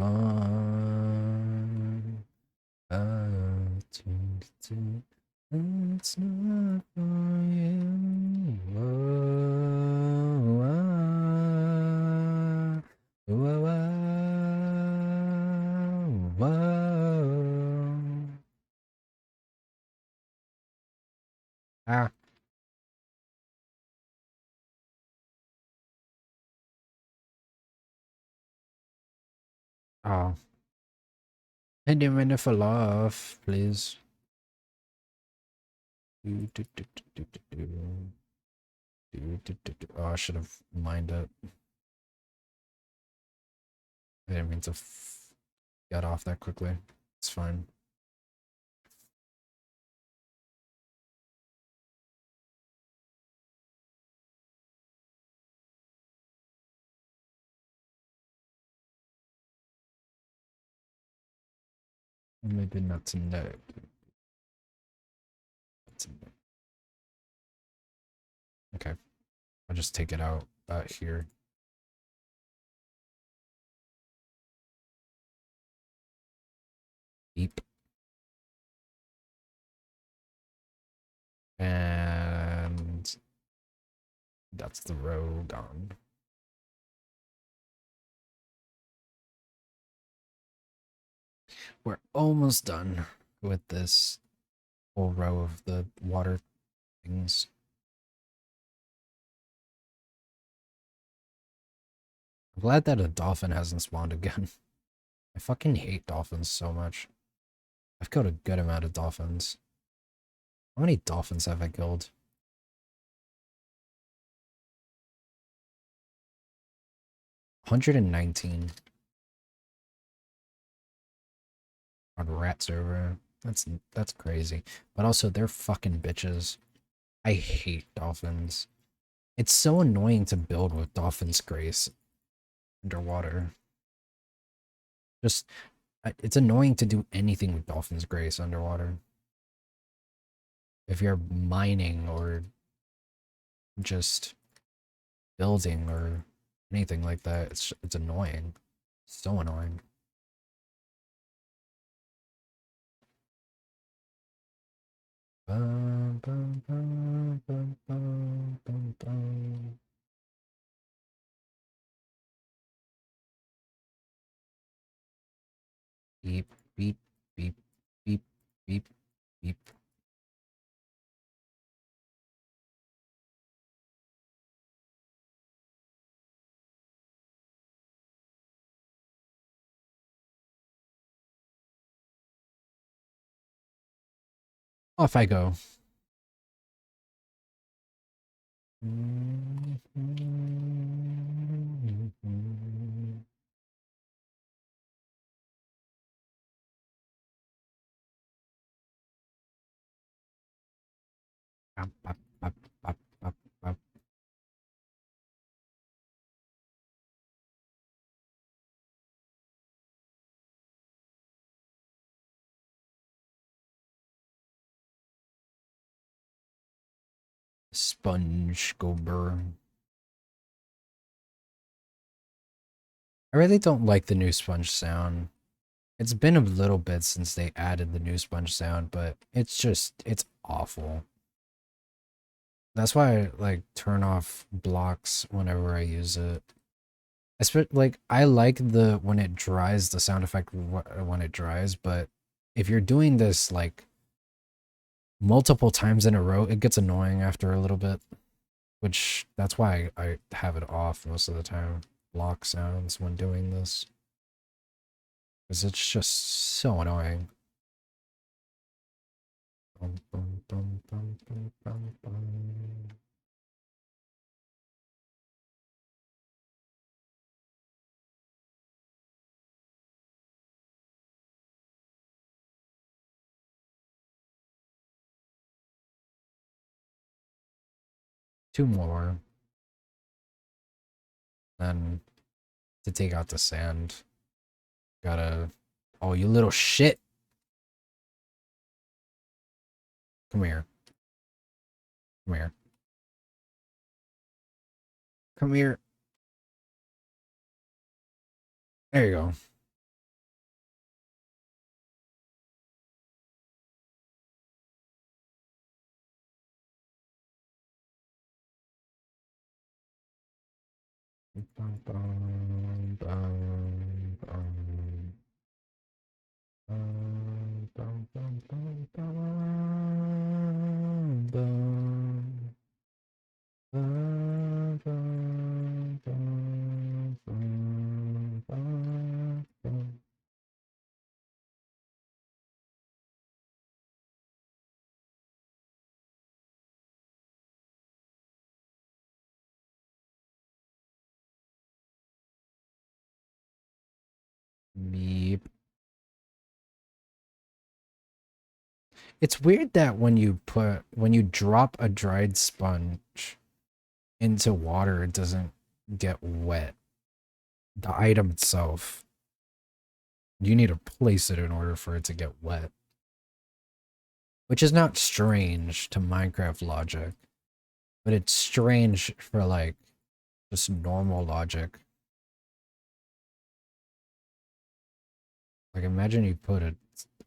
It's not for you. Whoa, whoa, whoa, whoa. Ah. Oh. I didn't mean it for love, please. Oh, I should have mined it. I didn't mean to get off that quickly. It's fine. Maybe not tonight. Okay. I'll just take it out here. Beep. And that's the row gone. We're almost done with this whole row of the water things. I'm glad that a dolphin hasn't spawned again. I fucking hate dolphins so much. I've killed a good amount of dolphins. How many dolphins have I killed? 119 on Rat server. That's crazy. But also, they're fucking bitches. I hate dolphins. It's so annoying to build with Dolphin's Grace underwater. Just, it's annoying to do anything with Dolphin's Grace underwater. If you're mining or just building or anything like that, it's annoying. So annoying. Bum, bum, bum, bum, bum, bum, bum. Beep, beep, beep, beep, beep, beep. Off I go. Bop, bop, bop, bop, bop, bop. Sponge go burn. I really don't like the new sponge sound. It's been a little bit since they added the new sponge sound, but it's awful. That's why I like turn off blocks whenever I use it. Like I like the when it dries, the sound effect when it dries, but if you're doing this like multiple times in a row, it gets annoying after a little bit, which that's why I have it off most of the time. Block sounds when doing this, because it's just so annoying. Bum, bum, bum, bum, bum, bum, bum. Two more, then to take out the sand, gotta. Oh, you little shit! Come here. Come here. Come here. There you go. Bum, bum, bum, bum. Bum, bum, bum, bum, bum, bum. Bum, bum, bum, bum, bum, bum. Beep. It's weird that when you drop a dried sponge into water, it doesn't get wet. The item itself, you need to place it in order for it to get wet. Which is not strange to Minecraft logic, but it's strange for like just normal logic. Like imagine you put a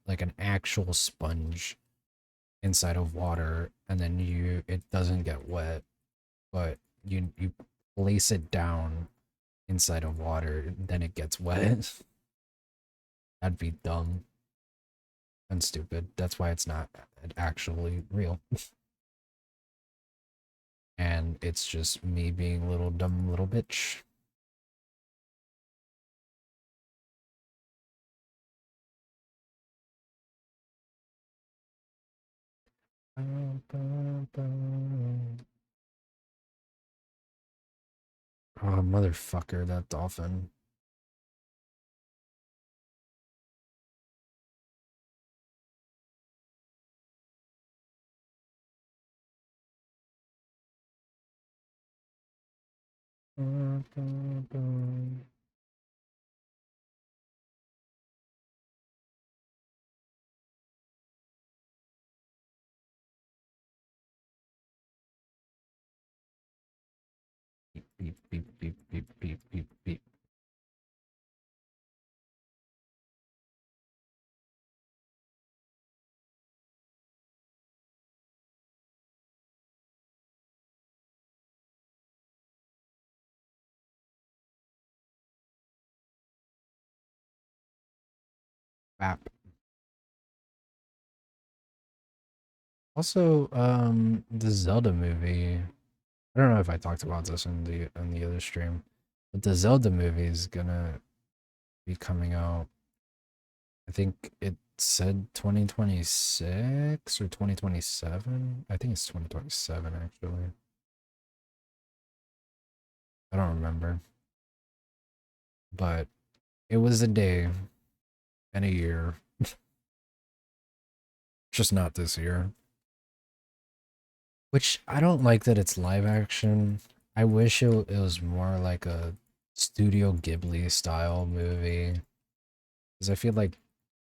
like an actual sponge inside of water and then it doesn't get wet, but you place it down inside of water, then it gets wet. That'd be dumb and stupid. That's why it's not actually real. And it's just me being a little dumb little bitch. Oh, motherfucker, that dolphin. Beep, beep, beep, beep, beep, beep, beep, beep. Bap. Also, the Zelda movie. I don't know if I talked about this in the other stream, but the Zelda movie is gonna be coming out. I think it said 2026 or 2027. I think it's 2027 actually. I don't remember. But it was a day and a year. Just not this year. Which I don't like that it's live action. I wish it was more like a Studio Ghibli style movie. Because I feel like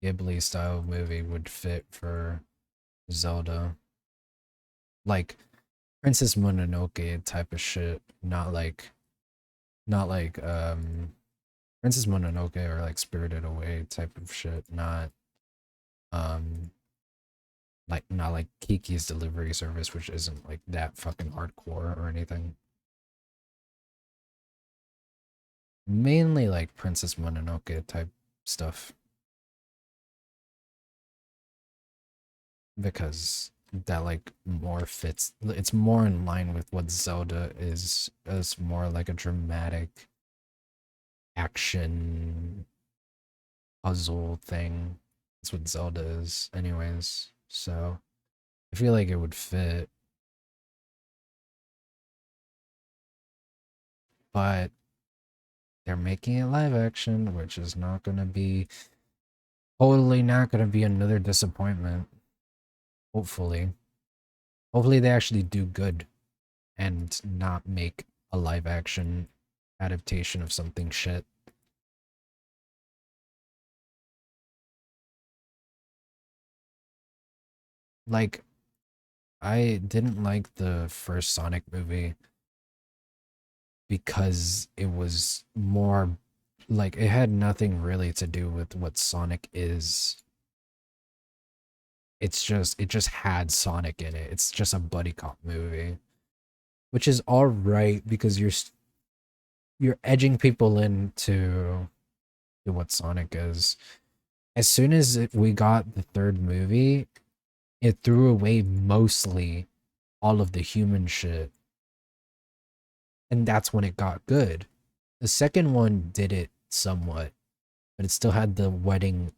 Ghibli style movie would fit for Zelda. Like Princess Mononoke type of shit. Not like Princess Mononoke or like Spirited Away type of shit. Um not like Kiki's Delivery Service, which isn't like that fucking hardcore or anything. Mainly like Princess Mononoke type stuff. Because that like more fits, it's more in line with what Zelda is, as more like a dramatic action puzzle thing. That's what Zelda is anyways, so I feel like it would fit. But they're making it live action, which is not gonna be, totally not gonna be another disappointment. Hopefully. Hopefully they actually do good and not make a live action adaptation of something shit. Like, I didn't like the first Sonic movie because it was more like it had nothing really to do with what Sonic is. It just had Sonic in it. It's just a buddy cop movie, which is all right because you're edging people into to what Sonic is. As soon as we got the third movie, it threw away mostly all of the human shit, and that's when it got good. The second one did it somewhat, but it still had the wedding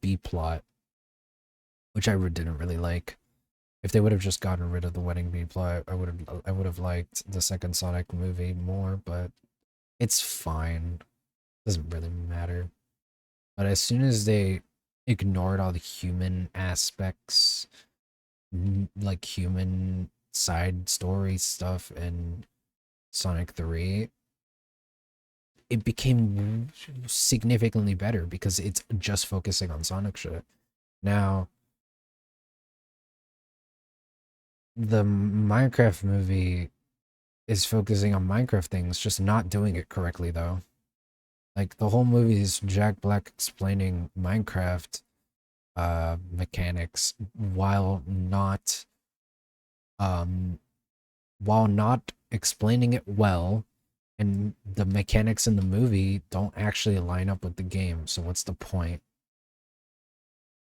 B plot, which didn't really like. If they would have just gotten rid of the wedding B plot, I would have liked the second Sonic movie more, but it's fine. Doesn't really matter. But as soon as they ignored all the human aspects, like human side story stuff in Sonic 3, it became significantly better because it's just focusing on Sonic shit. Now, the Minecraft movie is focusing on Minecraft things, just not doing it correctly though. Like the whole movie is Jack Black explaining Minecraft mechanics um while not explaining it well, and the mechanics in the movie don't actually line up with the game. So what's the point?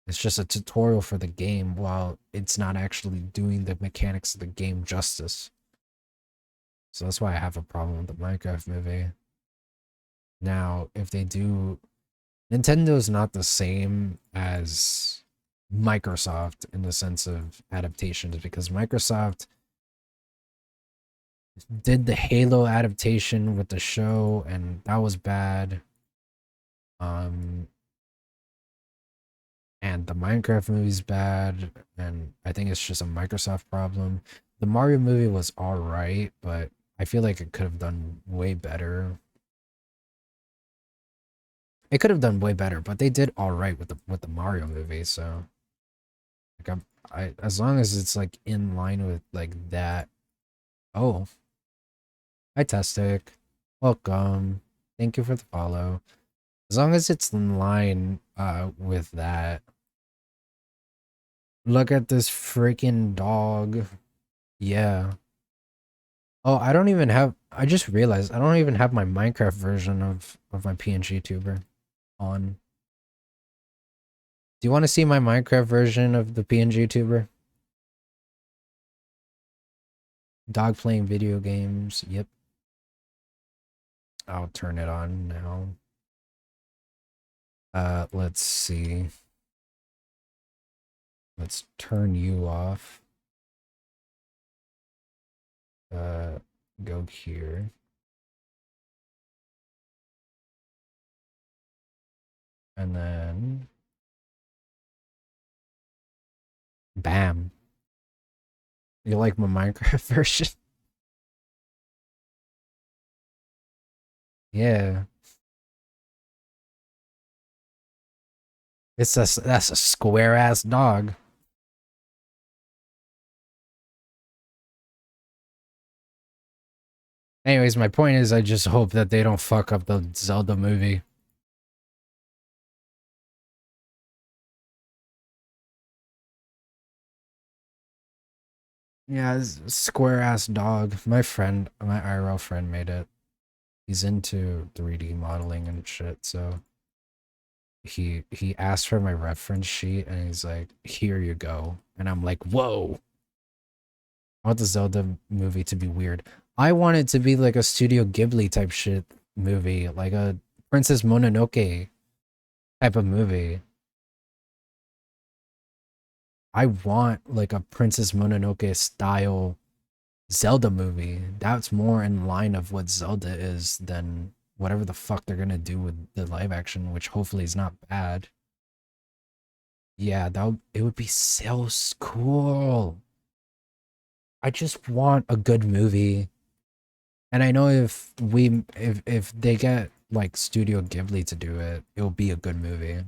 It's just a tutorial for the game while it's not actually doing the mechanics of the game justice. So that's why I have a problem with the Minecraft movie. Now, if they do, Nintendo's not the same as Microsoft in the sense of adaptations, because Microsoft did the Halo adaptation with the show and that was bad. And the Minecraft movie's bad, and I think it's just a Microsoft problem. The Mario movie was alright, but I feel like it could have done way better. It could have done way better, but they did alright with the Mario movie, so like I as long as it's like in line with like that. Oh, hi Testic. Welcome. Thank you for the follow. As long as it's in line with that. Look at this freaking dog. Yeah. Oh, I don't even have, I just realized I don't even have my Minecraft version of my PNG tuber on. Do you want to see my Minecraft version of the PNG YouTuber? Dog playing video games. Yep. I'll turn it on now. Let's see. Let's turn you off. Go here. And then bam. You like my Minecraft version? Yeah. That's a square ass dog. Anyways, my point is I just hope that they don't fuck up the Zelda movie. Yeah, square ass dog. My IRL friend made it. He's into 3D modeling and shit, so he asked for my reference sheet and he's like, "Here you go." And I'm like, "Whoa." I want the Zelda movie to be weird. I want it to be like a Studio Ghibli type shit movie, like a Princess Mononoke type of movie. I want like a Princess Mononoke style Zelda movie. That's more in line of what Zelda is than whatever the fuck they're gonna do with the live action, which hopefully is not bad. Yeah, it would be so cool. I just want a good movie. And I know if they get like Studio Ghibli to do it, it'll be a good movie.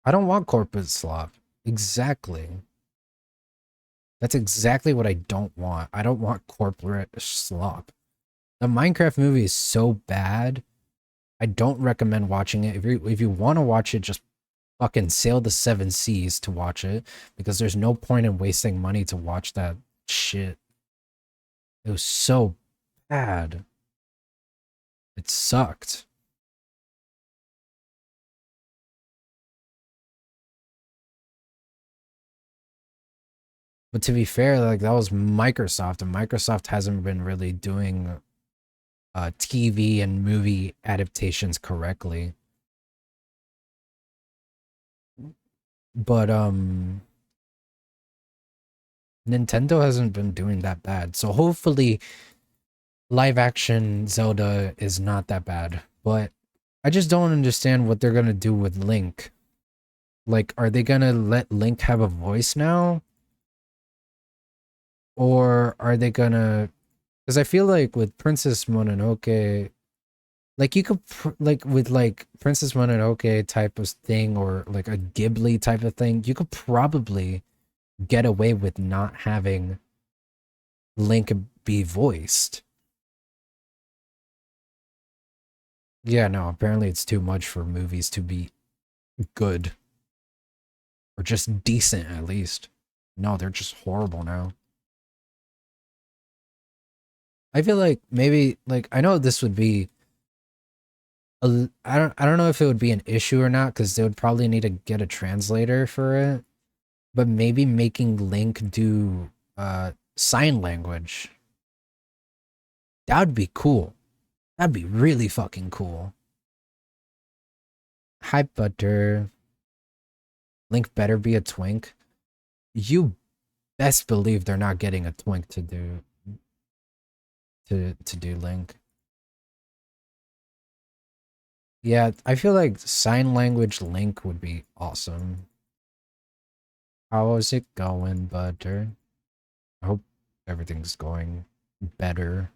I don't want corporate slop. Exactly. That's exactly what I don't want. I don't want corporate slop. The Minecraft movie is so bad. I don't recommend watching it. If you want to watch it, just fucking sail the seven seas to watch it because there's no point in wasting money to watch that shit. It was so bad. It sucked. But to be fair, like that was Microsoft, and Microsoft hasn't been really doing TV and movie adaptations correctly. But Nintendo hasn't been doing that bad. So hopefully live action Zelda is not that bad. But I just don't understand what they're gonna do with Link. Like, are they gonna let Link have a voice now? Or are they gonna... Because I feel like with Princess Mononoke, like you could like with like Princess Mononoke type of thing or like a Ghibli type of thing, you could probably get away with not having Link be voiced. Yeah, no, apparently it's too much for movies to be good or just decent at least. No, they're just horrible now. I feel like maybe like I know this would be I don't know if it would be an issue or not because they would probably need to get a translator for it. But maybe making Link do sign language. That would be cool. That'd be really fucking cool. Hi Butter. Link better be a twink. You best believe they're not getting a twink to do Link. Yeah, I feel like sign language Link would be awesome. How is it going, Butter? I hope everything's going better.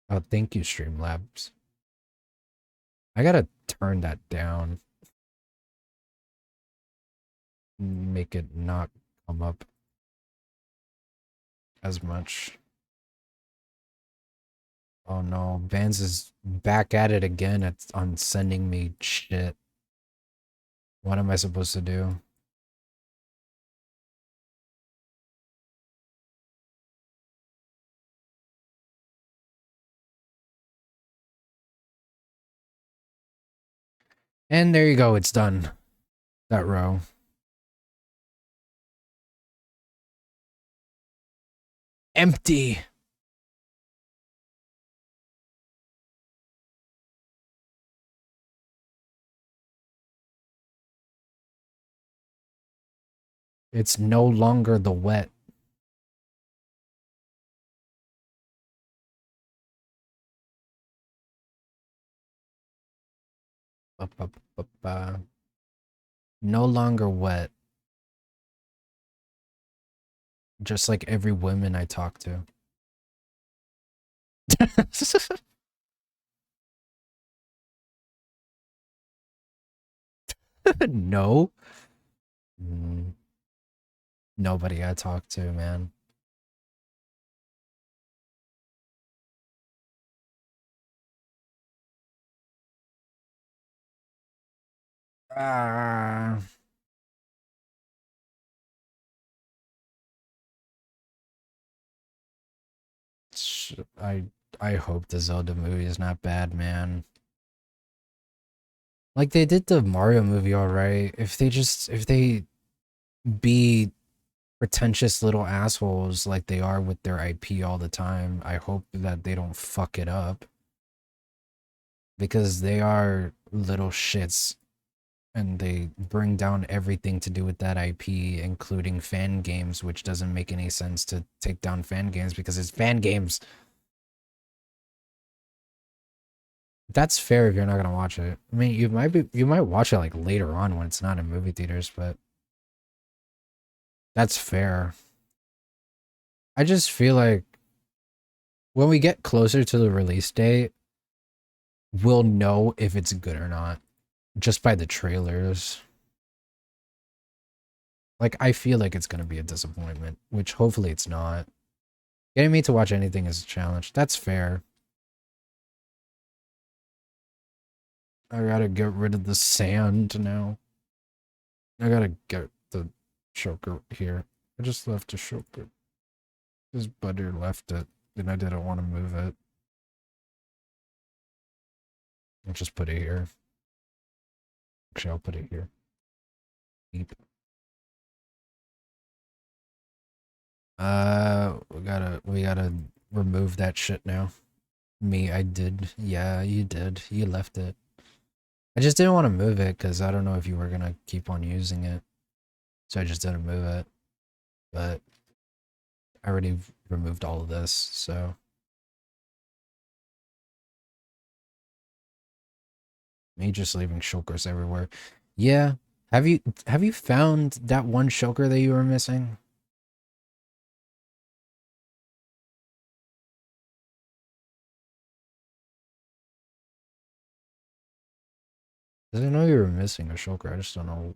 Oh, thank you, Streamlabs. I gotta turn that down. Make it not come up as much. Oh no, Vans is back at it again on sending me shit. What am I supposed to do? And there you go, it's done. That row. Empty. It's no longer the wet. No longer wet. Just like every woman I talk to. No. Nobody I talk to, man. Ah. I I hope the Zelda movie is not bad, man. Like they did the Mario movie alright. If they be pretentious little assholes like they are with their IP all the time, I hope that they don't fuck it up. Because they are little shits and they bring down everything to do with that IP, including fan games, which doesn't make any sense to take down fan games because it's fan games. That's fair if you're not gonna watch it. I mean, you might watch it like later on when it's not in movie theaters, but that's fair. I just feel like when we get closer to the release date, we'll know if it's good or not just by the trailers. Like I feel like it's gonna be a disappointment, which hopefully it's not. Getting me to watch anything is a challenge. That's fair. I gotta get rid of the sand now. I gotta get the choker here. I just left the choker. This butter left it, and I didn't want to move it. I'll just put it here. Actually, I'll put it here. Beep. We gotta remove that shit now. Me, I did. Yeah, you did. You left it. I just didn't want to move it because I don't know if you were gonna keep on using it. So I just didn't move it. But I already removed all of this, so. Me just leaving shulkers everywhere. Yeah. Have you found that one shulker that you were missing? Because I know you were missing a shulker. I just don't know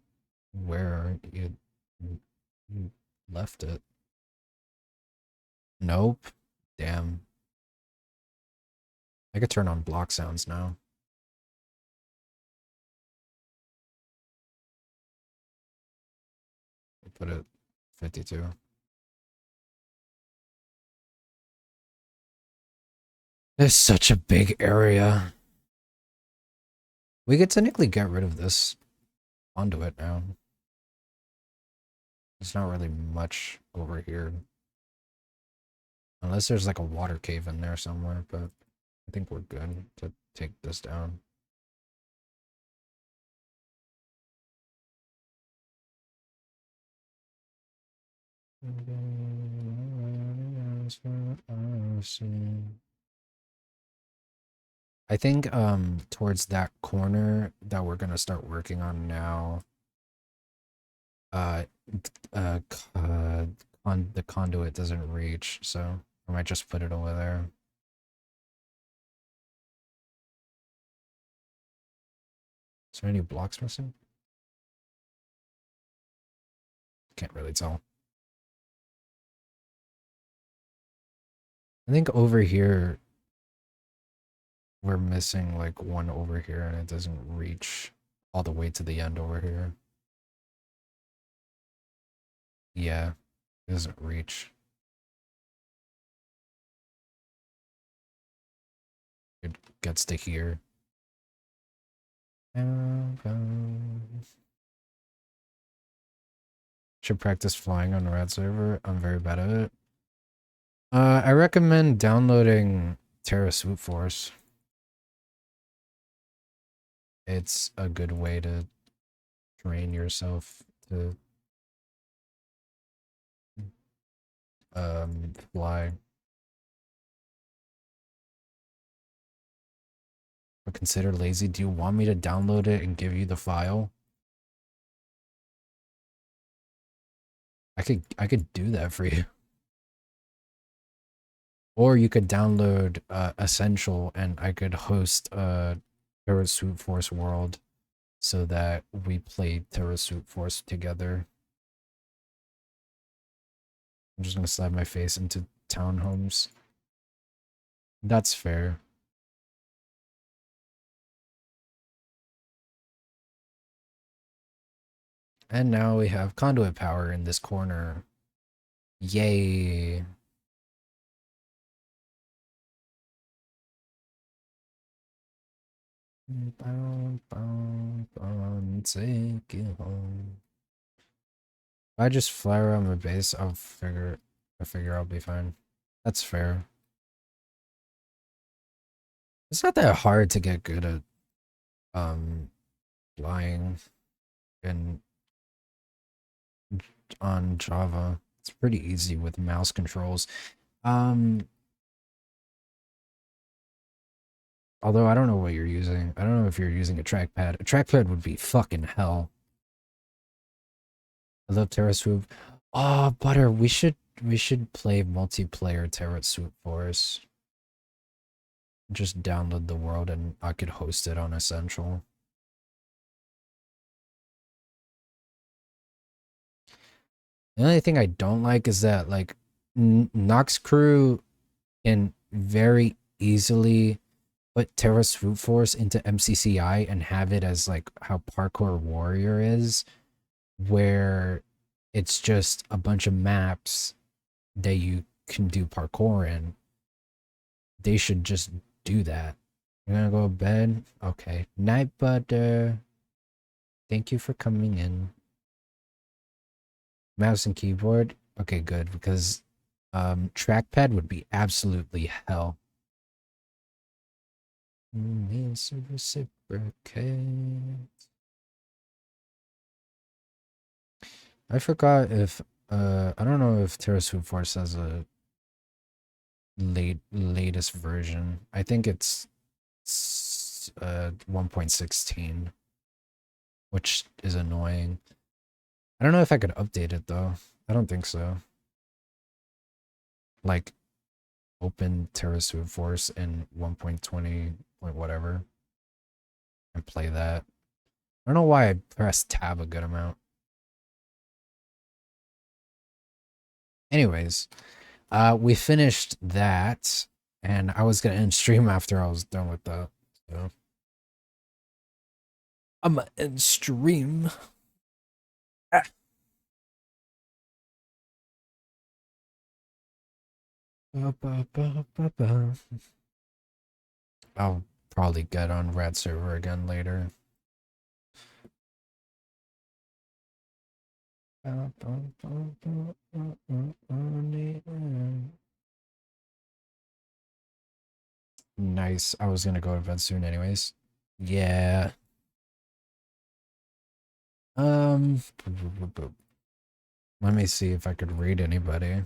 where you left it. Nope. Damn. I could turn on block sounds now. I'll put it 52. It's such a big area. We could technically get rid of this conduit now. There's not really much over here. Unless there's like a water cave in there somewhere, but I think we're good to take this down. I think towards that corner that we're gonna start working on now, uh on the conduit doesn't reach, so I might just put it over there. Is there any blocks missing? Can't really tell. I think over here we're missing like one over here and it doesn't reach all the way to the end over here. Yeah, it doesn't reach. It gets to here. Should practice flying on the rat server. I'm very bad at it. I recommend downloading Terra Swoop Force. It's a good way to train yourself to fly. But consider lazy. Do you want me to download it and give you the file? I could do that for you. Or you could download Essential and I could host Terra Swoop Force World so that we play Terra Swoop Force together. I'm just gonna slide my face into townhomes. That's fair. And now we have conduit power in this corner. Yay. Take it home. If I just fly around my base, I figure I'll be fine. That's fair. It's not that hard to get good at flying in on Java. It's pretty easy with mouse controls. Although I don't know what you're using. I don't know if you're using a trackpad. A trackpad would be fucking hell. I love Terra Swoop. Oh, Butter, we should play multiplayer Terra Swoop Force. Just download the world and I could host it on Essential. The only thing I don't like is that like Nox Crew can very easily put Terra Swoop Force into MCCI and have it as like how Parkour Warrior is, where it's just a bunch of maps that you can do parkour in. They should just do that. You're gonna go to bed? Okay. Night, Butter. Thank you for coming in. Mouse and keyboard? Okay, good, because trackpad would be absolutely hell. Reciprocate. I forgot if I don't know if Terra Swoop Force has a latest version. I think it's 1.16, which is annoying. I don't know if I could update it though. I don't think so. Like open Terra Swoop Force in 1.20 point whatever and play that. I don't know why I pressed tab a good amount. Anyways, we finished that, and I was gonna end stream after I was done with that. So I'm gonna end stream. Ah. I'll probably get on Rat server again later. Nice. I was gonna go to bed soon anyways. Yeah. Let me see if I could read anybody.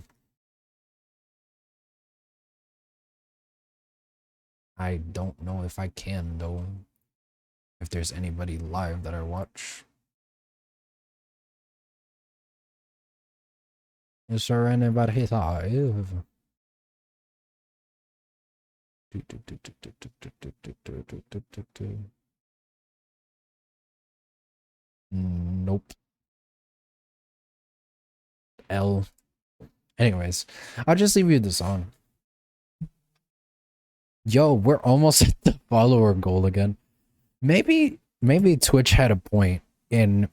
I don't know if I can though. If there's anybody live that I watch. Is there anybody live? Nope. L. Anyways, I'll just leave you the song. Yo, we're almost at the follower goal again. Maybe Twitch had a point in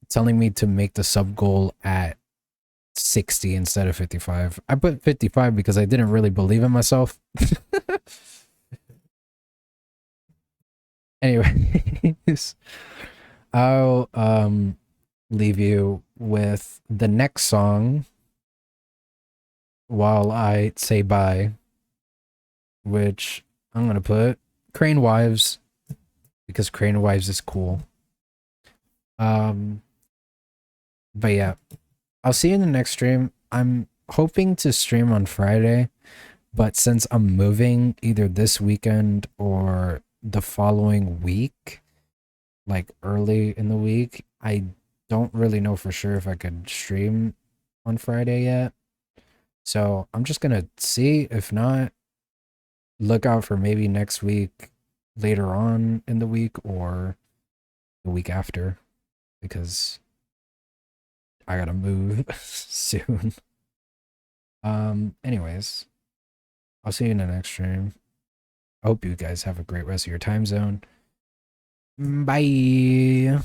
telling me to make the sub goal at 60 instead of 55. I put 55 because I didn't really believe in myself. Anyways, I'll leave you with the next song while I say bye, which I'm gonna put Crane Wives because Crane Wives is cool. Um, but yeah, I'll see you in the next stream. I'm hoping to stream on Friday, but since I'm moving either this weekend or the following week, like early in the week, I don't really know for sure if I could stream on Friday yet. So I'm just gonna see. If not, look out for maybe next week, later on in the week, or the week after, because I gotta move soon. Anyways, I'll see you in the next stream. I hope you guys have a great rest of your time zone. Bye.